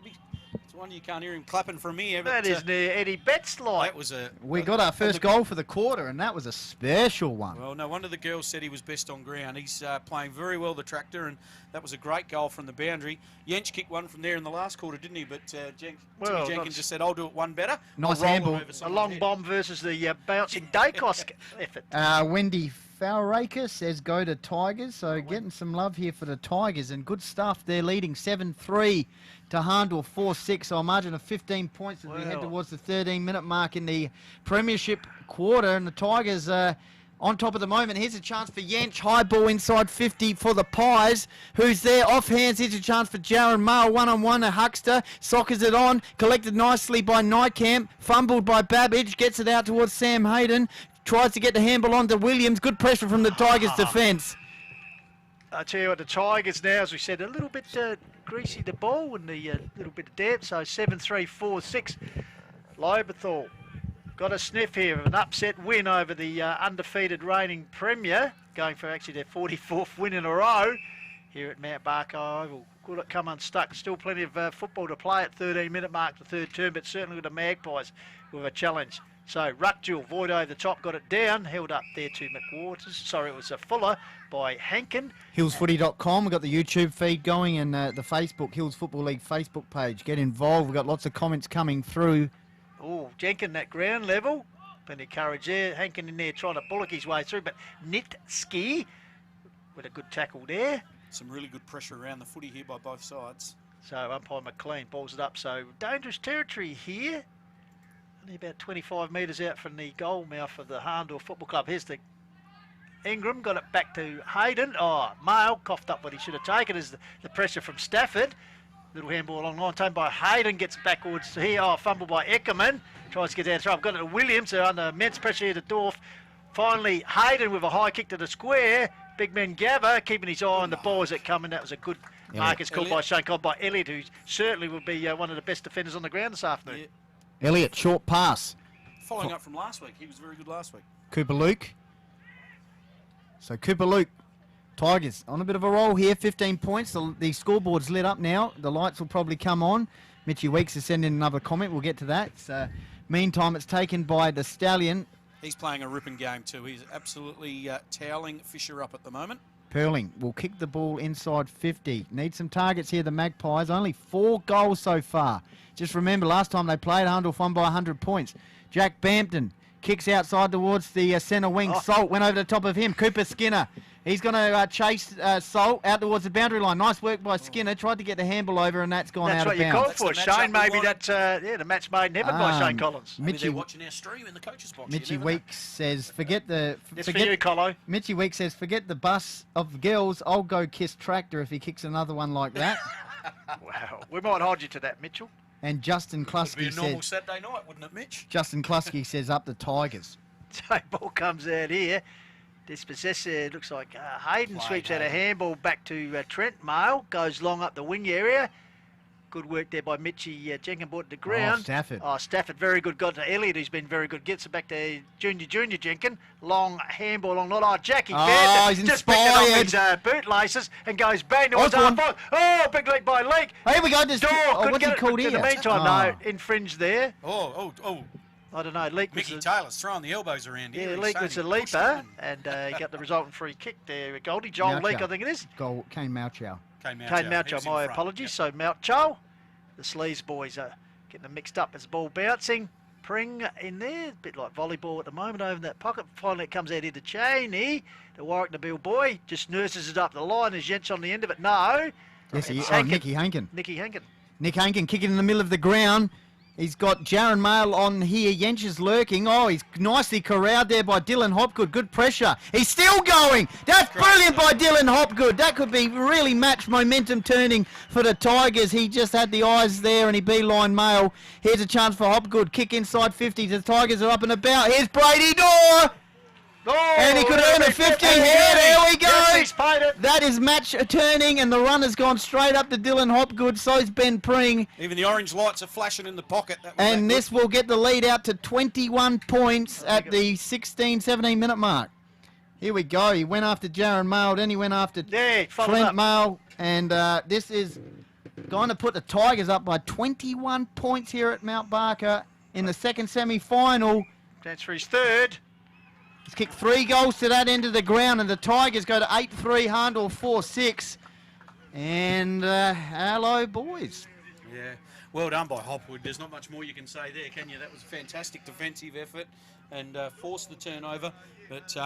It's one you can't hear him clapping from here. But, that is near Eddie Betts like. We got our first goal for the quarter, and that was a special one. Well, no wonder the girls said he was best on ground. He's playing very well, the tractor, and that was a great goal from the boundary. Yench kicked one from there in the last quarter, didn't he? But Timmy Jenkins just said, I'll do it one better. Nice handball. A long bomb versus the bouncing Dacos effort. Wendy Falraker says go to Tigers, so getting some love here for the Tigers, and good stuff. They're leading 7-3 to Hahndorf 4-6, so I imagine a 15 points as we head towards the 13-minute mark in the Premiership quarter, and the Tigers on top at the moment. Here's a chance for Yench, high ball inside 50 for the Pies, who's there, off hands. Here's a chance for Jarrett Mail, one-on-one, a Huckster, soccers it on, collected nicely by Nykamp, fumbled by Babbage, gets it out towards Sam Hayden, tries to get the handball onto Williams. Good pressure from the Tigers' defence. I tell you what, the Tigers now, as we said, a little bit greasy the ball and the little bit of damp. So 7-3, 4-6. Lobethal got a sniff here of an upset win over the undefeated reigning Premier, going for actually their 44th win in a row here at Mount Barker Oval. Could it come unstuck? Still plenty of football to play at 13-minute mark, the third term, but certainly with the Magpies with a challenge. So Rutjul, Void over the top, got it down, held up there to McWaters. Sorry, it was a Fuller by Hankin. Hillsfooty.com, we've got the YouTube feed going and the Facebook, Hills Football League Facebook page. Get involved, we've got lots of comments coming through. Oh, Jenkins that ground level. Plenty of courage there. Hankin in there trying to bullock his way through, but Nitsky with a good tackle there. Some really good pressure around the footy here by both sides. So umpire McLean balls it up. So dangerous territory here. Only about 25 metres out from the goal mouth of the Hahndorf Football Club. Here's the Ingram, got it back to Hayden. Oh, Mail coughed up what he should have taken as the pressure from Stafford. Little handball along line, taken by Hayden, gets backwards to here. Oh, fumble by Eckerman. Tries to get down through. I've got it to Williams. They're under immense pressure here to Dorf. Finally, Hayden with a high kick to the square. Big man Gabba keeping his eye on the ball as it come in. That was a good mark. Called by Shane, called by Elliott, who certainly will be one of the best defenders on the ground this afternoon. Yeah. Elliott, short pass. Following up from last week. He was very good last week. Cooper Luke. So Cooper Luke, Tigers on a bit of a roll here, 15 points. The scoreboard's lit up now. The lights will probably come on. Mitchy Weeks has sent in another comment. We'll get to that. Meantime, it's taken by the Stallion. He's playing a ripping game too. He's absolutely toweling Fisher up at the moment. Perling will kick the ball inside 50. Need some targets here, the Magpies. Only 4 goals so far. Just remember, last time they played, Hahndorf won by 100 points. Jack Bampton kicks outside towards the centre wing. Salt went over the top of him. Cooper Skinner. He's going to chase Salt out towards the boundary line. Nice work by Skinner. Tried to get the handball over, and that's gone out of bounds. That's what you called for, Shane. Maybe that's the match made in heaven by Shane Collins. Maybe they're watching our stream in the coach's box. Mitchy Weeks says, forget the... It's for you, Colo. Mitchy Weeks says, forget the bus of girls. I'll go kiss Tractor if he kicks another one like that. Wow. We might hold you to that, Mitchell. And Justin Klusky It'd be a normal Saturday night, wouldn't it, Mitch? Justin Klusky says up the Tigers. So ball comes out here. Dispossessed, looks like Hayden sweeps out a handball back to Trent. Mail goes long up the wing area. Good work there by Mitchy. Jenkins brought it to ground. Stafford. Oh, Stafford, very good. Got to Elliott, who's been very good. Gets it back to Junior Jenkins. Long handball along. Not Jackie. He's just picked it off his inspired. bootlaces and goes bang towards half-forward. Oh, big leak by Leake. Here we go. What's he called here? In the meantime, no, infringed there. Oh. I don't know. Leake Mickey Taylor's throwing the elbows around here. Yeah, Leake was a leaper, and he got the resultant free kick there. Goldie, Joel Leake, I think it is. Kane Malchow. Kane Malchow, my apologies. Yep. So Malchow the Sleeves boys are getting them mixed up as the ball bouncing. Pring in there, a bit like volleyball at the moment over in that pocket. Finally it comes out here to Cheney. The Warwick Nabil boy just nurses it up the line. Is Jentz on the end of it? No. Yes, It's Nicky Hankin. Nicky Hankin. Nick Hankin kicking in the middle of the ground. He's got Jaron Mail on here. Jentz is lurking. Oh, he's nicely corralled there by Dylan Hopgood. Good pressure. He's still going. That's brilliant by Dylan Hopgood. That could be really match momentum turning for the Tigers. He just had the eyes there and he beeline Mail. Here's a chance for Hopgood. Kick inside 50. The Tigers are up and about. Here's Brady Dorr. Oh, And he could earn a 50 here. There we go. Yes, he's paid it. That is match turning, and the run has gone straight up to Dylan Hopgood. So's Ben Pring. Even the orange lights are flashing in the pocket. And this will get the lead out to 21 points at the 16, 17 minute mark. Here we go. He went after Jaron Mail, then he went after Trent Mail. And this is going to put the Tigers up by 21 points here at Mount Barker in the second semi-final. Chance for his third. He's kicked 3 goals to that end of the ground, and the Tigers go to 8-3, Hahndorf 4-6. And hello, boys. Yeah, well done by Hopwood. There's not much more you can say there, can you? That was a fantastic defensive effort and forced the turnover. But,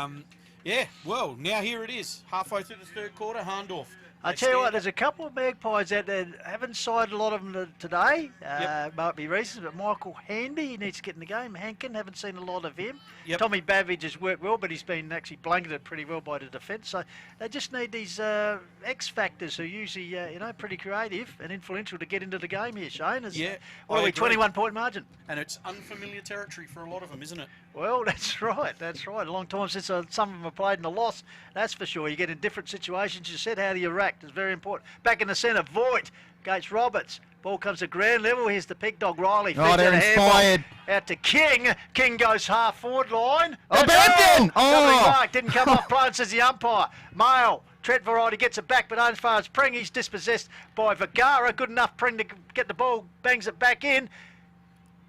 yeah, well, now here it is. Halfway through the third quarter, Hahndorf. I tell you what, there's a couple of Magpies out there. Haven't signed a lot of them today. Might be reasons, but Michael Handy, he needs to get in the game. Hankin, haven't seen a lot of him. Tommy Babbage has worked well, but he's been actually blanketed pretty well by the defence. So they just need these X factors who are usually, pretty creative and influential to get into the game here, Shane. What are we, 21-point margin? And it's unfamiliar territory for a lot of them, isn't it? Well, that's right. A long time since some of them have played in the loss, that's for sure. You get in different situations. You said how do you react? It's very important. Back in the centre, Voigt, Gates Roberts. Ball comes to ground level. Here's the pig dog, Riley. Oh, they're inspired. Out to King. King goes half forward line. Oh, Bampton! Mark. Didn't come off plane, says the umpire. Mail. Trent Variety gets it back, but as far as Pring, he's dispossessed by Vergara. Good enough Pring to get the ball, bangs it back in.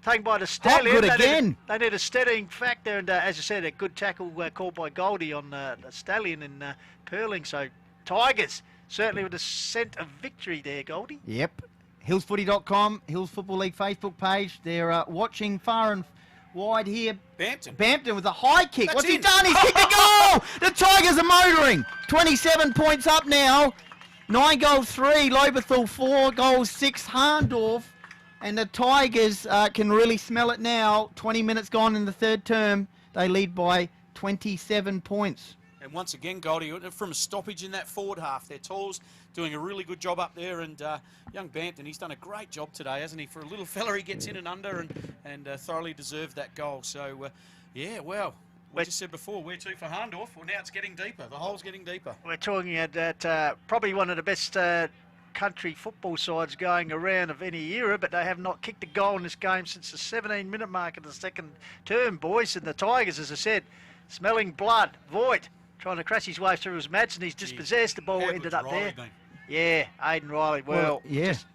Taken by the Stallion. They need a steadying factor, and as you said, a good tackle called by Goldie on the Stallion in Perling. So Tigers certainly with a scent of victory there, Goldie. Yep. Hillsfooty.com, Hills Football League Facebook page. They're watching far and wide here. Bampton with a high kick. What's he done? He's kicked a goal! The Tigers are motoring. 27 points up now. 9 goals 3. Lobethal 4 goals 6. Hahndorf. And the Tigers can really smell it now. 20 minutes gone in the third term. They lead by 27 points. And once again, Goldie, from a stoppage in that forward half, their Tall's doing a really good job up there. And young Bampton, he's done a great job today, hasn't he? For a little fella, he gets in and under and thoroughly deserved that goal. So, yeah, well, we just said before, where to for Hahndorf? Well, now it's getting deeper. The hole's getting deeper. We're talking about probably one of the best country football sides going around of any era, but they have not kicked a goal in this game since the 17-minute mark of the second term, boys. And the Tigers, as I said, smelling blood. Voigt trying to crash his way through his match, and he's dispossessed. The ball ended up there. Yeah, Aidan Riley. Well,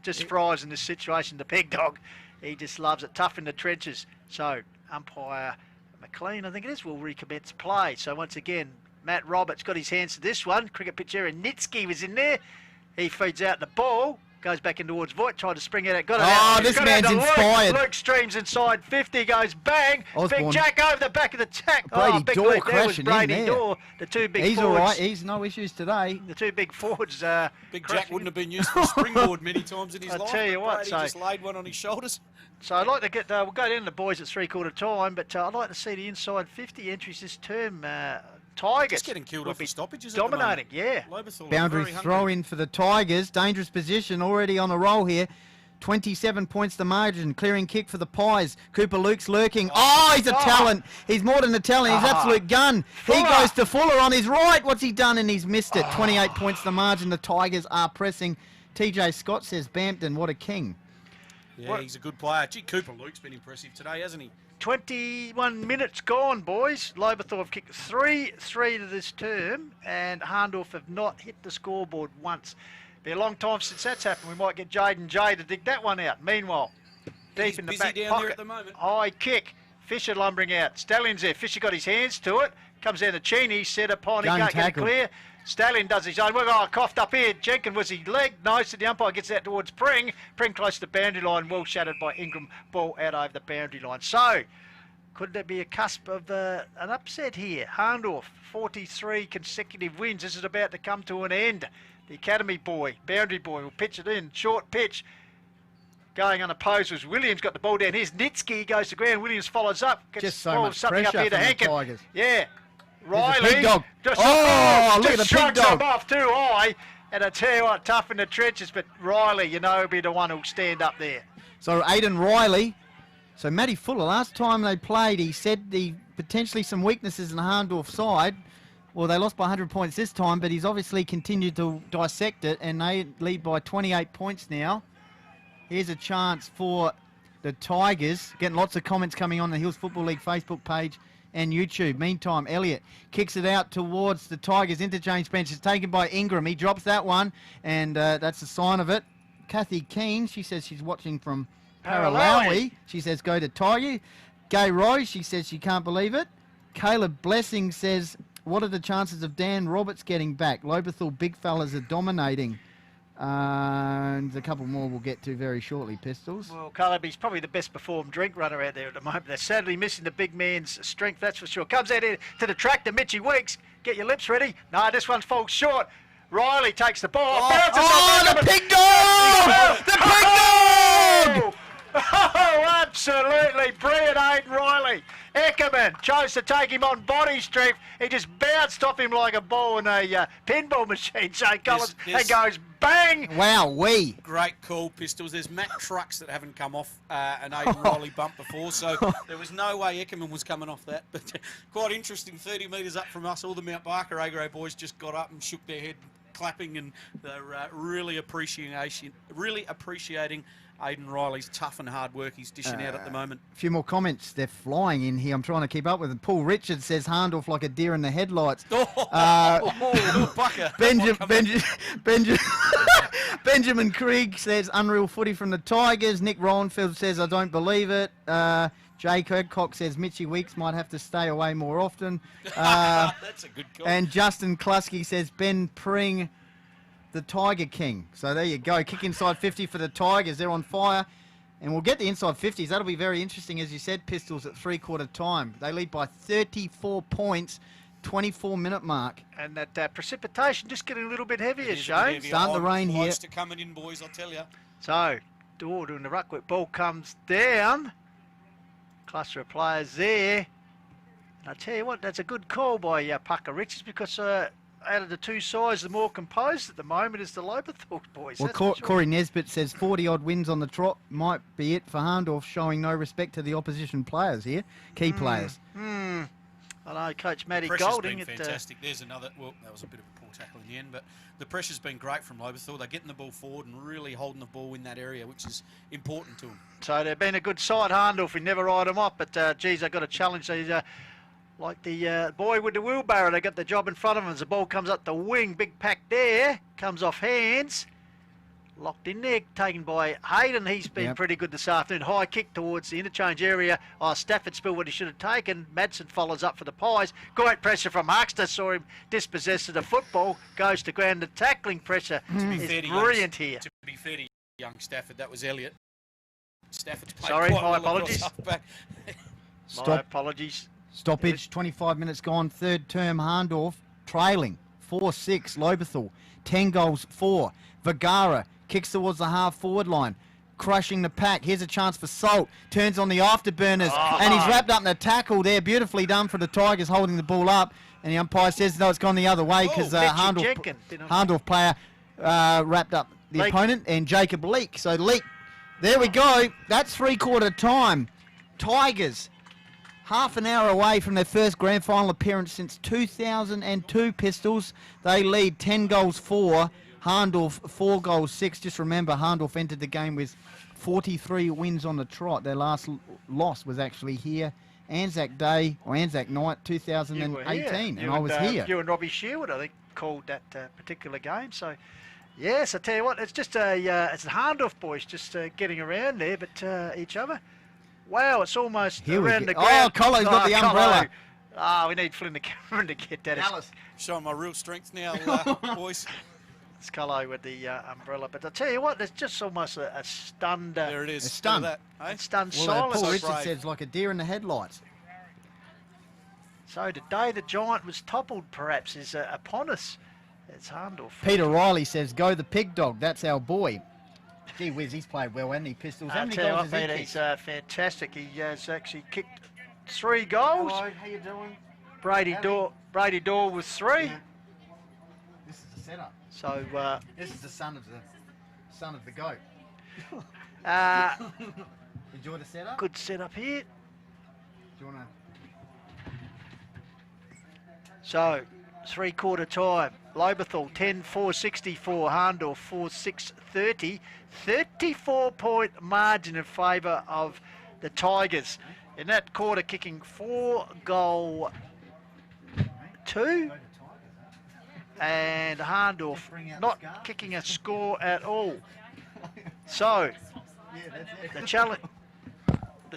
just fries in this situation. The pig dog, he just loves it. Tough in the trenches. So umpire McLean, I think it is, will recommence play. So once again, Matt Roberts got his hands to this one. Cricket pitch area, Nitsky was in there. He feeds out the ball, goes back in towards Voigt, tried to spring out. Got it out. This man's inspired. Luke streams inside 50, goes bang. Osborne. Big Jack over the back of the tack. Brady big Dorr lead. There was Brady Dorr. The two big forwards. He's all right. He's no issues today. The two big forwards. Big Jack wouldn't have been used for a springboard many times in his life. I'll tell you what. Brady just laid one on his shoulders. So I'd like to get, we'll go down to the boys at three-quarter time, but I'd like to see the inside 50 entries this term. Tigers just getting killed off the stoppages. Dominating, yeah. Boundary throw in for the Tigers. Dangerous position, already on a roll here. 27 points the margin. Clearing kick for the Pies. Cooper Luke's lurking. Oh, he's a talent. He's more than a talent. He's absolute gun. He goes to Fuller on his right. What's he done? And he's missed it. 28 points the margin. The Tigers are pressing. TJ Scott says, Bampton, what a king. Yeah, he's a good player. Gee, Cooper Luke's been impressive today, hasn't he? 21 minutes gone, boys. Lobethal have kicked 3-3 to this term, and Hahndorf have not hit the scoreboard once. Be a long time since that's happened. We might get Jaden J to dig that one out. Meanwhile, deep in the back down pocket. there at the moment. High kick. Fisher lumbering out. Stallion's there. Fisher got his hands to it. Comes down to Cheney. Set upon. He can't get it clear. Stallion does his own. We've got coughed up here. Jenkins was his leg. No, so the umpire gets out towards Pring. Pring close to the boundary line. Well shattered by Ingram. Ball out over the boundary line. So, could there be a cusp of an upset here? Hahndorf, 43 consecutive wins. This is about to come to an end. The academy boy, boundary boy, will pitch it in. Short pitch. Going unopposed was Williams. Got the ball down. Here's Nitsky. Goes to ground. Williams follows up. Gets Just so much something pressure up here to from the Hankin. Tigers. Yeah. There's a Riley. pig dog. Just, look at the just pig shrugs dog. him off too high. And I tell you what, tough in the trenches. But Riley, you know, will be the one who'll stand up there. So Aidan Riley. So Matty Fuller, last time they played, he said potentially some weaknesses in the Hahndorf side. Well, they lost by 100 points this time, but he's obviously continued to dissect it, and they lead by 28 points now. Here's a chance for the Tigers. Getting lots of comments coming on the Hills Football League Facebook page and YouTube. Meantime, Elliott kicks it out towards the Tigers. Interchange bench is taken by Ingram. He drops that one, and that's a sign of it. Kathy Keane, she says she's watching from Paralawi. She says go to Tiger. Gay Rose, she says she can't believe it. Caleb Blessing says, what are the chances of Dan Roberts getting back? Lobethal big fellas are dominating. And a couple more we'll get to very shortly, Pistols. Well, Caleb, he's probably the best performed drink runner out there at the moment. They're sadly missing the big man's strength, that's for sure. Comes out here to the track to Mitchy Weeks. Get your lips ready. No, this one falls short. Riley takes the ball. The pig dog! The pig dog! Oh, absolutely brilliant, Aidan Riley. Eckerman chose to take him on body strength. He just bounced off him like a ball in a pinball machine, Shane Collins, and goes bang. Wow, Great call, Pistols. There's Matt Trucks that haven't come off an Aidan Riley bump before, so there was no way Eckerman was coming off that. But quite interesting, 30 metres up from us, all the Mount Barker Agro boys just got up and shook their head, clapping, and they're really appreciating Aidan Riley's tough and hard work he's dishing out at the moment. A few more comments. They're flying in here. I'm trying to keep up with them. Paul Richards says Hahndorf like a deer in the headlights. Benjamin Krieg says unreal footy from the Tigers. Nick Rowanfield says I don't believe it. Jake Adcock says Mitchy Weeks might have to stay away more often. That's a good call. And Justin Klusky says Ben Pring, the Tiger King. So there you go. Kick inside 50 for the Tigers. They're on fire. And we'll get the inside 50s. That'll be very interesting, as you said, Pistols, at three-quarter time. They lead by 34 points, 24-minute mark. And that precipitation just getting a little bit heavier, Shane. Starting to rain here. Close to coming in, boys, I'll tell you. So, doing the ruck, ball comes down. Cluster of players there. And I tell you what, that's a good call by Pucker Richards, because out of the two sides, the more composed at the moment is the Lobethal boys. Well, Corey Nesbitt says 40-odd wins on the trot might be it for Hahndorf, showing no respect to the opposition players here, key players. I know, Coach Matty Pressure's Golding. Been fantastic. There's another. Well, that was a bit of a poor tackle in the end, but the pressure's been great from Lobethal. They're getting the ball forward and really holding the ball in that area, which is important to them. So they've been a good side, Hahndorf. We never ride them off, but geez, they've got a challenge. Like the boy with the wheelbarrow, they got the job in front of them as the ball comes up the wing. Big pack there, comes off hands. Locked in there, taken by Hayden. He's been pretty good this afternoon. High kick towards the interchange area. Stafford spilled what he should have taken. Madsen follows up for the Pies. Great pressure from Huxter. Saw him dispossessed of the football. Goes to ground. The tackling pressure is brilliant here. To be fair to young Stafford, that was Elliott. Stafford's played Sorry, quite my well apologies. My apologies. Stoppage, 25 minutes gone. Third term, Hahndorf trailing 4-6. Lobethal, 10 goals, 4. Vergara kicks towards the half-forward line, crushing the pack. Here's a chance for Salt. Turns on the afterburners, and he's wrapped up in a tackle there. Beautifully done for the Tigers, holding the ball up. And the umpire says, no, it's gone the other way, because Hahndorf player wrapped up the opponent, and Jacob Leake. So Leake, there we go. That's three-quarter time. Tigers, half an hour away from their first grand final appearance since 2002, Pistols. They lead 10 goals 4. Hahndorf 4 goals 6. Just remember, Hahndorf entered the game with 43 wins on the trot. Their last loss was actually here, Anzac Day, or Anzac Night 2018, and I was here. You and Robbie Sherwood, I think, called that particular game. So, yes, I tell you what, it's just it's the Hahndorf boys just getting around there, but each other. Wow, it's almost Here around we the go. ground. Oh, Colo's got the umbrella. We need Flynn the cameraman to get that. Alice. Showing my real strength now, boys. Scullo with the umbrella. But I tell you what, there's just almost a stunned... there it is. A stun. Look at that, eh? Stunned Well, silence. Paul Richards says like a deer in the headlights. So today the giant was toppled, perhaps, is upon us. It's Hahndorf. Peter Riley says, go the pig dog. That's our boy. Gee whiz, he's played well, hasn't he, Pistols? How I'll many tell you goals what, has he Peter, kicked? he's fantastic. He has actually kicked 3 goals. Hello, how you doing? Brady Dorr was 3. Yeah. This is the setup. So this is the son of the goat. Enjoy the setup. Good setup here. Do you want to? So 3/4 time. Lobethal 10-4-64, Hahndorf 4-6-30. 34-point margin in favour of the Tigers. In that quarter, kicking 4-goal 2. And Hahndorf not kicking a score at all. So the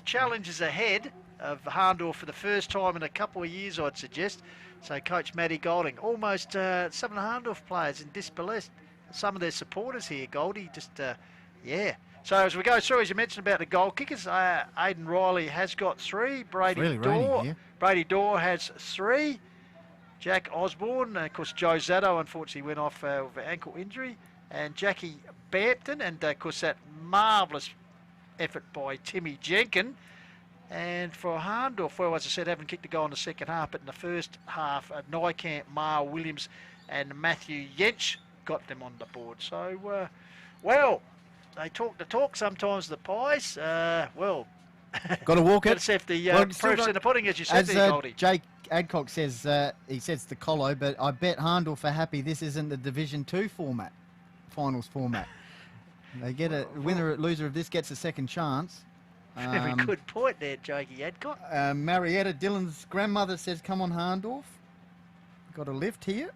challenge is ahead of Hahndorf for the first time in a couple of years, I'd suggest. So Coach Matty Golding, almost some of the Hahndorf players in disbelief. Some of their supporters here, Goldie, just, yeah. So as we go through, as you mentioned about the goal kickers, Aidan Riley has got 3. Brady Dorr has 3. Jack Osborne, of course, Joe Zatto unfortunately went off with an ankle injury. And Jackie Bampton, and of course that marvellous effort by Timmy Jenkin. And for Hahndorf, well, as I said, haven't kicked a goal in the second half, but in the first half, Nykamp, Marl Williams and Matthew Yench got them on the board. So, well, they talk the talk sometimes, the Pies. Well, got to walk it. Let's see if the proof's in the pudding, as you said there, Goldie. Jake Adcock says, he says the Colo, but I bet Hahndorf are happy this isn't the Division 2 format, finals format. They get a winner, loser of this gets a second chance. Very good point there, Jakey Adcock. Marietta, Dylan's grandmother says, come on, Hahndorf. Got a lift here.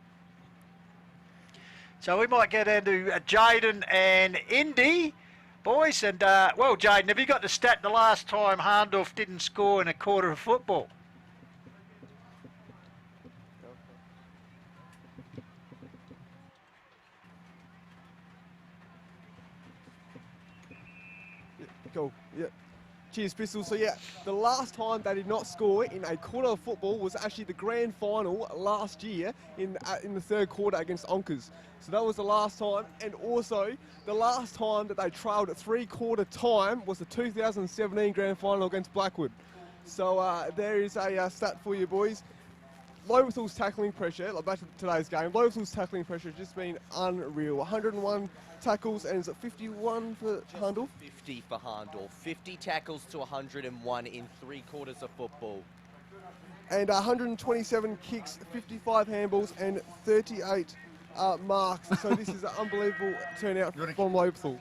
So we might get into Jaden and Indy, boys. And, well, Jaden, have you got the stat the last time Hahndorf didn't score in a quarter of football? Cool, yeah. Cheers, Pistols. So, yeah, the last time they did not score in a quarter of football was actually the grand final last year in the third quarter against Onkers. So that was the last time. And also, the last time that they trailed at 3/4 time was the 2017 grand final against Blackwood. So there is a stat for you, boys. Lobethal's tackling pressure, like back to today's game, Lobethal's tackling pressure has just been unreal. 101 tackles, and is it 51 for Hahndorf? 50 for Hahndorf. 50 tackles to 101 in 3/4 of football. And 127 kicks, 55 handballs, and 38 marks. So this is an unbelievable turnout from Lobethal.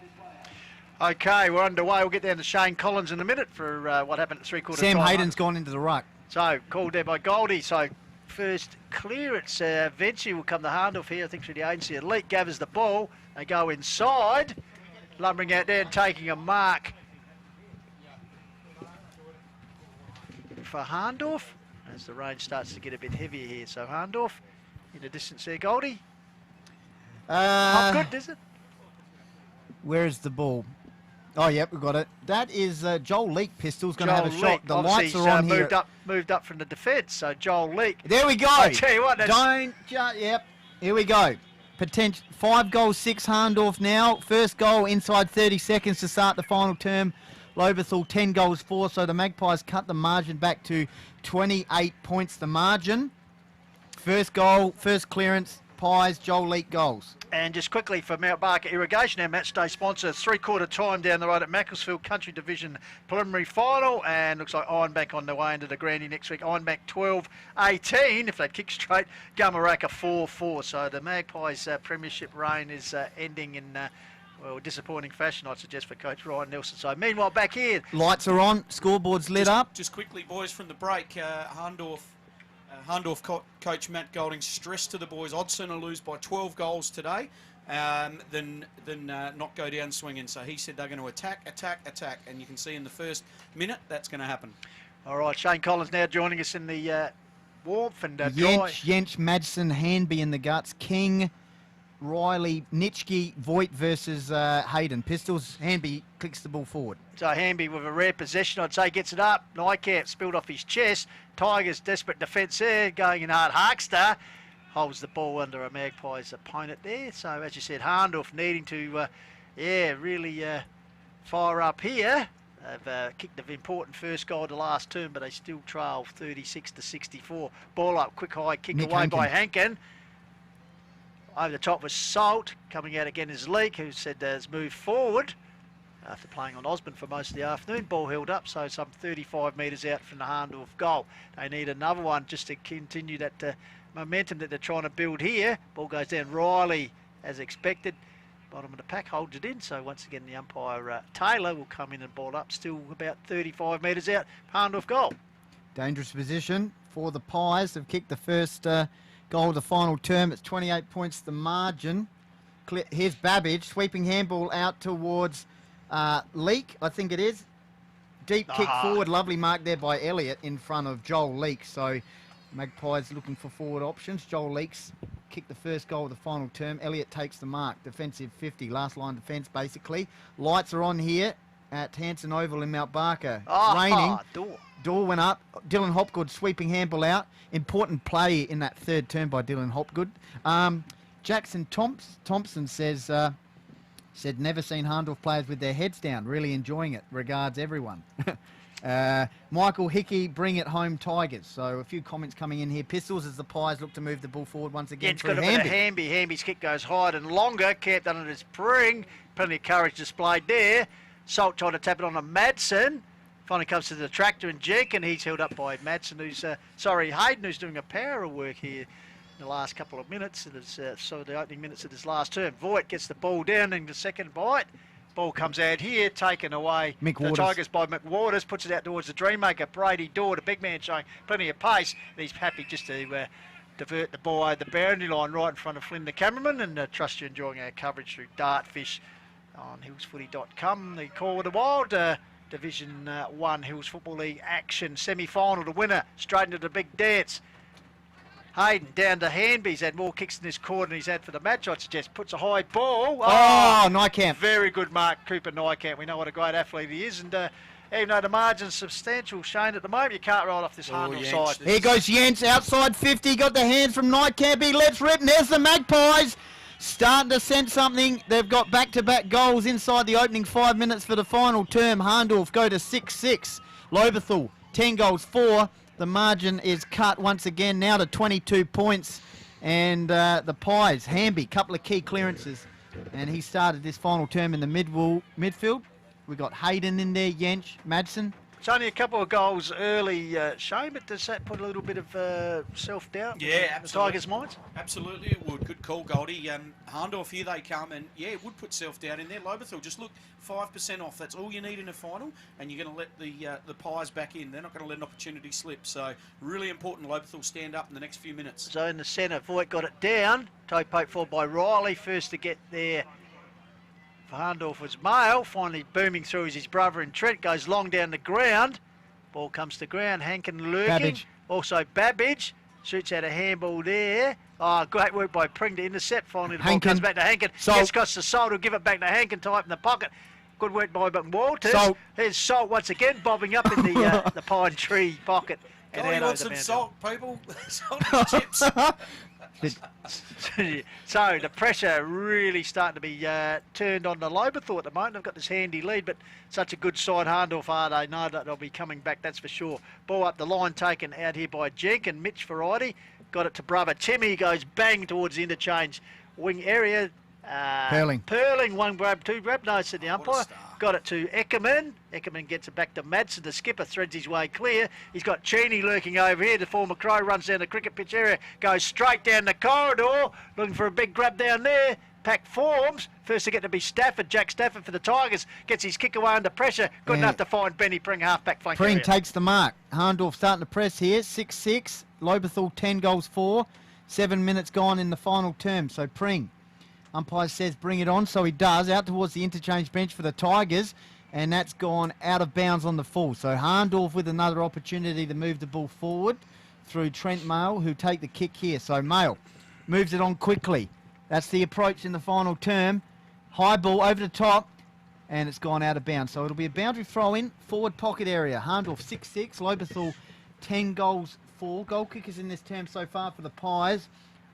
Okay, we're underway. We'll get down to Shane Collins in a minute for what happened at 3/4 Sam time. Hayden's gone into the ruck. So, called there by Goldie. So, first clearance eventually will come to Hahndorf here, I think, through the agency. Elite gathers the ball. They go inside, lumbering out there and taking a mark for Hahndorf as the rain starts to get a bit heavier here. So, Hahndorf in the distance there, Goldie. Not good, is it? Where is the ball? Oh, yep, we got it. That is Joel Leake, Pistols, going to have a shot. The lights are on here. Moved up from the defence, so Joel Leake. There we go. I tell you what, yep, here we go. 5 goals, 6 Hahndorf now. First goal inside 30 seconds to start the final term. Lobethal 10 goals, 4, so the Magpies cut the margin back to 28 points, the margin. First goal, first clearance, Pies, Joel Leake goals. And just quickly for Mount Barker Irrigation, our match day sponsor, 3/4 time down the road at Macclesfield Country Division preliminary final, and looks like Ironbank on the way into the Grandy next week. Ironbank 12-18 if they kick straight. Gumaraka 4-4. So the Magpies premiership reign is ending in well, disappointing fashion, I'd suggest, for Coach Ryan Nelson. So meanwhile, back here, lights are on, scoreboard's lit up. Just quickly, boys, from the break, Hahndorf coach Matt Golding stressed to the boys, I'd sooner lose by 12 goals today than not go down swinging. So he said they're going to attack, and you can see in the first minute that's going to happen. All right, Shane Collins now joining us in the warmth and dry. Jench, Madsen, Hanby in the guts. King, Riley, Nitschke, Voigt versus Hayden. Pistols, Hanby clicks the ball forward. So Hanby with a rare possession, I'd say, gets it up. Nykamp spilled off his chest. Tigers desperate defence there, going in hard. Harkster holds the ball under a Magpies opponent there. So as you said, Hahndorf needing to, really fire up here. They've kicked the important first goal of the last term, but they still trail 36-64. Ball up, quick high kick Nick away Hankin. by Hankin. Over the top was Salt. Coming out again is Leake, who said has moved forward after playing on Osborne for most of the afternoon. Ball held up, so some 35 metres out from the Hahndorf goal. They need another one just to continue that momentum that they're trying to build here. Ball goes down. Riley, as expected, bottom of the pack, holds it in. So once again, the umpire Taylor will come in and ball up. Still about 35 metres out. Hahndorf goal. Dangerous position for the Pies. They've kicked the first goal of the final term. It's 28 points the margin. Here's Babbage, sweeping handball out towards Leake, I think it is. Deep kick forward, lovely mark there by Elliott in front of Joel Leake. So Magpies looking for forward options. Joel Leake's kicked the first goal of the final term. Elliott takes the mark. Defensive 50, last line defence basically. Lights are on here at Hanson Oval in Mount Barker. It's raining. Door went up. Dylan Hopgood sweeping handball out. Important play in that third term by Dylan Hopgood. Jackson Thompson says, said never seen Hahndorf players with their heads down. Really enjoying it. Regards everyone. Michael Hickey, bring it home Tigers. So a few comments coming in here. Pistols as the Pies look to move the ball forward once again. It's got a bit of Hanby. Hanby's kick goes higher and longer. Camped under his spring. Plenty of courage displayed there. Salt trying to tap it on to Madsen. Finally comes to the tractor and Jenkins. He's held up by Madsen, Hayden, who's doing a power of work here in the last couple of minutes. The opening minutes of this last term. Voigt gets the ball down in the second bite. Ball comes out here, taken away. Mick The Waters. Tigers by McWaters, puts it out towards the Dreammaker. Brady Dorr, the big man, showing plenty of pace. And he's happy just to divert the ball over the boundary line right in front of Flynn, the cameraman. And trust you're enjoying our coverage through Dartfish on hillsfooty.com. The Call of the Wild, Division 1 Hills Football League action. Semi-final, the winner, straight into the big dance. Hayden down to Hanby. He's had more kicks in this quarter than he's had for the match, I'd suggest. Puts a high ball. Oh, Nykamp. Very good mark, Cooper Nykamp. We know what a great athlete he is. And even though the margin's substantial, Shane, at the moment, you can't roll off this Hahndorf side. Here goes Jens, outside 50. Got the hands from Nykamp. He lets rip. And there's the Magpies. Starting to sense something. They've got back-to-back goals inside the opening 5 minutes for the final term. Hahndorf go to 6-6. Lobethal, 10 goals, 4. The margin is cut once again now to 22 points. And the Pies, Hanby, couple of key clearances. And he started this final term in the midfield. We've got Hayden in there, Jench, Madsen. It's only a couple of goals early, Shane, but does that put a little bit of self-doubt in the Tigers' minds? Absolutely, it would. Good call, Goldie. Hahndorf, here they come, and it would put self-doubt in there. Lobethal, just look, 5% off. That's all you need in a final, and you're going to let the Pies back in. They're not going to let an opportunity slip. So, really important, Lobethal stand up in the next few minutes. So in the centre, Voigt got it down. Toe poke forward by Riley, first to get there. Hahndorf was male, finally booming through as his brother in Trent, goes long down the ground. Ball comes to ground, Hankin lurking. Babbage. Also Babbage, shoots out a handball there. Oh, great work by Pring to intercept. Finally the ball comes back to Hankin. Gets across the Salt, who'll give it back to Hankin, tight in the pocket. Good work by Walters. Here's Salt once again, bobbing up in the pine tree pocket. And Goldie out wants over the some mountain. salt, people. Salt and chips. So the pressure really starting to be turned on the Lobethal at the moment. They've got this handy lead, but such a good side Hahndorf are. They know that they'll be coming back, that's for sure. Ball up the line taken out here by Jenkins. Mitch Variety got it to brother Timmy. Goes bang towards the interchange wing area. Perling, one grab, two grab. No, said the umpire. Got it to Eckerman. Eckerman gets it back to Madsen. The skipper threads his way clear. He's got Cheney lurking over here. The former Crow runs down the cricket pitch area, goes straight down the corridor, looking for a big grab down there. Pack forms. First to get to be Stafford. Jack Stafford for the Tigers. Gets his kick away under pressure. Good enough to find Benny Pring, half-back flank Pring area. takes the mark. Hahndorf starting to press here. 6-6. Lobethal 10 goals, 4. 7 minutes gone in the final term. So Pring. Umpire says bring it on, so he does. Out towards the interchange bench for the Tigers, and that's gone out of bounds on the full. So Hahndorf with another opportunity to move the ball forward. through Trent Mail, who take the kick here. So Mail moves it on quickly. That's the approach in the final term. High ball over the top, and it's gone out of bounds. So it'll be a boundary throw in, forward pocket area. Hahndorf 6-6, Lobethal 10 goals 4. Goal kickers in this term so far for the Pies,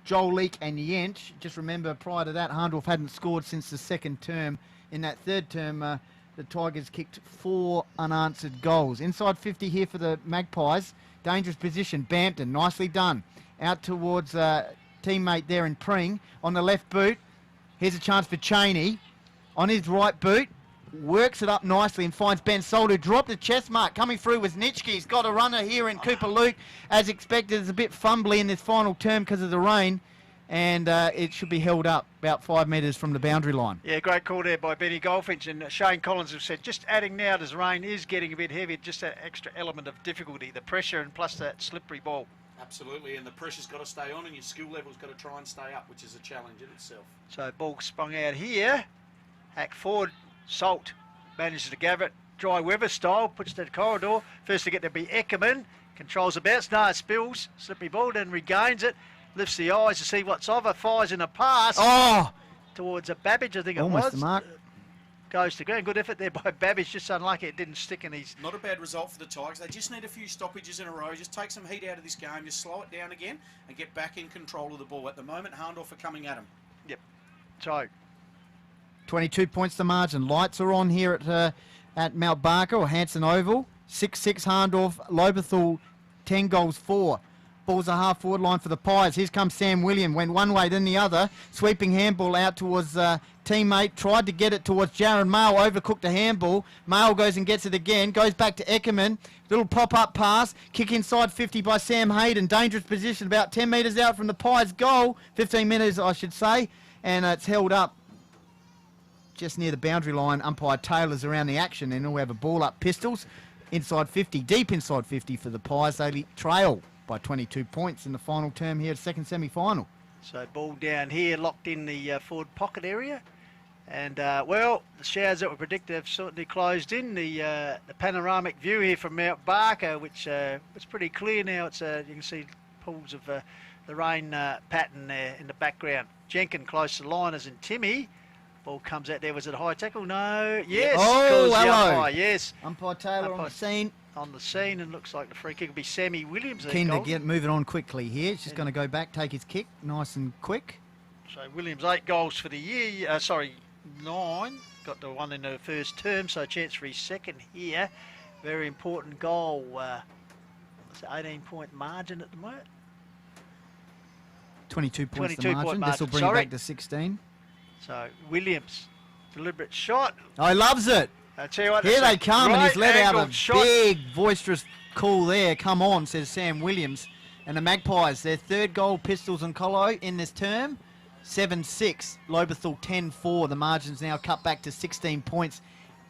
Joel Leake and Yench. Just remember, prior to that, Hahndorf hadn't scored since the second term. In that third term, the Tigers kicked 4 unanswered goals. Inside 50 here for the Magpies. Dangerous position. Bampton, nicely done. Out towards teammate there in Pring. On the left boot, here's a chance for Cheney. On his right boot, works it up nicely and finds Ben Sold, who dropped the chest mark. Coming through was Nitschke. He's got a runner here in Cooper Luke. As expected, it's a bit fumbly in this final term because of the rain. And it should be held up about 5 metres from the boundary line. Yeah, great call there by Benny Goldfinch. And Shane Collins have said, just adding now as rain is getting a bit heavy, just that extra element of difficulty, the pressure and plus that slippery ball. Absolutely, and the pressure's got to stay on and your skill level's got to try and stay up, which is a challenge in itself. So ball sprung out here. Hack forward. Salt manages to gather it. Dry weather style. Puts that corridor. First to get to be Eckerman. Controls the bounce. No, it spills. Slippery ball. Then regains it. Lifts the eyes to see what's over. Fires in a pass. Oh! Towards a Babbage, I think it was. Almost the mark. Goes to ground. Good effort there by Babbage. Just unlucky it didn't stick in his... Not a bad result for the Tigers. They just need a few stoppages in a row. Just take some heat out of this game. Just slow it down again and get back in control of the ball. At the moment, Hahndorf are coming at them. Yep. So... 22 points the margin. Lights are on here at Mount Barker or Hanson Oval. 6-6 Hahndorf. Lobethal 10 goals 4. Ball's a half forward line for the Pies. Here comes Sam William. Went one way, then the other. Sweeping handball out towards teammate. Tried to get it towards Jarrett. Mail overcooked the handball. Mail goes and gets it again. Goes back to Eckerman. Little pop-up pass. Kick inside 50 by Sam Hayden. Dangerous position about 10 metres out from the Pies' goal. 15 metres, I should say. And it's held up just near the boundary line. Umpire Taylor's around the action. And we have a ball up. Pistols inside 50. Deep inside 50 for the Pies. They trail by 22 points in the final term here, second semi-final. So ball down here, locked in the forward pocket area. And, well, the showers that were predicted have certainly closed in. The panoramic view here from Mount Barker, which was pretty clear now. It's you can see pools of the rain pattern there in the background. Jenkins close to the line as in Timmy. Ball comes out there. Was it a high tackle? No. Yes. Oh, hello. Umpire, yes. Umpire Taylor on the scene. On the scene, and looks like the free kick will be Sammy Williams. Keen to get moving on quickly here. He's just going to go back, take his kick, nice and quick. So Williams 8 goals for the year. 9. Got the one in the first term, so chance for his second here. Very important goal. It's an 18-point margin at the moment. 22 points 22 the margin. This will bring it back to 16. So Williams, deliberate shot. Oh, he loves it. I tell you what, here they come, and he's let out a shot. Big, boisterous call there. Come on, says Sam Williams. And the Magpies, their third goal, Pistols and Colo in this term. 7-6, Lobethal 10-4. The margin's now cut back to 16 points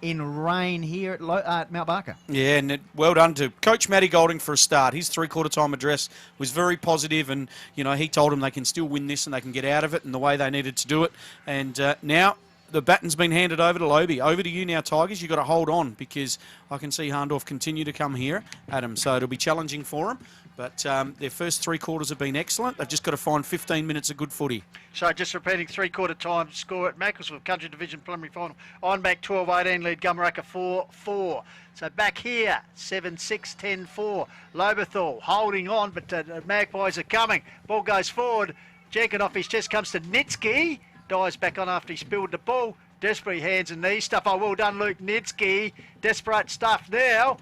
in rain here at Mount Barker. Yeah, and well done to Coach Matty Golding for a start. His three-quarter time address was very positive, and you know he told them they can still win this and they can get out of it, and the way they needed to do it. And now the baton's been handed over to Lobie. Over to you now, Tigers. You've got to hold on because I can see Hahndorf continue to come here at them, so it'll be challenging for them. But their first 3 quarters have been excellent. They've just got to find 15 minutes of good footy. So just repeating 3/4 time score at Macclesfield Country Division Preliminary Final. On back 12-18 lead Gummeraka 4-4. So back here 7-6, 10-4. Lobethal holding on, but the Magpies are coming. Ball goes forward. Jenkins off his chest comes to Nitschke. Dives back on after he spilled the ball. Desperate hands and knees stuff. Oh, well done, Luke Nitschke. Desperate stuff now.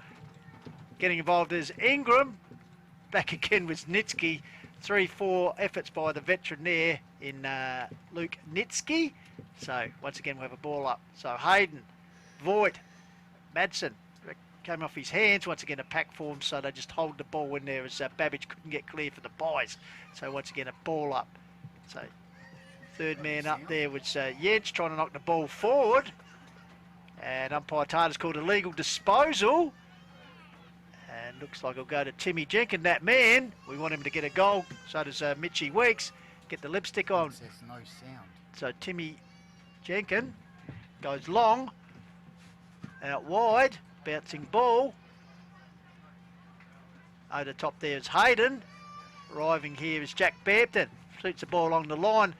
Getting involved is Ingram. Back again was Nitschke. 3-4 efforts by the veteran there in Luke Nitschke. So once again we have a ball up. So Hayden, Voigt, Madsen came off his hands. Once again a pack form, so they just hold the ball in there as Babbage couldn't get clear for the Pies. So once again a ball up. So third man up there was Yench trying to knock the ball forward. And umpire Taylor's called a legal disposal. And looks like it'll go to Timmy Jenkins, that man. We want him to get a goal. So does Mitchie Weeks. Get the lipstick on. There's no sound. So Timmy Jenkins goes long. Out wide. Bouncing ball. Over the top there is Hayden. Arriving here is Jack Bampton. Shoots the ball along the line.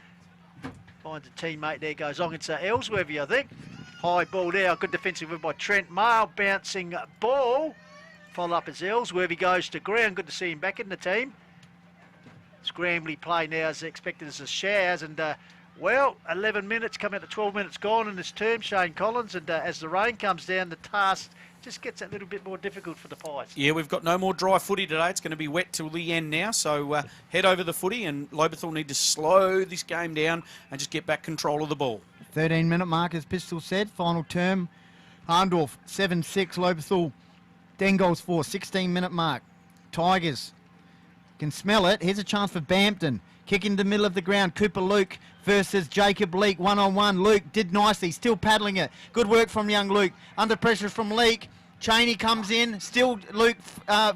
Finds a teammate there, goes on. It's Ellsworthy, I think. High ball there. Good defensive win by Trent Mail. Bouncing ball. Follow up as Ellsworthy goes to ground. Good to see him back in the team. Scrambly play now as expected as the Showers. And, 11 minutes, coming out to 12 minutes gone in this term, Shane Collins. And as the rain comes down, the task just gets a little bit more difficult for the Pies. Yeah, we've got no more dry footy today. It's going to be wet till the end now. So head over the footy, and Lobethal need to slow this game down and just get back control of the ball. 13-minute mark, as Pistol said. Final term. Hahndorf 7-6. Lobethal 10 goals for. 16-minute mark. Tigers can smell it. Here's a chance for Bampton. Kick in the middle of the ground. Cooper Luke versus Jacob Leake. One-on-one. Luke did nicely. Still paddling it. Good work from young Luke. Under pressure from Leake. Cheney comes in. Still Luke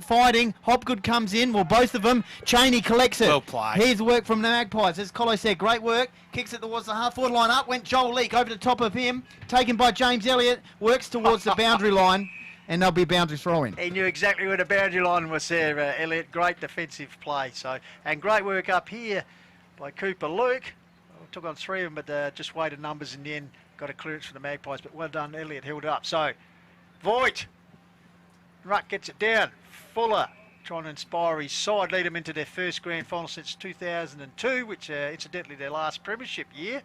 fighting. Hopgood comes in. Well, both of them. Cheney collects it. Well played. Here's work from the Magpies. As Colo said, great work. Kicks it towards the half-forward line. Up went Joel Leake over the top of him. Taken by James Elliott. Works towards the boundary line. And there'll be boundary throw-in. He knew exactly where the boundary line was there, Elliott. Great defensive play. And great work up here by Cooper Luke. Took on 3 of them, but just weighted numbers in the end. Got a clearance from the Magpies, but well done, Elliott. Held it up. So, Voigt. Ruck gets it down. Fuller trying to inspire his side, lead them into their first grand final since 2002, which incidentally their last premiership year.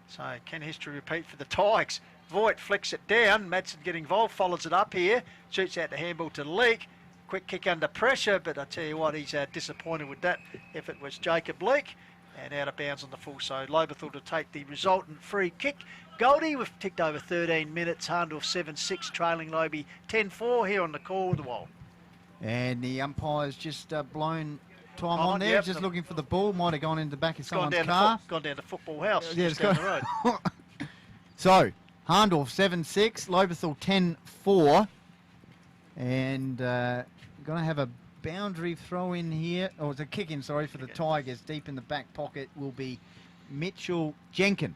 So, can history repeat for the Tigers? Voigt flicks it down. Madsen getting involved, follows it up here. Shoots out the handball to Leake. Quick kick under pressure, but I tell you what, he's disappointed with that effort was Jacob Leake. And out of bounds on the full, so Lobethal to take the resultant free kick. Goldie, we've ticked over 13 minutes. Hahndorf 7-6, trailing Lobie 10-4 here on the call of the wall. And the umpire's just blown time on there. Yep. Just looking for the ball. Might have gone in the back of someone's car. Gone down to Football House. Yeah, just down the road. So, Hahndorf 7-6, Lobethal 10-4. And going to have a boundary throw in here. Oh, it's a kick in, sorry, for the Tigers. Deep in the back pocket will be Mitchell Jenkin.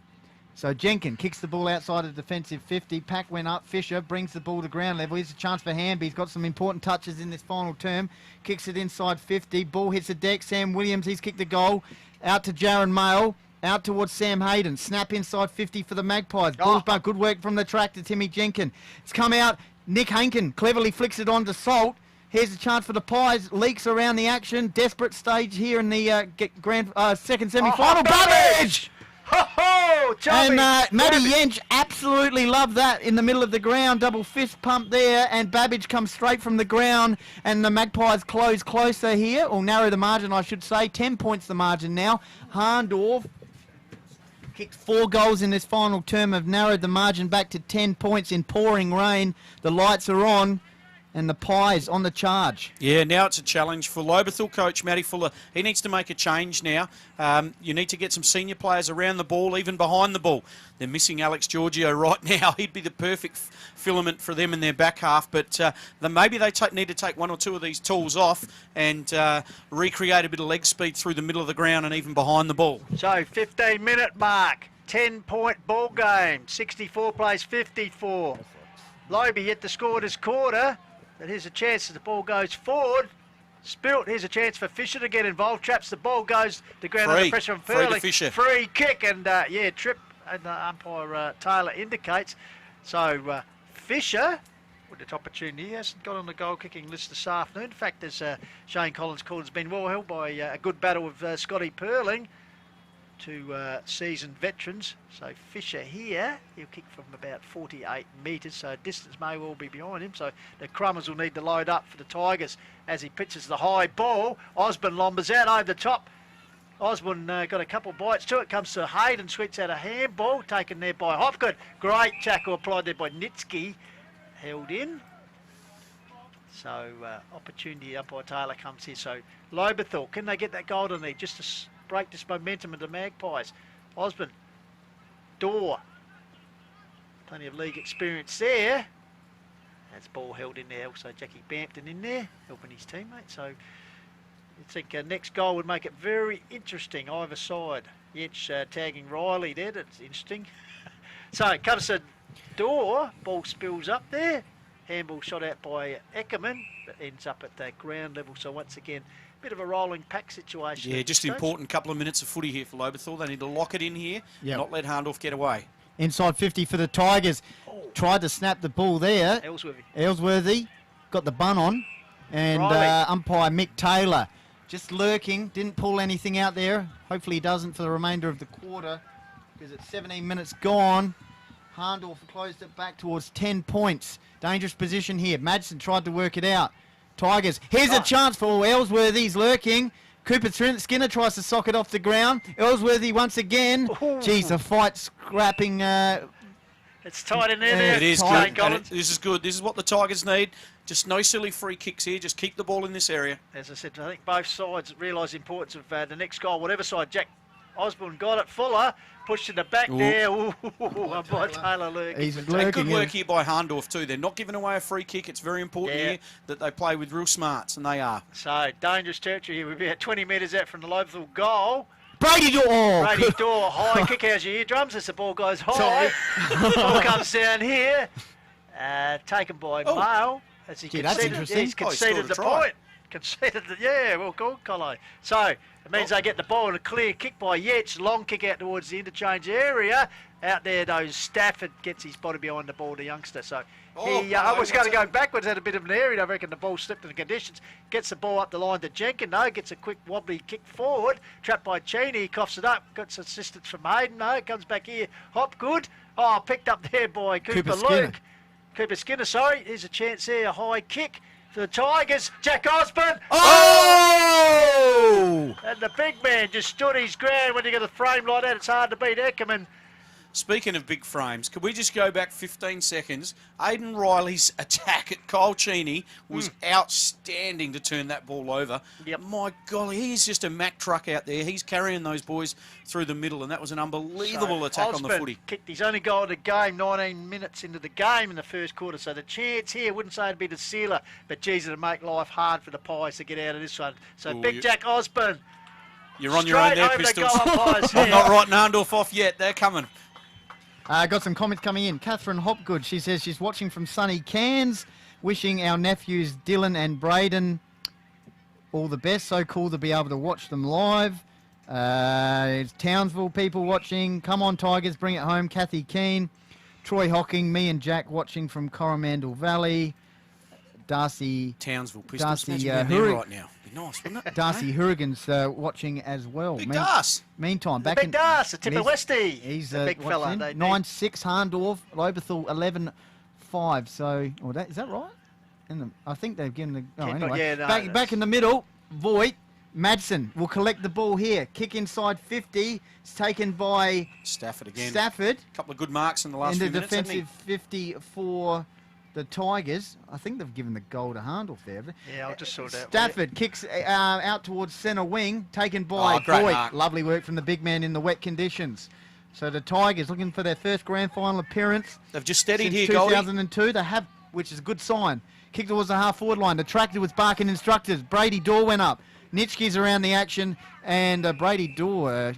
So Jenkin kicks the ball outside of the defensive 50. Pack went up. Fisher brings the ball to ground level. Here's a chance for Hamby. He's got some important touches in this final term. Kicks it inside 50. Ball hits the deck. Sam Williams, he's kicked the goal. Out to Jaron Mail. Out towards Sam Hayden. Snap inside 50 for the Magpies. Ball's back. Good work from the track to Timmy Jenkin. It's come out. Nick Hankin cleverly flicks it on to Salt. Here's a chance for the Pies. Leaks around the action. Desperate stage here in the second semi-final. Babbage! And Matty Yench absolutely loved that in the middle of the ground. Double fist pump there, and Babbage comes straight from the ground, and the Magpies close closer here, or narrow the margin, I should say. 10 points the margin now. Hahndorf kicked 4 goals in this final term, have narrowed the margin back to 10 points in pouring rain. The lights are on. And the Pies on the charge. Yeah, now it's a challenge for Lobethal coach Matty Fuller. He needs to make a change now. You need to get some senior players around the ball, even behind the ball. They're missing Alex Giorgio right now. He'd be the perfect filament for them in their back half. But maybe they need to take 1 or 2 of these tools off and recreate a bit of leg speed through the middle of the ground and even behind the ball. So 15-minute mark, 10-point ball game. 64 plays 54. Lobie hit the score this quarter. But here's a chance as the ball goes forward. Spilt, here's a chance for Fisher to get involved. Traps the ball, goes to the ground under pressure from Furley. Free kick and, trip, and umpire Taylor indicates. So Fisher, with the opportunity, hasn't got on the goal-kicking list this afternoon. In fact, as Shane Collins called, has been well held by a good battle with Scotty Perling. 2 seasoned veterans. So Fisher here, he'll kick from about 48 metres, so distance may well be behind him. So the Crummers will need to load up for the Tigers as he pitches the high ball. Osborne lombers out over the top. Osborne got a couple bites to it. Comes to Hayden, sweeps out a handball, taken there by Hopgood. Great tackle applied there by Nitsky. Held in. So opportunity, umpire Taylor comes here. So Lobethal, can they get that goal to need just to break this momentum of the Magpies? Osborne, Dorr, plenty of league experience there. That's ball held in there. Also Jackie Bampton in there, helping his teammate. So I think next goal would make it very interesting either side. Yench tagging Riley there, that's interesting. So it comes to Dorr, ball spills up there. Handball shot out by Eckerman, but ends up at the ground level. So once again, a bit of a rolling pack situation. Yeah, just important couple of minutes of footy here for Lobethal. They need to lock it in here, not let Hahndorf get away. Inside 50 for the Tigers. Tried to snap the ball there. Ellsworthy got the bun on. And umpire Mick Taylor just lurking. Didn't pull anything out there. Hopefully he doesn't for the remainder of the quarter, because it's 17 minutes gone. Hahndorf closed it back towards 10 points. Dangerous position here. Madsen tried to work it out. Tigers. Here's a chance for Ellsworthy. He's lurking. Cooper Skinner tries to sock it off the ground. Ellsworthy once again. Geez, the fight scrapping. It's tight in there. It is good. This is good. This is what the Tigers need. Just no silly free kicks here. Just keep the ball in this area. As I said, I think both sides realise the importance of the next goal. Whatever side Jack Osborne got it. Fuller pushed in the back there. By Taylor lurking. He's lurking. Good work here by Hahndorf too. They're not giving away a free kick. It's very important here that they play with real smarts, and they are. So, dangerous territory here. We're about 20 metres out from the Lobethal goal. Brady Dorr! Brady Dorr, high kick out your eardrums as the ball goes high. Ball comes down here. Taken by Mail. As he conceded, he's conceded the point. Conceded the, well called, Colo. So, it means they get the ball and a clear kick by Yates. Long kick out towards the interchange area. Out there, though, Stafford gets his body behind the ball, the youngster. So, he was going to go backwards, had a bit of an area. I reckon the ball slipped in the conditions. Gets the ball up the line to Jenkins, though. Gets a quick wobbly kick forward. Trapped by Cheney. He coughs it up. Got some assistance from Hayden, though. Comes back here. Hopgood. Oh, picked up there by Cooper Luke. Cooper Skinner, sorry. Here's a chance there. A high kick for the Tigers. Jack Osborne. Oh! And the big man just stood his ground. When you get a frame like that, it's hard to beat Eckerman. Speaking of big frames, could we just go back 15 seconds? Aidan Riley's attack at Kyle Cheney was outstanding to turn that ball over. My golly, he's just a Mack truck out there. He's carrying those boys through the middle, and that was an unbelievable attack on the footy. Kicked his only goal of the game, 19 minutes into the game in the first quarter. So the chance here, wouldn't say it'd be the sealer, but geez, it'd make life hard for the Pies to get out of this one. So big Jack Osborne. You're on your own there, Pistols. I'm not writing Hahndorf off yet. They're coming. Got some comments coming in. Catherine Hopgood, she says she's watching from sunny Cairns, wishing our nephews Dylan and Braden all the best. So cool to be able to watch them live. It's Townsville people watching. Come on, Tigers, bring it home. Kathy Keane, Troy Hocking, me and Jack watching from Coromandel Valley. Darcy Townsville Pistols. Darcy right now. Nice, wouldn't it? Darcy Hurrigan's watching as well. Big Darce. Meantime, back Big Darce, the Tipper Westie. He's a big fella. 9-6 Hahndorf, Lobethal 11-5. So, is that right? I think they've given the. Oh, anyway. Back in the middle, Voigt. Madsen will collect the ball here. Kick inside 50. It's taken by Stafford again. Stafford. A couple of good marks in the last few minutes. In the defensive 50 for the Tigers. I think they've given the goal to Hahndorf there. Yeah, I'll just sort that. Stafford kicks out towards centre wing, taken by Voigt. Lovely work from the big man in the wet conditions. So the Tigers looking for their first grand final appearance. They've just steadied here, 2002. They have, which is a good sign. Kick towards the half forward line. The tractor was barking instructors. Brady Dorr went up. Nitschke's around the action, and Brady Dorr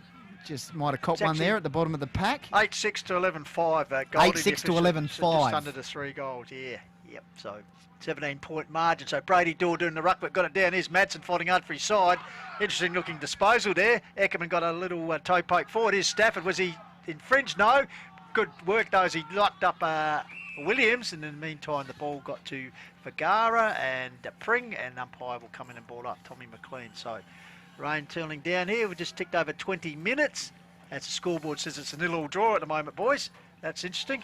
just might have caught one there at the bottom of the pack. 8-6 to 11-5. 8-6 to 11-5. Just under the 3 goals, Yep, so 17-point margin. So Brady Dorr doing the ruck, but got it down. Here's Madsen fighting hard for his side. Interesting looking disposal there. Eckerman got a little toe poke forward. Here's Stafford. Was he infringed? No. Good work though as he locked up Williams, and in the meantime the ball got to Vergara and Pring, and umpire will come in and ball up Tommy McLean. So rain turning down here. We've just ticked over 20 minutes. As the scoreboard says, it's a 0-0 draw at the moment, boys. That's interesting.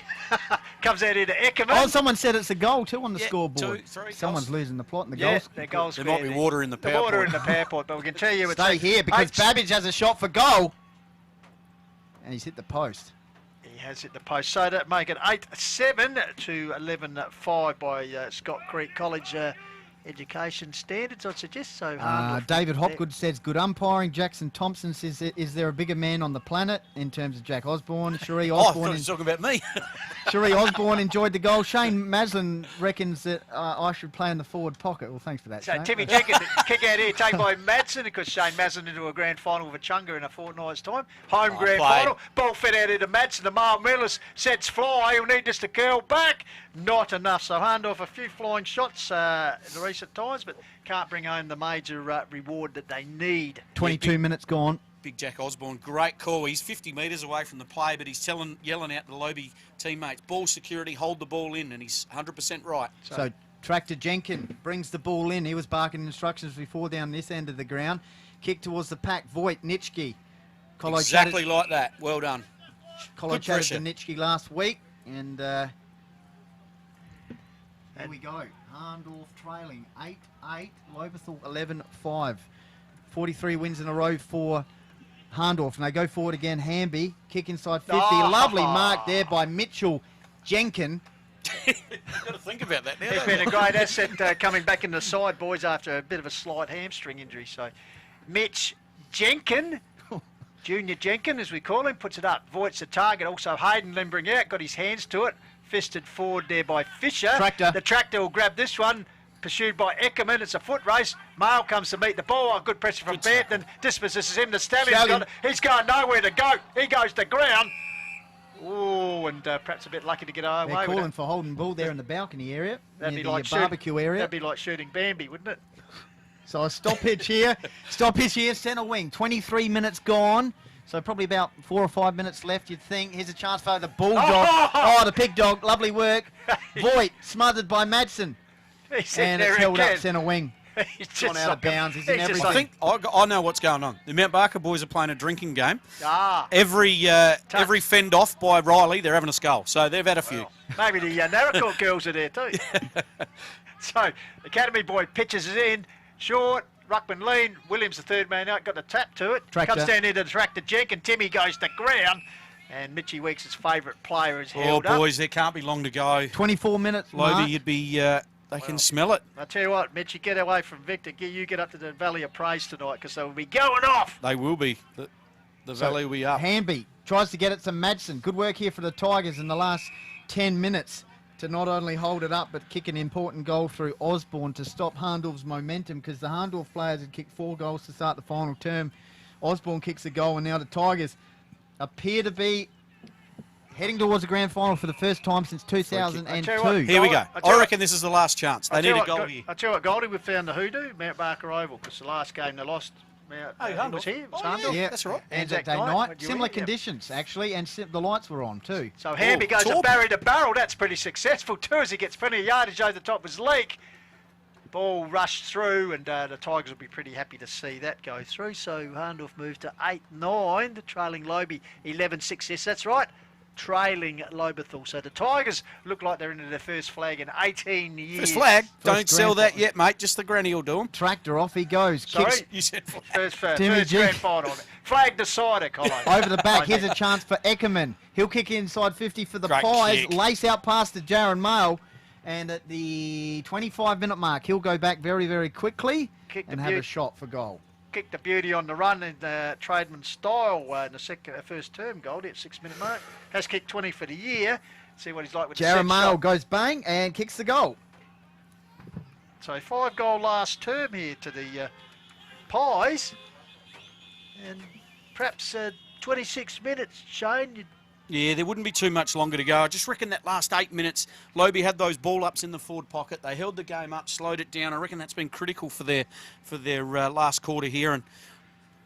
Comes out here to Eckerman. Oh, someone said it's a goal too on the scoreboard. 2, 3 Someone's goals. losing the plot in the goals. There might be water in the power water in the power pot, but we can tell you it's stay here because Babbage has a shot for goal. And he's hit the post. He has hit the post. So that make it 8-7 to 11-5 by Scott Creek College education standards, I'd suggest. So David Hopgood says, good umpiring. Jackson Thompson says, is there a bigger man on the planet in terms of Jack Osborne? Cherie Oh, I thought Osborne. he was talking about me. Cherie Osborne enjoyed the goal. Shane Maslin reckons that I should play in the forward pocket. Well, thanks for that, So Shane. Timmy Jenkins, kick out here, taken by Madsen, because Shane Maslin into a grand final with Chunga in a fortnight's time. Home grand final. Ball fed out into Madsen. The Marl Millis sets fly. He'll need just to curl back. Not enough. So Hahndorf a few flying shots in the recent times, but can't bring home the major reward that they need. 22 minutes gone. Big Jack Osborne, great call. He's 50 metres away from the play, but he's yelling out to the Lobie teammates, ball security, hold the ball in, and he's 100% right. So Tractor Jenkin brings the ball in. He was barking instructions before down this end of the ground. Kick towards the pack. Voigt, Nitschke. Exactly like that. Well done. Colo Good chatted pressure. to Nitschke last week, and here we go. Hahndorf trailing 8-8. Lobethal 11-5. 43 wins in a row for Hahndorf. And they go forward again. Hamby, kick inside 50. Lovely mark there by Mitchell Jenkin. You've got to think about that now. He's been a great asset coming back in the side, boys, after a bit of a slight hamstring injury. So Mitch Jenkin, Junior Jenkin, as we call him, puts it up. Voigt's the target. Also Hayden limbering out, got his hands to it. Fisted forward there by Fisher. Tractor. The Tractor will grab this one. Pursued by Eckerman. It's a foot race. Mail comes to meet the ball. Good pressure from Banton. Dismisses him. The Stallion. He's going nowhere to go. He goes to ground. Oh, and perhaps a bit lucky to get away They're with calling it. for holding ball there in the balcony area. That'd near be like the barbecue area. That'd be like shooting Bambi, wouldn't it? So a stoppage here. Stoppage here, centre wing. 23 minutes gone. So probably about 4 or 5 minutes left, you'd think. Here's a chance for the Bulldog. Oh, the Pig Dog. Lovely work. Voigt smothered by Madsen. And it's held up centre wing. He's gone out of bounds. He's in everything. I think I know what's going on. The Mount Barker boys are playing a drinking game. Ah. Every fend off by Riley, they're having a skull. So they've had a few. Maybe the Naracoorte girls are there too. So, Academy boy pitches it in. Short. Ruckman lean. Williams, the third man out, got the tap to it. Tractor. Comes down into the Tractor Jenkin. Timmy goes to ground. And Mitchie Weeks' favourite player is held up. Oh, boys, there can't be long to go. 24 minutes, Lobie, Mark. you'd be... they can smell it. I tell you what, Mitchie, get away from Victor. You get up to the Valley of Praise tonight, because they will be going off. They will be. The valley will be up. Hamby tries to get it to Madsen. Good work here for the Tigers in the last 10 minutes to not only hold it up, but kick an important goal through Osborne to stop Hahndorf's momentum, because the Hahndorf players had kicked 4 goals to start the final term. Osborne kicks a goal, and now the Tigers appear to be heading towards the grand final for the first time since 2002. Here we go. I reckon this is the last chance. They need a goal here. I tell you what, Goldie, we found the hoodoo, Mount Barker Oval, because the last game they lost. Hahndorf was here. It was Oh, Hahndorf. Yeah, that's right. Anzac Day night. Similar conditions, actually, and the lights were on too. So Hamby goes to barrier to barrel. That's pretty successful too, as he gets plenty of yardage over the top of his leg. Ball rushed through, and the Tigers will be pretty happy to see that go through. So Hahndorf moved to 8-9, trailing Lobie 11-6. Yes, that's right. Trailing Lobethal. So the Tigers look like they're into their first flag in 18 years. First flag? Don't sell that yet, mate. Just the granny will do them. Tractor, off he goes. Sorry? You said flag. First Timmy G. grand final. Flag decider, Colo. Over the back, here's a chance for Eckerman. He'll kick inside 50 for the Great Pies. kick. Lace out past the Jarrett Mail. And at the 25-minute mark, he'll go back very, very quickly and have a shot for goal. Kicked the beauty on the run in the tradesman style in the first term, Goldie at 6-minute mark. Has kicked 20 for the year. See what he's like with the Jarrett set Mail shot. goes bang and kicks the goal. So 5-goal last term here to the Pies. And perhaps 26 minutes, Shane. Yeah, there wouldn't be too much longer to go. I just reckon that last 8 minutes, Lobie had those ball ups in the forward pocket. They held the game up, slowed it down. I reckon that's been critical for their last quarter here, and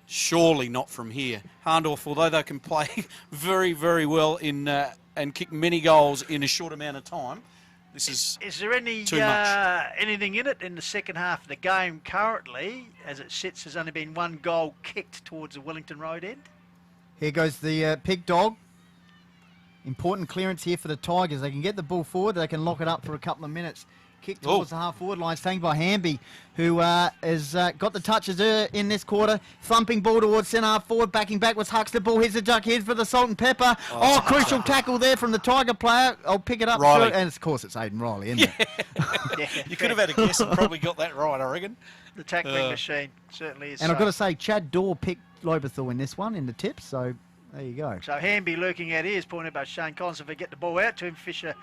surely not from here. Hahndorf, although they can play very, very well in and kick many goals in a short amount of time, this is there any too much. anything in it in the second half of the game currently? As it sits, there's only been 1 goal kicked towards the Wellington Road end. Here goes the Pig Dog. Important clearance here for the Tigers. They can get the ball forward. They can lock it up for a couple of minutes. Kick towards the half-forward line, taken by Hamby, who has got the touches in this quarter. Thumping ball towards centre half-forward, backing back was Huxley. Ball hits the duck, here's for the Salt and Pepper. Crucial tackle there from the Tiger player. I'll pick it up. Riley. And of course it's Aidan Riley, isn't it? You could have had a guess and probably got that right, I reckon. The tackling machine certainly is. And I've got to say, Chad Dorr picked Lobethal in this one, in the tips, so there you go. So Hamby lurking out here is pointed by Shane Collins. If we get the ball out to him, Fisher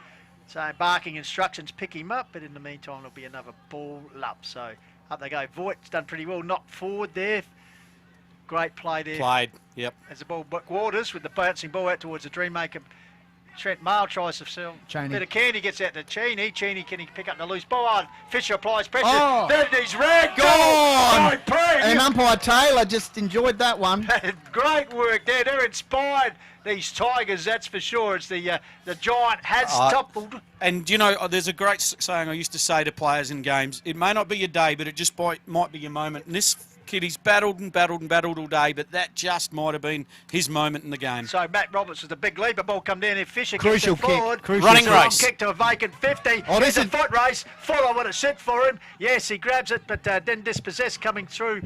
saying barking instructions, pick him up, but in the meantime there'll be another ball up. So up they go. Voigt's done pretty well, knocked forward there. Great play there. Played, yep. As the ball Waters with the bouncing ball out towards the Dreammaker. Trent Mail tries to sell a bit of candy, gets out to Cheney. Cheney, can he pick up the loose ball? Fisher applies pressure. Then he's red. Gone! And umpire Taylor just enjoyed that one. Great work there. They're inspired, these Tigers, that's for sure. It's the giant has toppled. And, you know, there's a great saying I used to say to players in games, it may not be your day, but it just might be your moment. And this kid, he's battled and battled and battled all day, but that just might have been his moment in the game. So Matt Roberts with the big leap, a ball come down there. Fisher Crucial gets it forward. Crucial running race. Kick to a vacant 50. Oh, There's a foot race. Fuller would have sit for him. Yes, he grabs it, but then dispossessed coming through.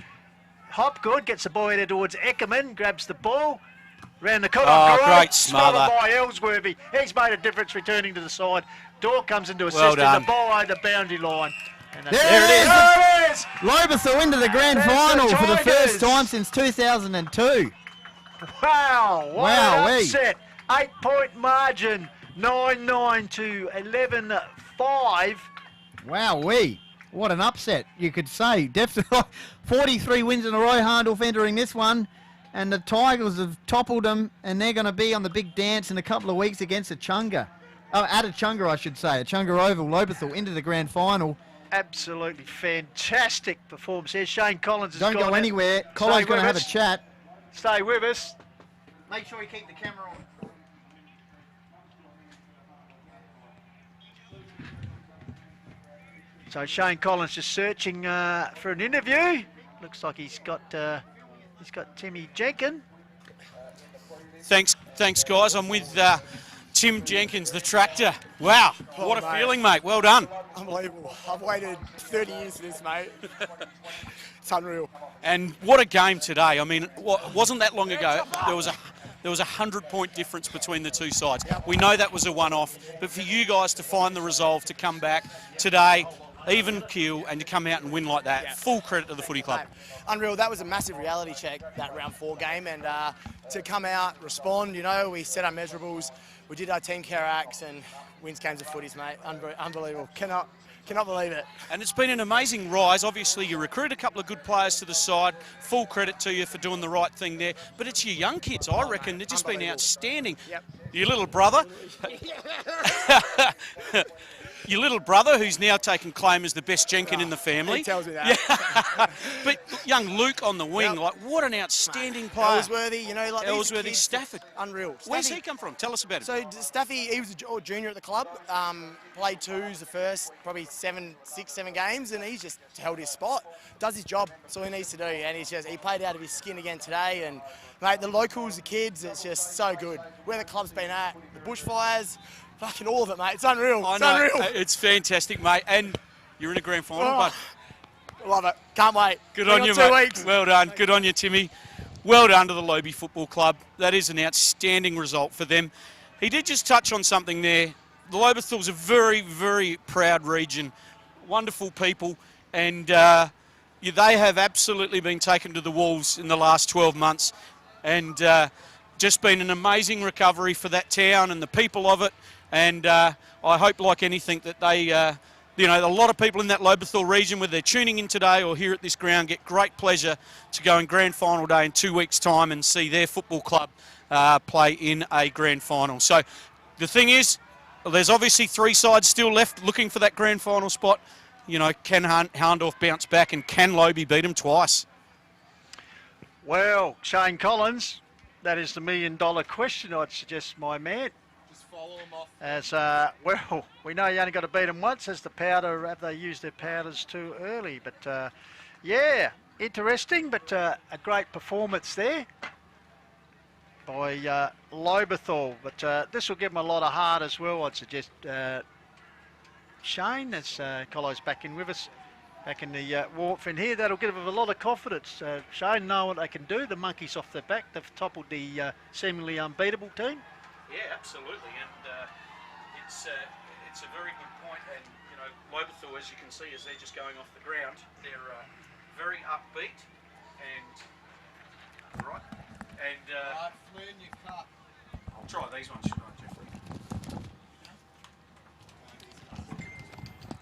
Hopgood gets the ball headed towards Eckerman, grabs the ball. Round the corner. Great smother. By Ellsworthy. He's made a difference returning to the side. Dorr comes into assist Well in done. the ball over the boundary line. There it is! Lobethal into the grand final for the first time since 2002. Wow, what an Wowee. upset. 8-point margin, 9-9 to 11-5. Wowee. What an upset, you could say. Definitely 43 wins in a row, Hahndorf entering this one. And the Tigers have toppled them, and they're going to be on the big dance in a couple of weeks against Achunga. Oh, at Achunga, I should say. Achunga Oval, Lobethal into the grand final. Absolutely fantastic performance here. Shane Collins has Don't gone go in. anywhere. Stay Colin's going to with have a us. chat. Stay with us. Make sure you keep the camera on. So Shane Collins just searching for an interview. Looks like he's got Timmy Jenkins. Thanks, guys. I'm with Tim Jenkins, the tractor. Wow, what a feeling, mate. Well done. Unbelievable. I've waited 30 years for this, mate. It's unreal. And what a game today. I mean, wasn't that long ago, there was a 100-point difference between the two sides. We know that was a one-off, but for you guys to find the resolve to come back today, even keel, and to come out and win like that, full credit to the footy club. Unreal. That was a massive reality check, that round 4 game, and to come out, respond, you know, we set our measurables, we did our team care acts, and wins games of footies, mate. Unbelievable. Cannot believe it. And it's been an amazing rise. Obviously, you recruit a couple of good players to the side. Full credit to you for doing the right thing there. But it's your young kids, I reckon. They've just been outstanding. Yep. Your little brother. Your little brother, who's now taken claim as the best Jenkin in the family. He tells me that. Yeah. But young Luke on the wing, like, what an outstanding player. Ellsworthy, you know, like Ellsworthy, these kids, Stafford. Unreal. Where's he come from? Tell us about him. So Staffy, he was a junior at the club, played twos the first probably 6-7 games, and he's just held his spot. Does his job, that's all he needs to do, and he played out of his skin again today. And mate, the locals, the kids, it's just so good. Where the club's been at, the bushfires, fucking all of it, mate. It's unreal. I It's know. unreal. It's fantastic, mate. And you're in a grand final, Oh, but love it. Can't wait. good on you, 2 mate. weeks. Well done. Good on you, Timmy. Well done to the Lobie Football Club. That is an outstanding result for them. He did just touch on something there. The Lobethal's a very, very proud region. Wonderful people. And they have absolutely been taken to the wolves in the last 12 months. And just been an amazing recovery for that town and the people of it. And I hope, like anything, that they, a lot of people in that Lobethal region, whether they're tuning in today or here at this ground, get great pleasure to go in grand final day in 2 weeks' time and see their football club play in a grand final. So the thing is, there's obviously 3 sides still left looking for that grand final spot. You know, can Hahndorf bounce back, and can Lobie beat them twice? Well, Shane Collins, that is the $1 million question, I'd suggest, my man. Follow them off. As well, we know you only got to beat them once. As the powder, have they used their powders too early? But yeah, interesting. But a great performance there by Lobethal. But this will give them a lot of heart as well. I'd suggest Shane, as Colo's back in with us, back in the warmth in here. That'll give them a lot of confidence. Shane know what they can do. The monkeys off their back. They've toppled the seemingly unbeatable team. Yeah, absolutely, and it's a very good point. And you know, Lobethal, as you can see, as they're just going off the ground, they're very upbeat and right. And Flynn, you cut. I'll try these ones, shouldn't I, Jeffrey?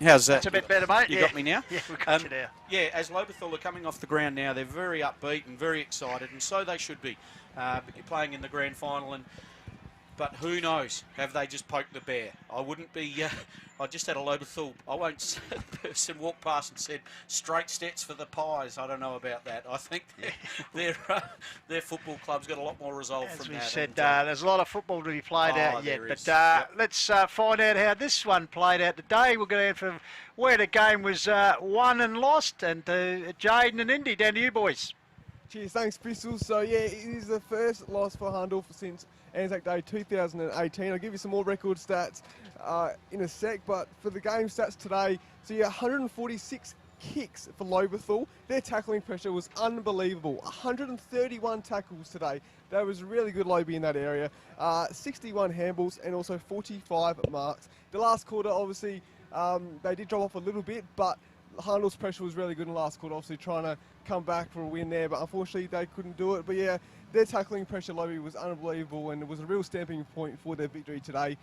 How's that? That's a bit better, mate. You got me now? Yeah, we got you now. Yeah, as Lobethal are coming off the ground now, they're very upbeat and very excited, and so they should be. Playing in the grand final, but who knows? Have they just poked the bear? I wouldn't be. I just had a Lobethal. I won't say the person walked past and said straight stats for the Pies. I don't know about that. I think their football club's got a lot more resolve As from we that. said, there's a lot of football to be played out yet. there But is. Yep. let's find out how this one played out today. We'll go down from where the game was won and lost, and Jaden and Indy, down to you boys. Cheers, thanks, Bristol. So, yeah, it is the first loss for Hahndorf since Anzac Day 2018. I'll give you some more record stats in a sec, but for the game stats today, so yeah, 146 kicks for Lobethal. Their tackling pressure was unbelievable. 131 tackles today. That was really good lobby in that area. 61 handballs and also 45 marks. The last quarter, obviously, they did drop off a little bit, but Hahndorf's pressure was really good in the last quarter, obviously trying to come back for a win there, but unfortunately they couldn't do it. But yeah, their tackling pressure lobby was unbelievable, and it was a real stamping point for their victory today.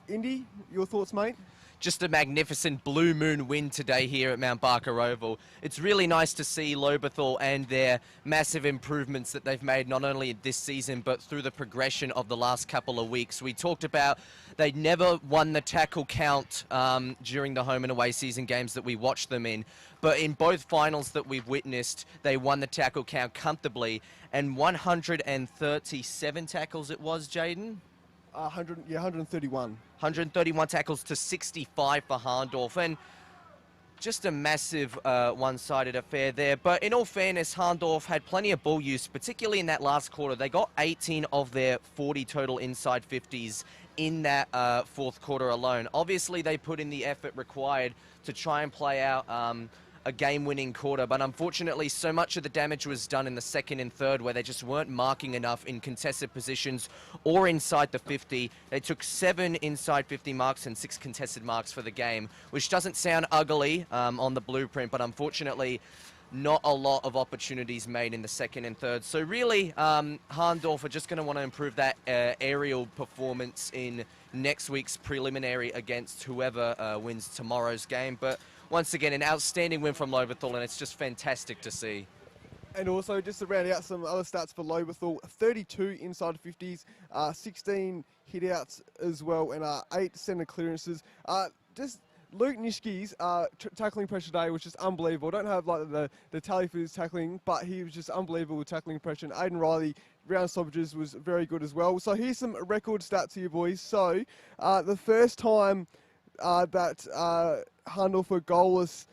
Indy, your thoughts, mate? Just a magnificent blue moon win today here at Mount Barker Oval. It's really nice to see Lobethal and their massive improvements that they've made not only this season but through the progression of the last couple of weeks. We talked about they never won the tackle count during the home and away season games that we watched them in, but in both finals that we've witnessed, they won the tackle count comfortably, and 137 tackles it was, Jaden? 131. 131 tackles to 65 for Hahndorf, and just a massive one-sided affair there. But in all fairness, Hahndorf had plenty of ball use, particularly in that last quarter. They got 18 of their 40 total inside 50s in that fourth quarter alone. Obviously, they put in the effort required to try and play out a game-winning quarter, but unfortunately so much of the damage was done in the second and third, where they just weren't marking enough in contested positions or inside the 50. They took 7 inside 50 marks and 6 contested marks for the game, which doesn't sound ugly on the blueprint, but unfortunately not a lot of opportunities made in the second and third. So really, Hahndorf are just going to want to improve that aerial performance in next week's preliminary against whoever wins tomorrow's game. But once again, an outstanding win from Lobethal, and it's just fantastic to see. And also, just to round out some other stats for Lobethal, 32 inside 50s, 16 hit-outs as well, and 8 centre clearances. Just Luke Nishke's tackling pressure today was just unbelievable. I don't have like the tally for his tackling, but he was just unbelievable with tackling pressure. And Aidan Riley, round stoppages, was very good as well. So here's some record stats to you boys. So the first time that Hahndorf were goalless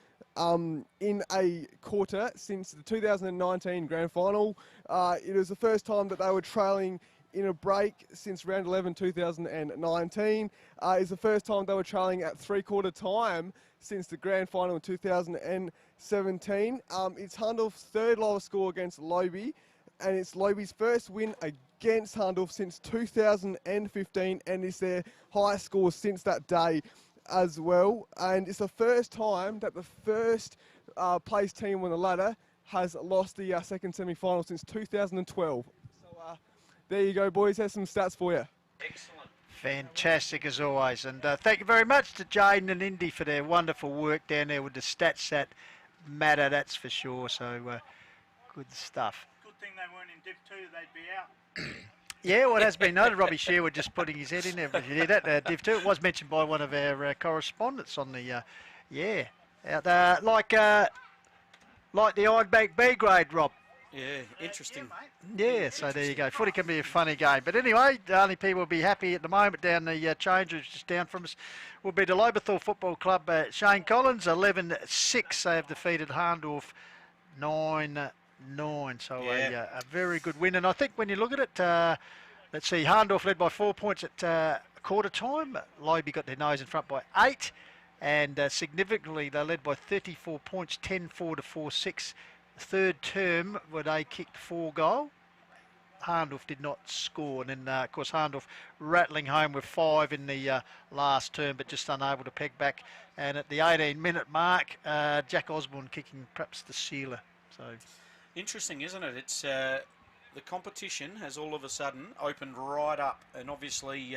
in a quarter since the 2019 grand final. It was the first time that they were trailing in a break since round 11 2019. It's the first time they were trailing at three-quarter time since the grand final in 2017. It's Hahndorf's third lowest score against Lobe, and it's Lobe's first win against Hahndorf since 2015, and it's their highest score since that day as well. And it's the first time that the first place team on the ladder has lost the second semi-final since 2012. So there you go, boys. Here's some stats for you. Excellent. Fantastic as always. And thank you very much to Jaden and Indy for their wonderful work down there with the stats that matter, that's for sure. So good stuff. Good thing they weren't in Div 2, they'd be out. Yeah, well, it has been noted. Robbie Sherwood just putting his head in there. But you did that, Div 2. It was mentioned by one of our correspondents on the, out there, like the Iron Bank B grade, Rob. Yeah, interesting. Yeah, so there you go. Footy can be a funny game. But anyway, the only people will be happy at the moment down the change rooms just down from us will be the Lobethal Football Club. Shane Collins, 11-6. They have defeated Hahndorf 9-9. So a very good win. And I think when you look at it, let's see, Hahndorf led by 4 points at quarter time. Lobe got their nose in front by 8. And significantly, they led by 34 points, 10-4 to 4-6. Third term, where they kicked 4 goal. Hahndorf did not score, and then of course Hahndorf rattling home with 5 in the last term, but just unable to peg back. And at the 18-minute mark, Jack Osborne kicking perhaps the sealer. So interesting, isn't it? It's the competition has all of a sudden opened right up, and obviously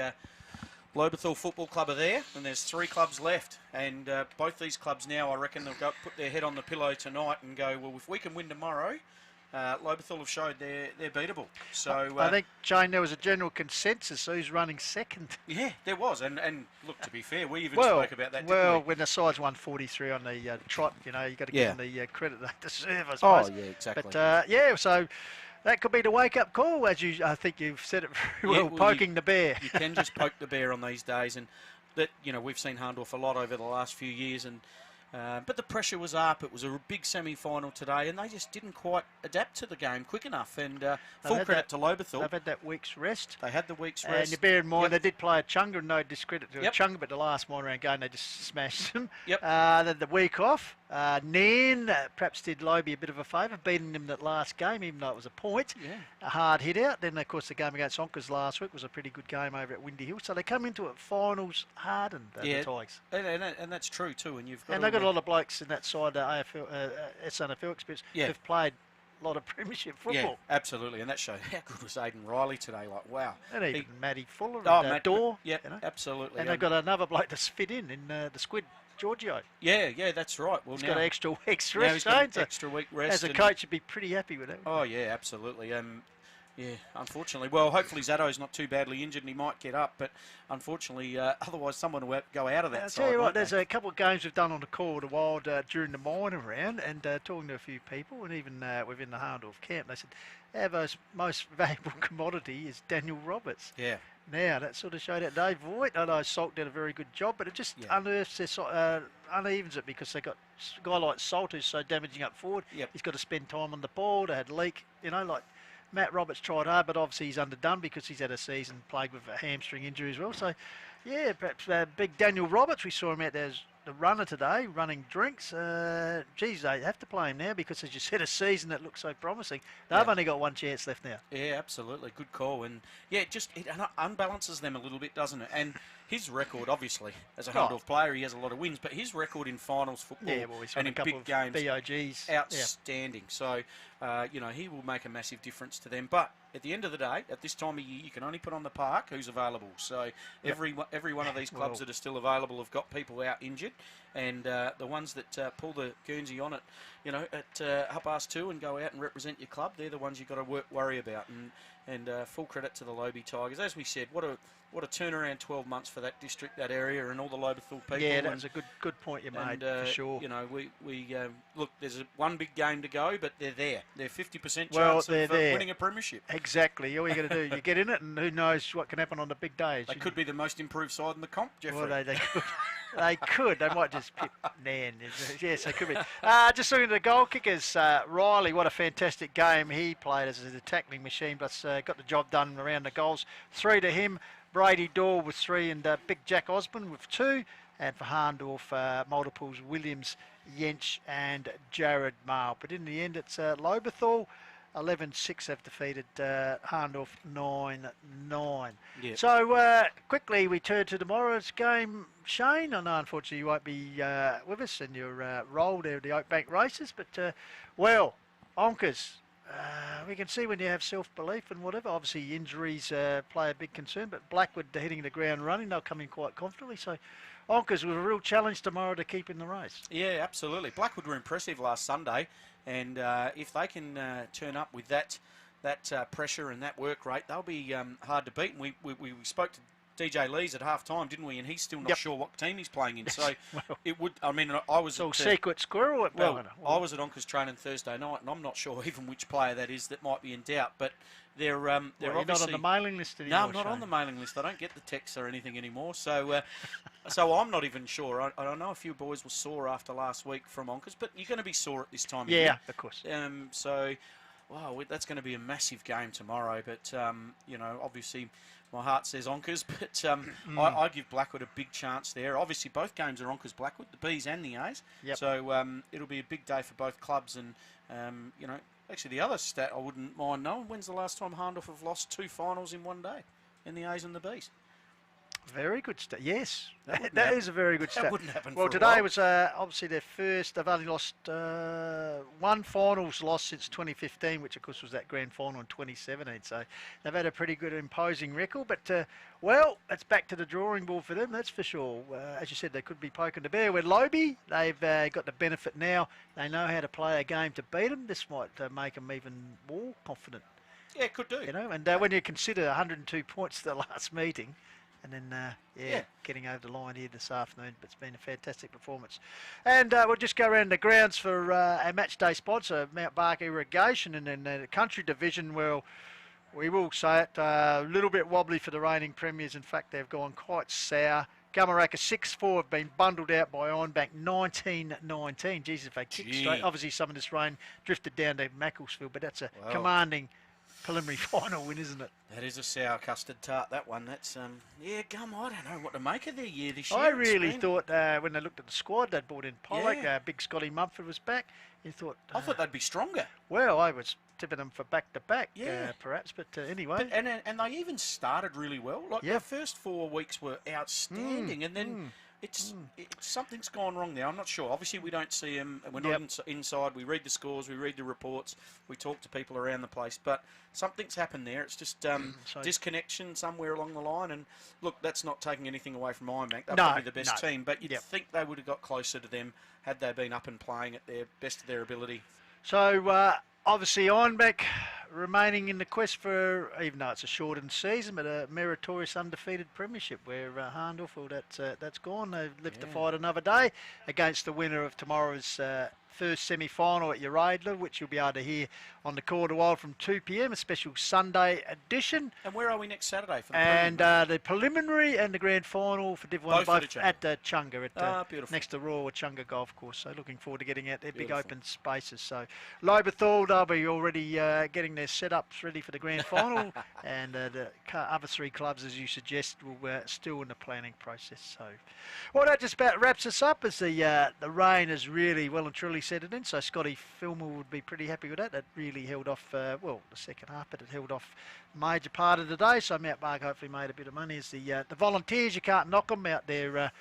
Lobethal Football Club are there, and there's 3 clubs left, and both these clubs now, I reckon, they'll go put their head on the pillow tonight and go, well, if we can win tomorrow. Lobethal have showed they're beatable. So I think, Jane, there was a general consensus who's running second. Yeah, there was, and look, to be fair, we even spoke about that. Well, didn't we? when the side's 143 on the trot, you know, you got to give them the credit they deserve, I Oh, suppose. yeah, exactly. But yeah, so that could be the wake-up call, as I think you've said it very well, poking the bear. You can just poke the bear on these days, and that we've seen Hahndorf a lot over the last few years, and. But the pressure was up. It was a big semi-final today, and they just didn't quite adapt to the game quick enough. And full credit to Lobethal. They've had that week's rest. They had the week's rest. And you bear in mind, they did play a Chunga, no discredit to a Chunga, but the last one-round game, they just smashed them. Then the week off, Nairn perhaps did Lobie a bit of a favour, beating them that last game, even though it was a point. A hard hit out. Then, of course, the game against Onkers last week was a pretty good game over at Windy Hill. So they come into it finals hardened, the Tigers. And that's true, too. And you've got and they've got a lot of blokes in that side, AFL, SNFL experience, who've played a lot of premiership football. Yeah, absolutely. And that showed how good was Aidan Riley today. Like, wow. And even Matty Fuller Matt Door. Yeah, absolutely. And they've got another bloke that's fit in the Squid, Giorgio. Yeah, that's right. Well, he's now, got an extra week's now rest. he's got an extra week rest. As a coach, you'd be pretty happy with that. Oh, yeah, absolutely. Yeah, unfortunately. Well, hopefully Zaddo's not too badly injured and he might get up, but unfortunately, otherwise someone will go out of that side. I'll tell you what, there's a couple of games we've done on the Call of the Wild during the minor round, and talking to a few people, and even within the Hahndorf camp, they said our most valuable commodity is Daniel Roberts. Yeah. Now, that sort of showed out Dave Voigt. I know Salt did a very good job, but it just unearths their unevens it, because they got a guy like Salt who's so damaging up forward. He's got to spend time on the ball. They had Leak, like Matt Roberts tried hard, but obviously he's underdone because he's had a season plagued with a hamstring injury as well. So, yeah, perhaps big Daniel Roberts, we saw him out there as the runner today, running drinks. Geez, they have to play him now because, as you said, a season that looks so promising. They've only got one chance left now. Yeah, absolutely. Good call. And, yeah, it unbalances them a little bit, doesn't it? And his record, obviously, as a Hahndorf player, he has a lot of wins, but his record in finals football and in big games, BOGs, outstanding. So, he will make a massive difference to them. But at the end of the day, at this time of year, you can only put on the park who's available. So every one of these clubs that are still available have got people out injured, and the ones that pull the Guernsey on it, at 2:30 and go out and represent your club, they're the ones you've got to worry about. And full credit to the Lobie Tigers. As we said, what a turnaround 12 months for that district, that area, and all the Lobethal people. Yeah, that was a good point you made, for sure. We look, there's one big game to go, but they're there. They're 50% chance of winning a premiership. Exactly. All you got to do, you get in it, and who knows what can happen on the big days. They could be the most improved side in the comp, Jeffrey. Well, they could. They could. They might just pick Nan. Yes, they could be. Just looking at the goal kickers, Riley, what a fantastic game he played as a tackling machine, but got the job done around the goals. 3 to him. Brady Dorr with 3, and Big Jack Osborne with 2. And for Hahndorf, multiples, Williams, Yench and Jarrett Mail. But in the end, it's Lobethal. 11-6 have defeated Hahndorf 9-9. Yep. So quickly we turn to tomorrow's game. Shane, I know unfortunately you won't be with us in your role there at the Oakbank races, but Onkers, we can see when you have self-belief and whatever. Obviously injuries play a big concern, but Blackwood hitting the ground running, they'll come in quite confidently. So Onkers with a real challenge tomorrow to keep in the race. Yeah, absolutely. Blackwood were impressive last Sunday. And if they can turn up with that pressure and that work rate, they'll be hard to beat. And we spoke to DJ Lees at half time, didn't we? And he's still not sure what team he's playing in. So it would. I mean, I was all secret squirrel at Ballina. I was at Onkers training Thursday night, and I'm not sure even which player that is that might be in doubt. But they're obviously not on the mailing list anymore. No, I'm not on the mailing list. I don't get the texts or anything anymore. So so I'm not even sure. I know a few boys were sore after last week from Onkers, but you're going to be sore at this time of year. Yeah, of course. So, wow, that's going to be a massive game tomorrow. But obviously My heart says Onkers, but I give Blackwood a big chance there. Obviously, both games are Onkers Blackwood, the Bs and the As. Yep. So it'll be a big day for both clubs. And, actually the other stat I wouldn't mind knowing, when's the last time Hahndorf have lost 2 finals in one day in the As and the Bs? Very good stat. Yes, that is a very good stat. That wouldn't happen. Well, for a today while. was obviously their first. They've only lost 1 finals loss since 2015, which of course was that grand final in 2017. So they've had a pretty good, imposing record. But it's back to the drawing board for them. That's for sure. As you said, they could be poking the bear. With Lobie, they've got the benefit now. They know how to play a game to beat them. This might make them even more confident. Yeah, it could do. And when you consider 102 points to the last meeting. And then, getting over the line here this afternoon. But it's been a fantastic performance. And we'll just go around the grounds for our match day sponsor, Mount Barker Irrigation. And then the country division, well, we will say it, a little bit wobbly for the reigning premiers. In fact, they've gone quite sour. Gamaraka 6-4 have been bundled out by Ironbank 19-19. Jesus, if they kick straight. Obviously, some of this rain drifted down to Macclesfield, but that's a commanding preliminary final win, isn't it? That is a sour custard tart, that one. That's, I don't know what to make of their year this year. I really thought when they looked at the squad, they'd brought in Pollock, big Scotty Mumford was back. You thought... I thought they'd be stronger. Well, I was tipping them for back-to-back, perhaps, but anyway. And they even started really well. Like, the first 4 weeks were outstanding, and then... something's gone wrong there. I'm not sure. Obviously, we don't see them. We're not inside. We read the scores. We read the reports. We talk to people around the place. But something's happened there. It's just disconnection somewhere along the line. And look, that's not taking anything away from Ironbank. They're probably the best team. But you'd think they would have got closer to them had they been up and playing at their best of their ability. So, obviously, Ironbank remaining in the quest for, even though it's a shortened season, but a meritorious undefeated premiership where Hahndorf, well, that's gone. They've lived to fight another day against the winner of tomorrow's first semi-final at Jarrett, which you'll be able to hear on the Call to Wild from 2 p.m, a special Sunday edition. And where are we next Saturday for the the preliminary and the grand final for Div 1 both at Chunga, next to Raw Chunga Golf Course. So looking forward to getting out there, big open spaces. So Lobethal, they'll be already getting their setups ready for the grand final, and the other 3 clubs, as you suggest, will still in the planning process. So, well, that just about wraps us up as the rain has really well and truly set it in. So Scotty Filmer would be pretty happy with that. That really held off, the second half, but it held off major part of the day. So Mount Barker hopefully made a bit of money as the Volunteers, you can't knock them out there.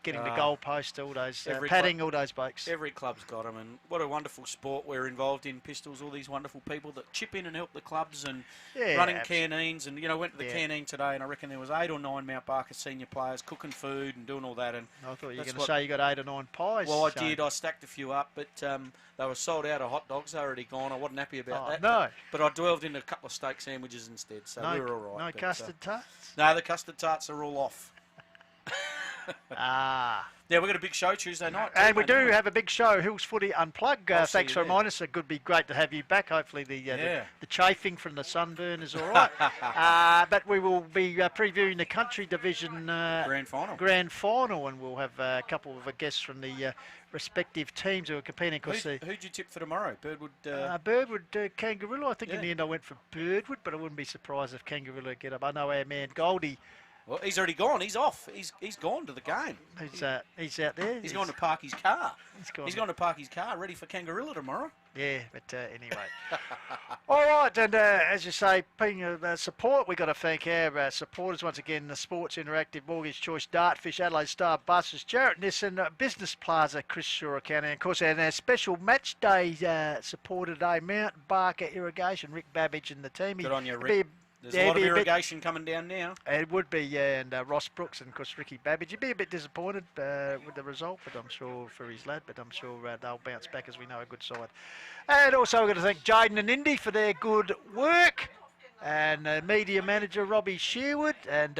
Getting the goal post, all those padding, all those blokes. Every club's got them, and what a wonderful sport we're involved in. Pistols, all these wonderful people that chip in and help the clubs and running canteens. And went to the canteen today, and I reckon there was 8 or 9 Mount Barker senior players cooking food and doing all that. And I thought you were going to say you got 8 or 9 pies. Well, I did. I stacked a few up, but they were sold out of hot dogs. They were already gone. I wasn't happy about that. No. But I delved into a couple of steak sandwiches instead, so we were all right. No custard tarts? No, the custard tarts are all off. Yeah, we've got a big show Tuesday night. And we do have a big show, Hills Footy Unplugged. Thanks for reminding us. It could be great to have you back. Hopefully the chafing from the sunburn is all right. But we will be previewing the country division grand final, and we'll have a couple of guests from the respective teams who are competing. Who'd you tip for tomorrow? Birdwood? Birdwood, Kangaroo. I think in the end I went for Birdwood, but I wouldn't be surprised if Kangaroo get up. I know our man Goldie. Well, he's already gone. He's off. He's gone to the game. He's out there. He's gone to park his car. He's gone to park his car, ready for Kangaroo tomorrow. Yeah, but anyway. All right, and as you say, being support, we've got to thank our supporters once again, the Sports Interactive, Mortgage Choice, Dartfish, Adelaide Star Buses, Jarrett, Nissan, Business Plaza, Chris Shore County, and of course our special match day supporter today, Mount Barker Irrigation, Rick Babbage and the team. Good on you, Rick. There's a lot of irrigation coming down now. It would be, and Ross Brooks and, of course, Ricky Babbage. He'd be a bit disappointed with the result, but I'm sure for his lad, but I'm sure they'll bounce back, as we know, a good side. And also we're going to thank Jaden and Indy for their good work, and media manager Robbie Shearwood, and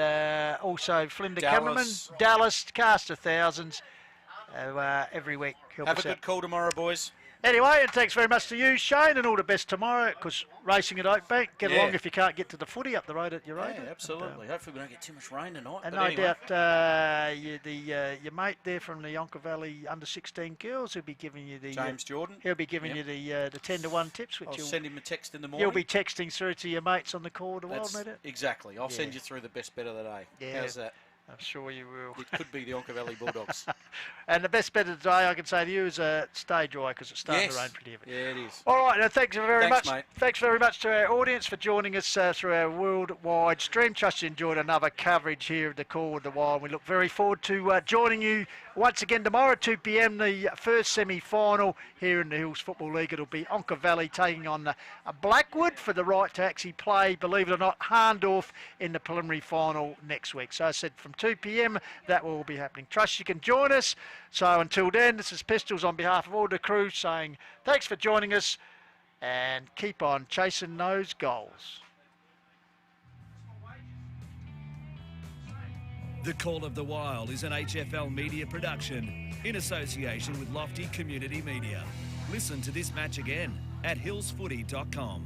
also Flinda cameraman, Dallas, Cast of Thousands, every week. Help Have a us good out. call tomorrow, boys. Anyway, and thanks very much to you, Shane, and all the best tomorrow, because racing at Oakbank, get Yeah. along if you can't get to the footy up the road at your road. Yeah, absolutely. Hopefully we don't get too much rain tonight. And but no anyway. doubt your mate there from the Yonka Valley under-16 girls will be giving you the... James Jordan. He'll be giving Yep. you the 10-to-1 tips, which I'll you'll, send him a text in the morning. you'll be texting through to your mates on the call to That's- Wild, no doubt. Exactly. I'll send Yeah. you through the best bet of the day. Yeah. How's that? I'm sure you will. It could be the Yonka Valley Bulldogs. And the best bet of the day, I can say to you, is stay dry, because it's starting to Yes. rain pretty heavy. Yeah, it is. All right, now thanks very Thanks, much. mate. Thanks very much to our audience for joining us through our worldwide stream. Trust you enjoyed another coverage here of the Call with the Wild. We look very forward to joining you once again tomorrow at 2 p.m. The first semi-final here in the Hills Football League. It'll be Yonka Valley taking on Blackwood for the right to actually play, believe it or not, Hahndorf in the preliminary final next week. So I said from 2 p.m. that will all be happening. Trust you can join us. So until then, this is Pistols on behalf of all the crew saying thanks for joining us and keep on chasing those goals. The Call of the Wild is an HFL media production in association with Lofty Community Media. Listen to this match again at hillsfooty.com.